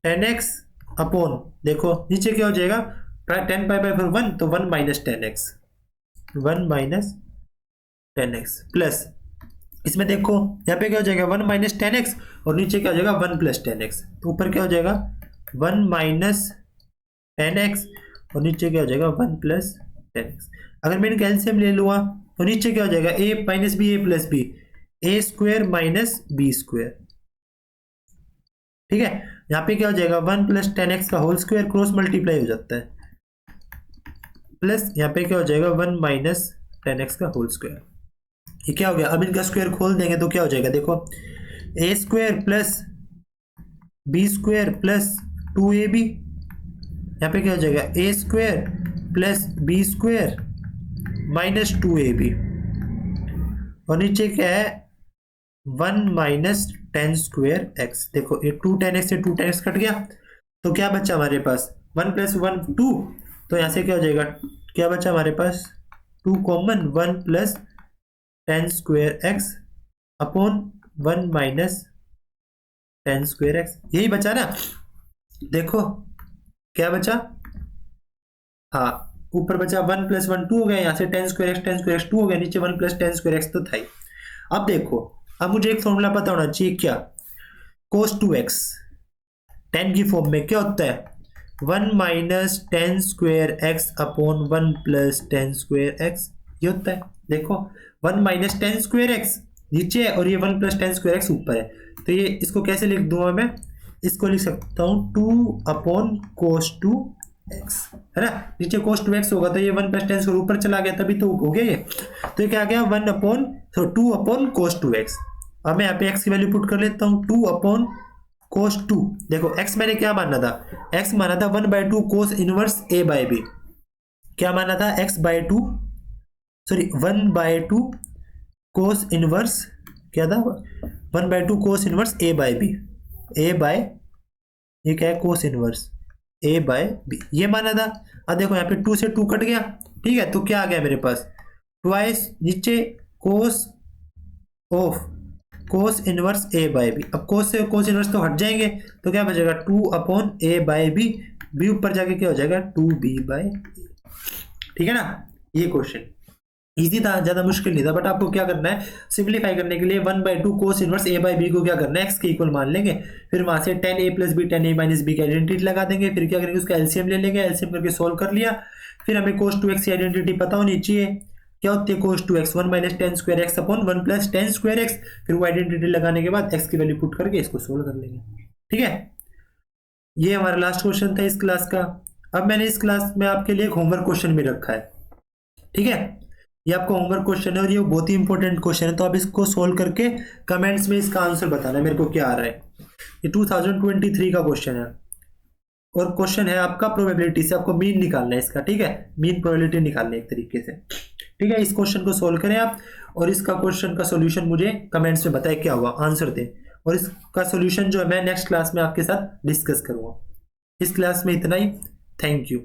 10x अपॉन, देखो नीचे क्या हो जाएगा 10 पाई बाय 4 1, तो 1 minus 10x, 1 minus 10x plus इसमें देखो यहाँ पे क्या हो जाएगा 1 माइनस 10x और नीचे क्या हो जाएगा 1 प्लस 10x। तो ऊपर क्या हो जाएगा 1 माइनस 10x और नीचे क्या हो जाएगा 1 प्लस 10x। अगर मैं इनका एलसीएम ले लूँगा तो नीचे क्या हो जाएगा a minus b a plus b, a square minus b square, ठीक है। यहाँ पे क्या हो जाएगा 1 प्लस 10x का होल स्क्वायर क्रॉस मल्टीप्लाई हो जाता है, प्लस यहाँ पे क्या हो जाएगा 1 माइनस 10x का होल स्क्वायर। ये क्या हो गया, अब इनका स्क्वायर खोल देंगे तो क्या हो जाएगा, देखो A square plus B square plus 2ab, यहाँ पे क्या हो जाएगा A square plus B square minus 2ab और नीचे क्या है 1 माइनस 10 स्क्वायर एक्स। देखो ये 2 10x से 2 10x कट गया तो क्या बचा हमारे पास 1 प्लस 1 2, तो यहाँ से क्या हो जाएगा, क्या बचा हमारे पास 2 common 1 plus 10 square x upon 1 minus 10 square x, यही बचा ना। देखो क्या बचा, हाँ ऊपर बचा 1 प्लस 1 2 हो गया, यहाँ से 10 स्क्वायर एक्स 2 हो गया, नीचे 1 प्लस 10 स्क्वायर एक्स तो था ही। अब देखो अब मुझे एक फॉर्मूला पता होना चाहिए, क्या cos 2x 10 की फॉर्म में क्या होता है 1 minus 10 square x upon 1 plus 10 square x, ये होता है। देखो 1 माइनस 10 स्क्वायर एक्स नीचे है और ये 1 प्लस 10 स्क्वायर एक्स ऊपर है, तो ये इसको कैसे लिख दूंगा मैं, इसको लिख सकता हूँ 2 अपॉन कोस 2x, है ना। नीचे कोस 2x होगा तो ये 1 प्लस 10 स्क्वायर ऊपर चला गया तभी तो हो गया ये, तो ये क्या आ गया 1 अपॉन 2 अपॉन कोस 2x। अब मैं यहाँ पे x की वैल्यू पुट कर लेता हूँ 2 अपॉन कोस 2। देखो x मैंने क्या माना था, x माना था 1/2 cos inverse a by b, क्या माना था x/2 सॉरी 1/2 कोस इनवर्स क्या था 1/2 cos inverse a by b, a by ये क्या है cos inverse a by b, ये माना था। अब देखो यहाँ पे 2 से 2 कट गया, ठीक है, तो क्या आ गया मेरे पास ट्वाइस नीचे cos of cos inverse a by b। अब कोस से कोस इनवर्स तो हट जाएंगे तो क्या बचेगा 2 upon a by b, b ऊपर जाके क्या हो जाएगा 2b बाय a, ठीक है ना। ये क्वेश्चन इजी था, ज्यादा मुश्किल नहीं था। बट आपको क्या करना है, सिंप्लीफाई करने के लिए 1/2 cos inverse a by b को क्या करना है, x के इक्वल मान लेंगे। फिर वहां से tan a plus b tan a minus b की आइडेंटिटी लगा देंगे। फिर क्या करेंगे, उसका एलसीएम ले लेंगे, एलसीएम करके सोल्व कर लिया। फिर हमें cos 2x की आइडेंटिटी पता होनी चाहिए, क्या होती है cos 2x 1 minus ten square x upon 1 plus ten square x. फिर वो आइडेंटिटी लगाने के बाद x की वैल्यू पुट करके इसको सोल्व कर लेंगे। ठीक है, ये हमारा लास्ट क्वेश्चन था इस क्लास का। अब मैंने इस क्लास में आपके लिए एक होमवर्क क्वेश्चन भी रखा है। ठीक है, ये आपका होमवर्क क्वेश्चन है और ये बहुत ही इंपॉर्टेंट क्वेश्चन है, तो आप इसको सोल्व करके कमेंट्स में इसका आंसर बताना है मेरे को क्या आ रहा है। ये 2023 का क्वेश्चन है और क्वेश्चन है आपका प्रोबेबिलिटी से, आपको मीन निकालना है इसका। ठीक है, मीन प्रोबेबिलिटी निकालना है एक तरीके से। ठीक है, इस क्वेश्चन को सोल्व करें आप और इसका क्वेश्चन का सोल्यूशन मुझे कमेंट्स में बताएं क्या हुआ, आंसर दें। और इसका सोल्यूशन जो है मैं नेक्स्ट क्लास में आपके साथ डिस्कस करूंगा। इस क्लास में इतना ही। Thank you.